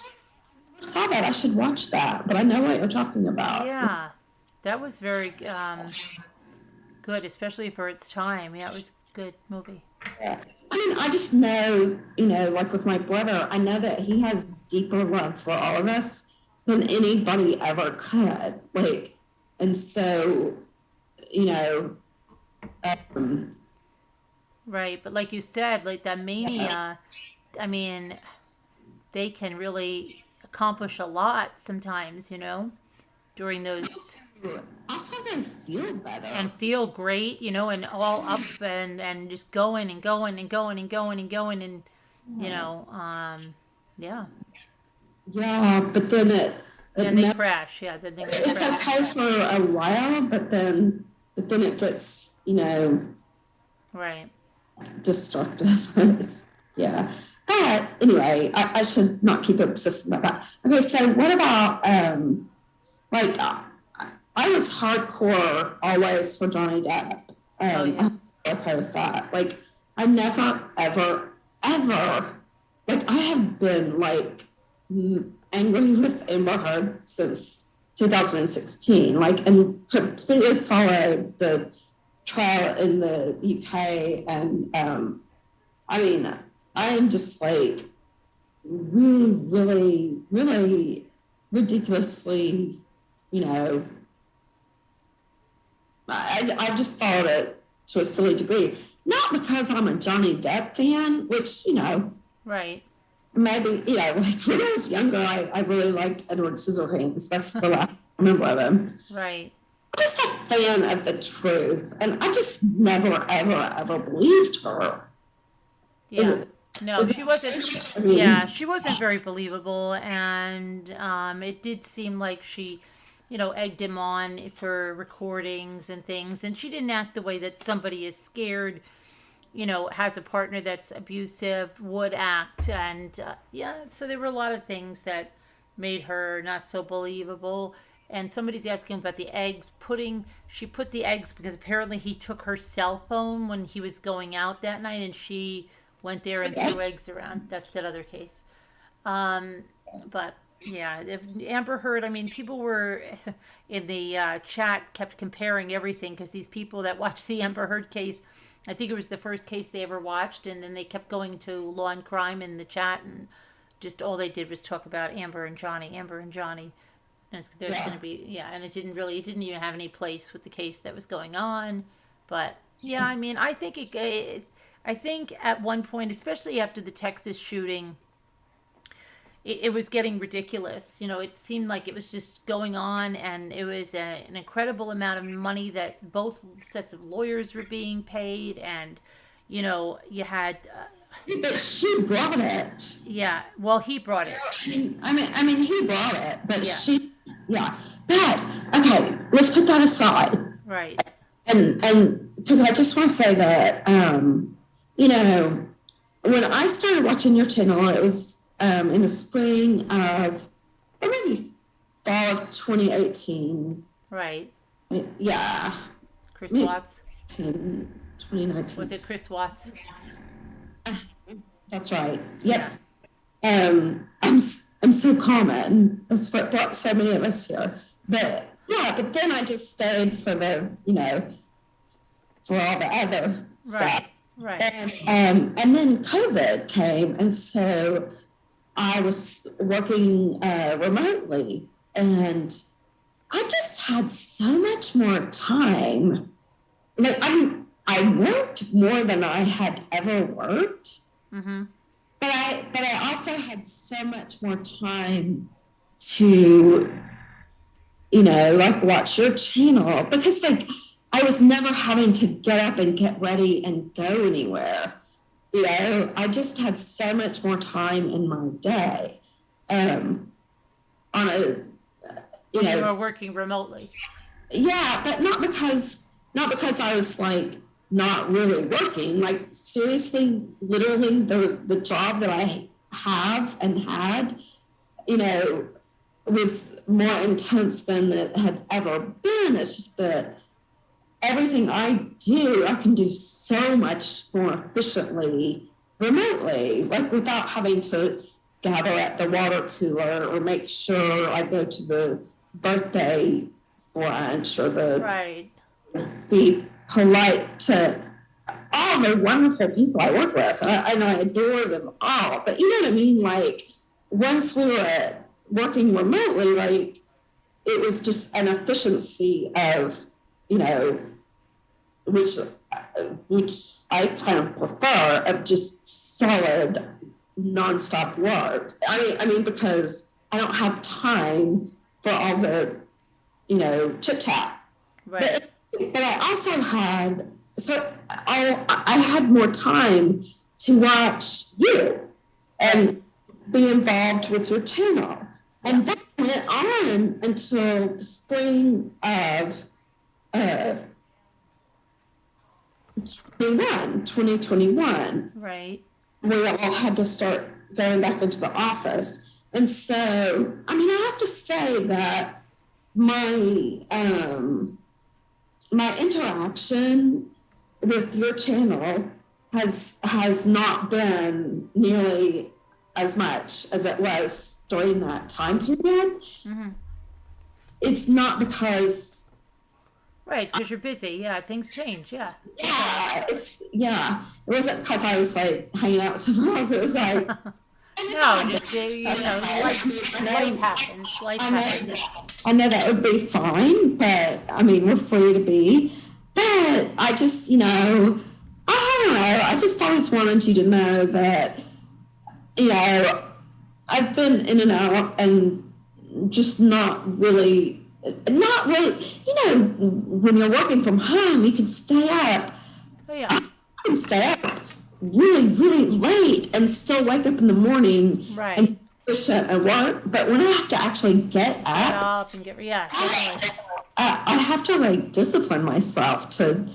I saw that. I should watch that, but I know what you're talking about. Yeah. That was very good, especially for its time. Yeah, it was a good movie. Yeah. I mean, I just know, like with my brother, I know that he has deeper love for all of us than anybody ever could. Like, and so, Right. But like you said, like that mania, I mean, they can really accomplish a lot sometimes, during those also they feel better. and feel great, and all up and just going and going and going and going and going and yeah. Yeah, but then Then they crash. Yeah, then they it's crash. okay for a while, but then it gets, Right. destructive. Yeah. But anyway, I should not keep obsessing about that. Okay, so what about like I was hardcore always for Johnny Depp. Oh, yeah. I'm okay with that. Like I never ever like I have been like angry with Amber Heard since 2016, like, and completely followed the trial in the UK, and I mean, I am just like really, really, really ridiculously, I just followed it to a silly degree. Not because I'm a Johnny Depp fan, which, Right. maybe, like when I was younger, I really liked Edward Scissorhands. That's the last I remember of him. Right. I'm just a fan of the truth, and I just never, ever, ever believed her. Yeah. No, she wasn't. I mean, Yeah, she wasn't very believable, and it did seem like she, egged him on for recordings and things, and she didn't act the way that somebody is scared, has a partner that's abusive would act, and so there were a lot of things that made her not so believable. And somebody's asking about the eggs. She put the eggs because apparently he took her cell phone when he was going out that night, and she went there and threw eggs around. That's that other case. But yeah, if Amber Heard, I mean, people were in the chat kept comparing everything because these people that watched the Amber Heard case, I think it was the first case they ever watched, and then they kept going to Law and Crime in the chat, and just all they did was talk about Amber and Johnny. And there's going to be, and it didn't even have any place with the case that was going on. But yeah, I mean, I think I think at one point, especially after the Texas shooting, it was getting ridiculous. It seemed like it was just going on, and it was an incredible amount of money that both sets of lawyers were being paid, and you had. But she brought it. Yeah, well, he brought it. I mean, he brought it, but Yeah. she, But okay, let's put that aside. Right. And because I just want to say that, when I started watching your channel, it was in the spring of or maybe fall of 2018. Right. Yeah. Chris Watts. 2019. Was it Chris Watts? That's right. Yeah. Yep. I'm so common. That's what brought so many of us here. But yeah, but then I just stayed for the, for all the other stuff. Right. And then COVID came, and so I was working remotely, and I just had so much more time. Like I worked more than I had ever worked. Mm-hmm. But I also had so much more time to, like watch your channel, because like I was never having to get up and get ready and go anywhere. I just had so much more time in my day. On a, You were working remotely. Yeah, but not because I was like not really working. Like seriously, literally the job that I have and had, was more intense than it had ever been. It's just that everything I do, I can do so much more efficiently remotely, like without having to gather at the water cooler or make sure I go to the birthday brunch or be polite to all the wonderful people I work with. And I adore them all. But you know what I mean? Like once we were working remotely, like it was just an efficiency of, which I kind of prefer, of just solid nonstop work. I mean, because I don't have time for all the, chit chat. Right. But I also had, I had more time to watch you and be involved with your channel. And that went on until the spring of 2021. Right. We all had to start going back into the office. And so, I mean, I have to say that my interaction with your channel has not been nearly as much as it was during that time period. Mm-hmm. It's not because right, because you're busy. Yeah, things change. Yeah. It wasn't because I was like hanging out somewhere else. It was like no, just life happens. Life happens. I know that would be fine, but I mean, we're free to be. But I just, I don't know. I just always wanted you to know that, I've been in and out and just not really, when you're working from home, you can stay up. Oh, yeah. I can stay up really, really late and still wake up in the morning right. and efficient at work. But when I have to actually get up and definitely. I have to like discipline myself to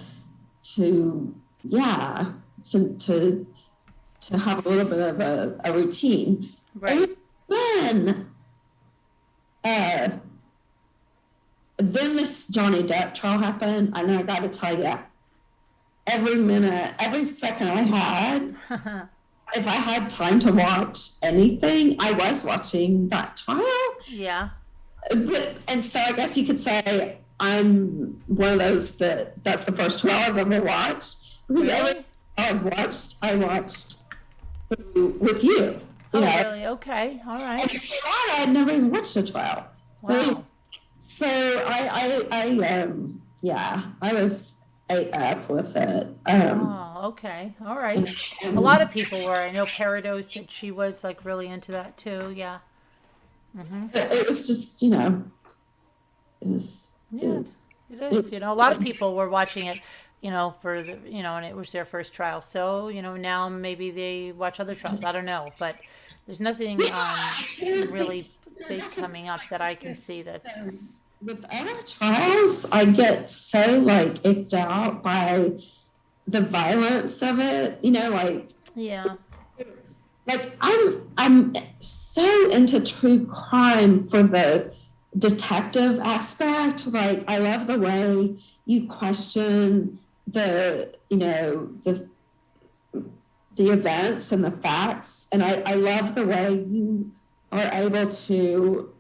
have a little bit of a routine. Right. And then this Johnny Depp trial happened, and I got to tell you, every minute, every second I had, if I had time to watch anything, I was watching that trial. Yeah. And so I guess you could say I'm one of those that's the first trial I've ever watched. Because every I watched with you. Really? Okay. All right. And I had never even watched a trial. Wow. So I was ate up with it. Okay. All right. A lot of people were. I know Parados said she was like really into that too. Yeah. Mm-hmm. It was just, it was. Yeah, it is. A lot of people were watching it, for the, and it was their first trial. So, now maybe they watch other trials. I don't know, but there's nothing really big coming up that I can see that's. With other trials, I get so like icked out by the violence of it. Yeah. like I'm so into true crime for the detective aspect. Like I love the way you question the events and the facts, and I love the way you are able to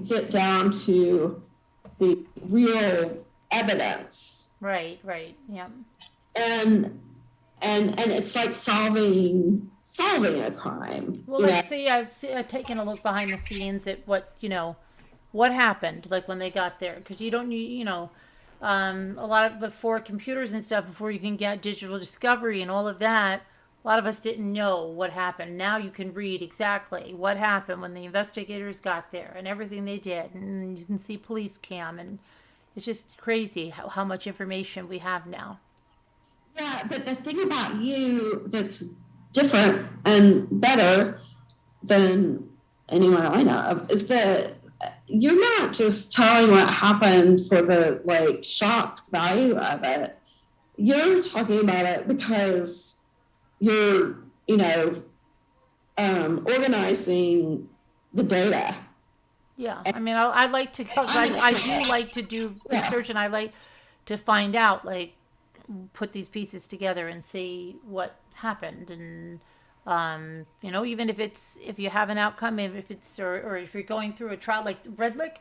get down to the real evidence. Right, yeah. And it's like solving a crime. Well, like, see, I've taken a look behind the scenes at what happened, like when they got there, because you don't need, a lot of before computers and stuff, before you can get digital discovery and all of that. A lot of us didn't know what happened. Now you can read exactly what happened when the investigators got there and everything they did, and you can see police cam, and it's just crazy how much information we have now. Yeah, but the thing about you that's different and better than anyone I know of is that you're not just telling what happened for the like shock value of it. You're talking about it because you're, organizing the data. Yeah, I mean, I like to, because I do like to do research, and I like to find out, like, put these pieces together and see what happened, and even if you have an outcome, if it's or if you're going through a trial like Red Lick,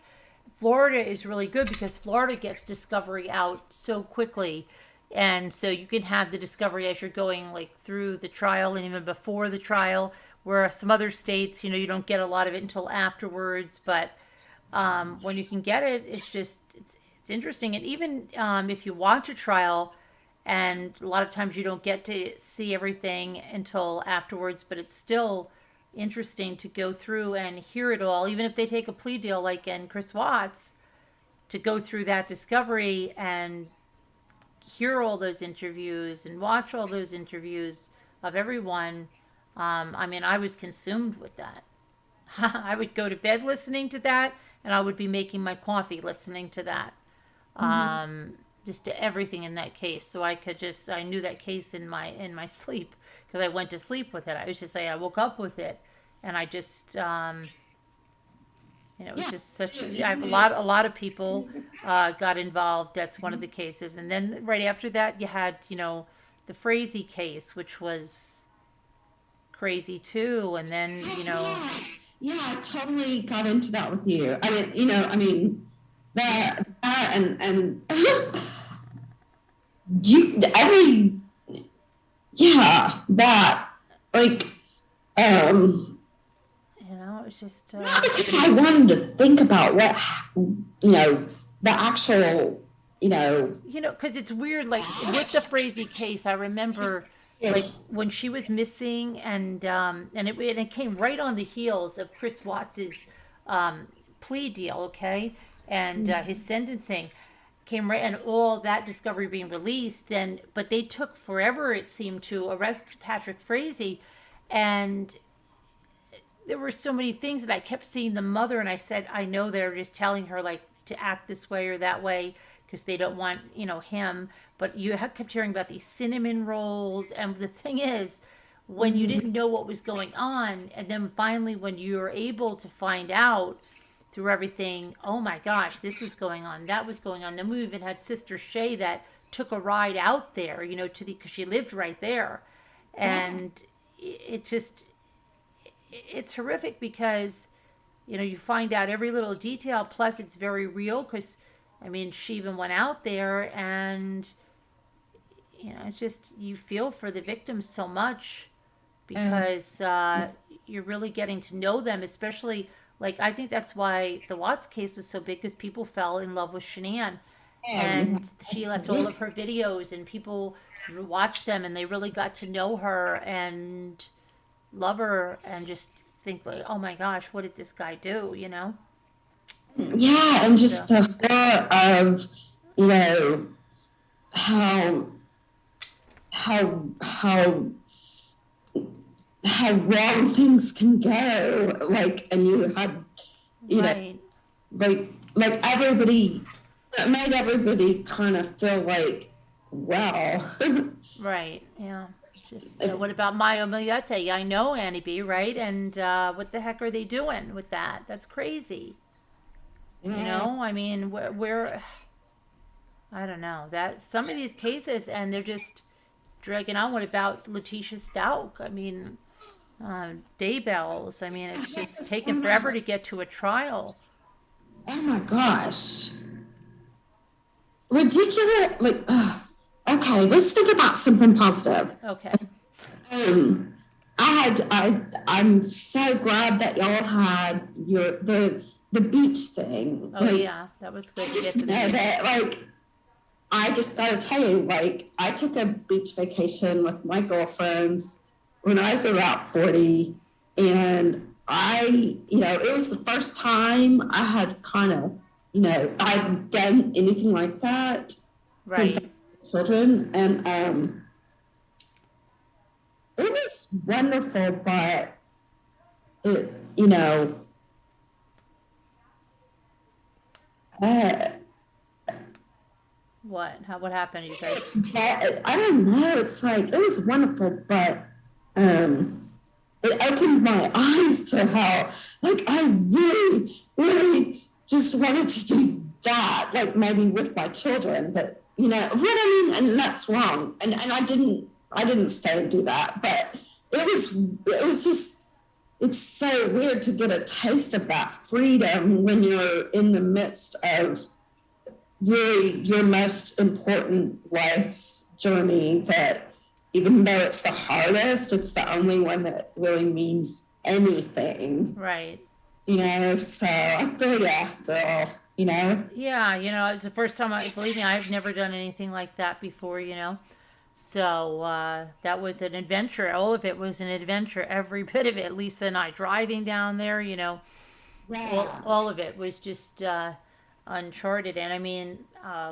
Florida is really good because Florida gets discovery out so quickly, and so you can have the discovery as you're going like through the trial and even before the trial. Where some other states, you don't get a lot of it until afterwards, but when you can get it, it's interesting. And even if you watch a trial, and a lot of times you don't get to see everything until afterwards, but it's still interesting to go through and hear it all, even if they take a plea deal like in Chris Watts, to go through that discovery and hear all those interviews and watch all those interviews of everyone. I mean, I was consumed with that. I would go to bed listening to that, and I would be making my coffee listening to that. Just to everything in that case. So I knew that case in my sleep, because I went to sleep with it. I woke up with it, and I just, it was just such. I have a lot of people got involved. That's one of the cases, and then right after that, you had the Frazee case, which was crazy too, and then Yeah, I totally got into that with you. I mean, that and you that like it was just not because I wanted to think about what the actual because it's weird, like with the Frazee case. I remember like when she was missing, and it came right on the heels of Chris Watts's plea deal, okay, and his sentencing came right, and all that discovery being released. But they took forever, it seemed, to arrest Patrick Frazee, and there were so many things that I kept seeing the mother, and I said, I know they're just telling her like to act this way or that way because they don't want him. But you kept hearing about these cinnamon rolls, and the thing is, when you didn't know what was going on, and then finally when you were able to find out through everything, oh my gosh, this was going on, that was going on. Then we even had Sister Shay that took a ride out there, because she lived right there, and it's horrific because you find out every little detail. Plus, it's very real because she even went out there, and it's just, you feel for the victims so much because you're really getting to know them, especially. Like, I think that's why the Watts case was so big, because people fell in love with Shanann. And she left all of her videos, and people watched them, and they really got to know her and love her and just think, like, oh my gosh, what did this guy do, Yeah, and just the horror of, how wrong things can go, like, and you had right. like everybody, it made everybody kind of feel like, well, Right. Yeah. Just what about Mayo Miliete? I know Annie B, right? And what the heck are they doing with that? That's crazy. You Yeah. know, I mean, where I don't know that some of these cases, and they're just dragging on. What about Letitia Stout? I mean, Daybells. I mean, it's just taking forever to get to a trial. Oh my gosh. Ridiculous. Like, okay, let's think about something positive. Okay. Um, I'm so glad that y'all had the beach thing. Oh Like, yeah, that was good I to just get to the know beach. that, like, I just gotta tell you, like, I took a beach vacation with my girlfriends when I was about 40, and it was the first time I had kind of, I'd done anything like that since I Right. was children, and it was wonderful, but it, uh, What? What happened, you guys? I don't know. It's like it was wonderful, but it opened my eyes to how like I really, really just wanted to do that, like maybe with my children, but what I mean, and that's wrong. And I didn't stay and do that, but it was just it's so weird to get a taste of that freedom when you're in the midst of really your most important life's journey, that even though it's the hardest, it's the only one that really means anything, Right. so I feel girl, Yeah, it was the first time. Believe me, I've never done anything like that before. So that was an adventure. All of it was an adventure. Every bit of it. Lisa and I driving down there. yeah, All of it was just uncharted. And I mean,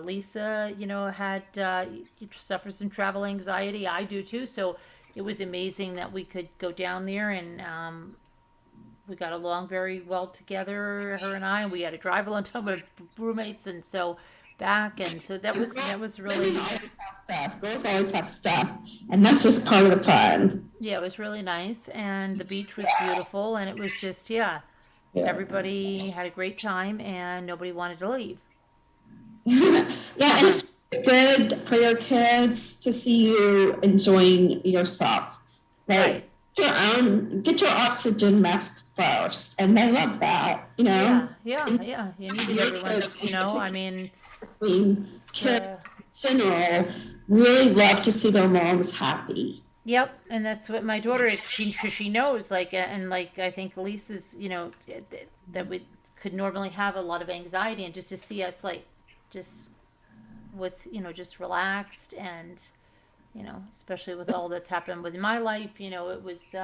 Lisa, had suffers from travel anxiety. I do too. So it was amazing that we could go down there, and we got along very well together, her and I. And we had to drive along time with roommates, and so back, and so that was women really, always have stuff. Girls always have stuff, and that's just part of the fun. yeah, it was really nice, and the beach was beautiful, and it was just, yeah, Yeah. everybody had a great time, and nobody wanted to leave. Yeah, and it's good for your kids to see you enjoying yourself. Right. Like get your oxygen mask first, and they love that. Yeah, yeah, And yeah. You need it your every once, kids, I mean, I mean, it's, kids in general really love to see their moms happy. yep, and that's what my daughter, she knows, like, and like, I think Lisa's, that we could normally have a lot of anxiety, and just to see us, like, just with, just relaxed, and, especially with all that's happened with my life, it was,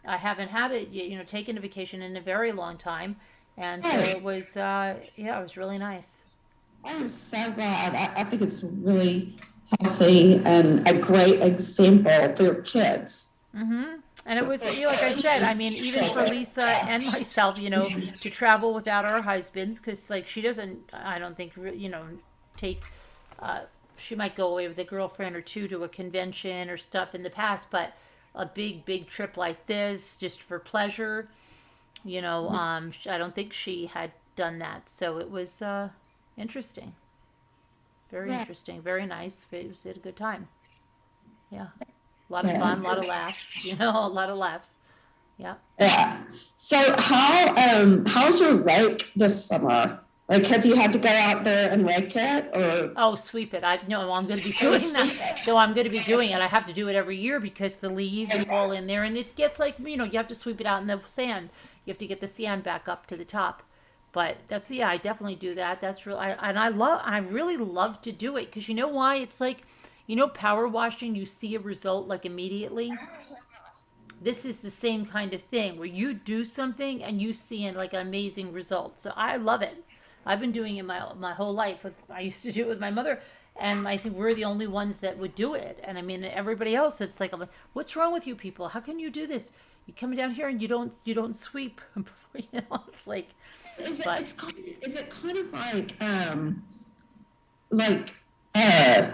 I haven't had it, taken a vacation in a very long time. And so Right. it was, yeah, it was really nice. I'm so glad. I think it's really healthy and a great example for your kids. And it was, like I said, I mean, even for Lisa and myself, to travel without our husbands, because, like, she doesn't, I don't think, take, she might go away with a girlfriend or two to a convention or stuff in the past, but a big, big trip like this, just for pleasure, I don't think she had done that. So it was interesting. Very Yeah. interesting. Very nice. It was had a good time. Yeah. A lot of Yeah. fun, a lot of laughs, a lot of laughs. Yeah. Yeah. So how's your rake this summer? Like, have you had to go out there and rake it, or? Oh, sweep it. I'm going to be doing that. So I'm going to be doing it. I have to do it every year because the leaves fall in there, and it gets like, you have to sweep it out in the sand. You have to get the sand back up to the top. But that's, yeah, I definitely do that. That's real. I really love to do it, because you know why? It's like, power washing, you see a result like immediately. This is the same kind of thing where you do something and you see like an amazing result. So I love it. I've been doing it my whole life. I used to do it with my mother, and I think we're the only ones that would do it. And I mean, everybody else, it's like, what's wrong with you people? How can you do this? You come down here and you don't sweep. It's like, Is it but it's kind is it kind of like like uh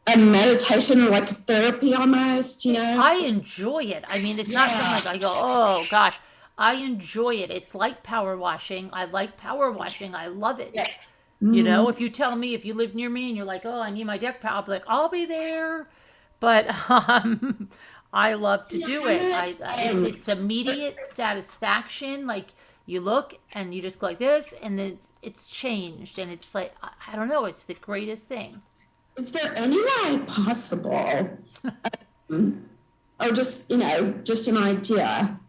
a meditation or like a therapy almost, you know? I enjoy it. I mean, it's not something Yeah. like I go, oh gosh. I enjoy it. It's like power washing. I like power washing. I love it. Yeah. You know, Mm. if you tell me, if you live near me and you're like, oh, I need my deck pad, I'll be like, I'll be there. But I love to do it. Yeah. It's immediate satisfaction. Like you look and you just go like this, and then it's changed, and it's like I don't know. It's the greatest thing. Is there any way possible, or just, just an idea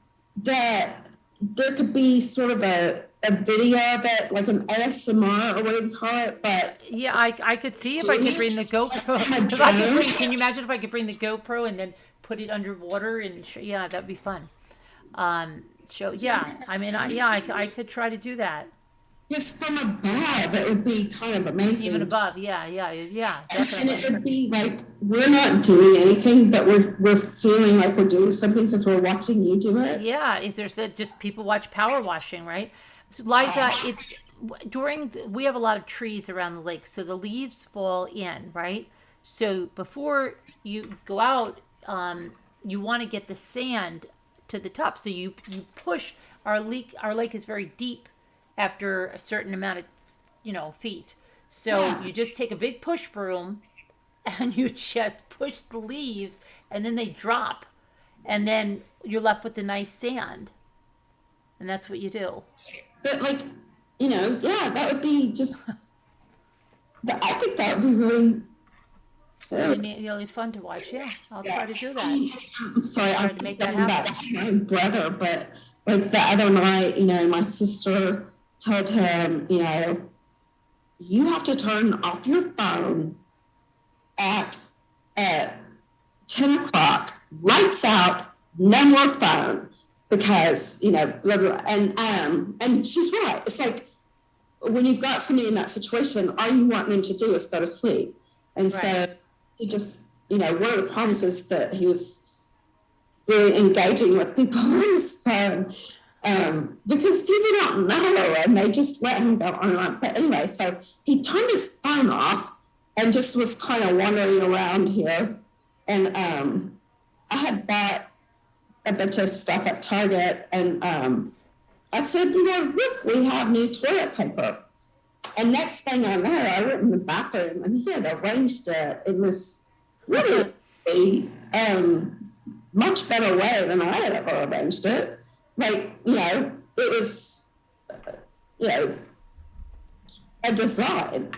that there could be sort of a video of it, like an ASMR or what do you call it? But Yeah, I could see if I could bring the GoPro. from a If I could drone? bring, can you imagine if I could bring the GoPro and then put it underwater and yeah, that'd be fun. Show, yeah, I mean, I could try to do that. Just from above, it would be kind of Even amazing. above, yeah, And it definitely. would be like we're not doing anything, but we're feeling like we're doing something because we're watching you do it. Yeah, is there's that just people watch power washing, right? So Liza, it's we have a lot of trees around the lake, so the leaves fall in, right? So before you go out, you want to get the sand to the top. So you push our lake is very deep after a certain amount of feet. So Yeah. you just take a big push broom and you just push the leaves and then they drop and then you're left with the nice sand and that's what you do. But like, yeah, that would be just. I think that would be really. Really uh, neat, really fun to watch. Yeah, I'll try to do that. I'm sorry, Try I'm to make that going back happen. to my brother, but like the other night, my sister told him, you have to turn off your phone at uh, 10 o'clock, lights out, no more phone, because, blah, blah, and she's right. It's like when you've got somebody in that situation, all you want them to do is go to sleep. And Right. so he just, one of the problems is that he was really engaging with people on his phone, because people don't know and they just let him go on and on. But anyway, so he turned his phone off and just was kind of wandering around here. And I had bought a bunch of stuff at Target, and I said, look, we have new toilet paper. And next thing I know, I went in the bathroom and he had arranged it in this really much better way than I had ever arranged it. Like, it was, you know, a design.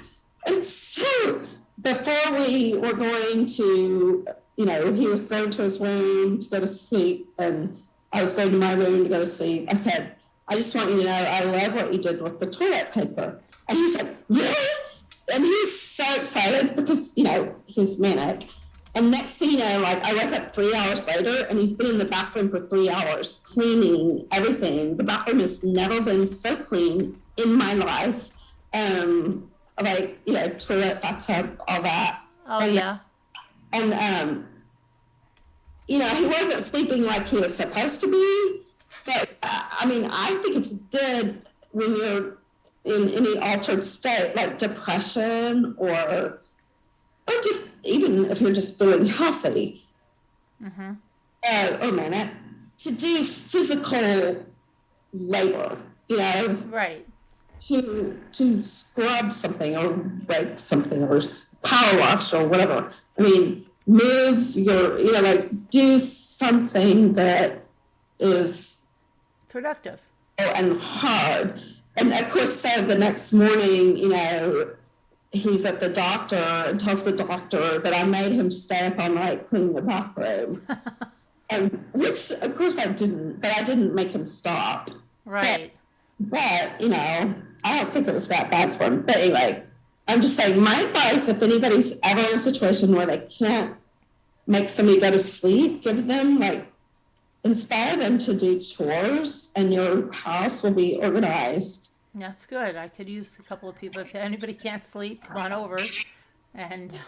And so before we were going to, he was going to his room to go to sleep, and I was going to my room to go to sleep. I said, I just want you to know I love what you did with the toilet paper. And he's like, really? And he's so excited because, he's manic. And next thing you know, like I woke up 3 hours later and he's been in the bathroom for 3 hours cleaning everything. The bathroom has never been so clean in my life. Toilet, bathtub, all that. Oh And, yeah. and he wasn't sleeping like he was supposed to be. But I think it's good when you're in any altered state, like depression or just even if you're just feeling healthy, or manic, to do physical labor, Right. to scrub something or break something or power wash or whatever. Move your, do something that is Productive. and hard. And of course, so the next morning, he's at the doctor and tells the doctor that I made him stay up all night cleaning the bathroom. And which, of course, I didn't, but I didn't make him stop. Right. But I don't think it was that bad for him. But anyway, I'm just saying, my advice, if anybody's ever in a situation where they can't make somebody go to sleep, give them, inspire them to do chores, and your house will be organized. That's good. I could use a couple of people. If anybody can't sleep, come on over. And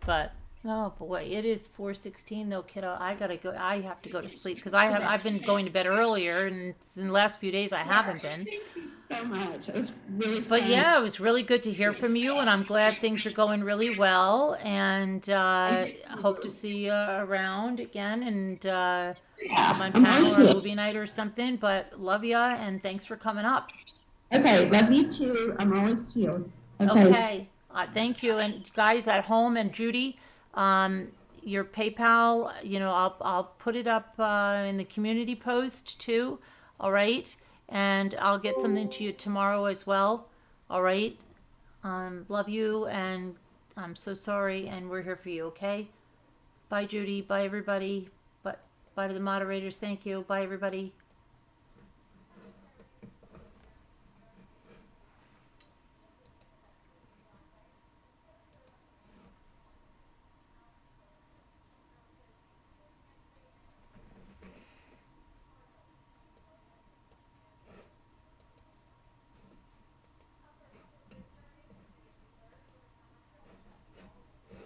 but Oh boy, it is 4:16 though, kiddo. I gotta go. I have to go to sleep because I've been going to bed earlier, and in the last few days I haven't been. Thank you so much. It was really But fun. yeah, it was really good to hear from you, and I'm glad things are going really well. And I hope to see you around again, and come Yeah, on I'm panel always or here. movie night or something. But love ya, and thanks for coming up. Okay, love you too. I'm always here. Okay. Okay, thank you, and guys at home, and Judy, um, your PayPal, I'll put it up in the community post too. All right, and I'll get something to you tomorrow as well. All right, love you, and I'm so sorry, and we're here for you. Okay, bye, Judy. Bye, everybody. Bye to the moderators. Thank you. Bye, everybody.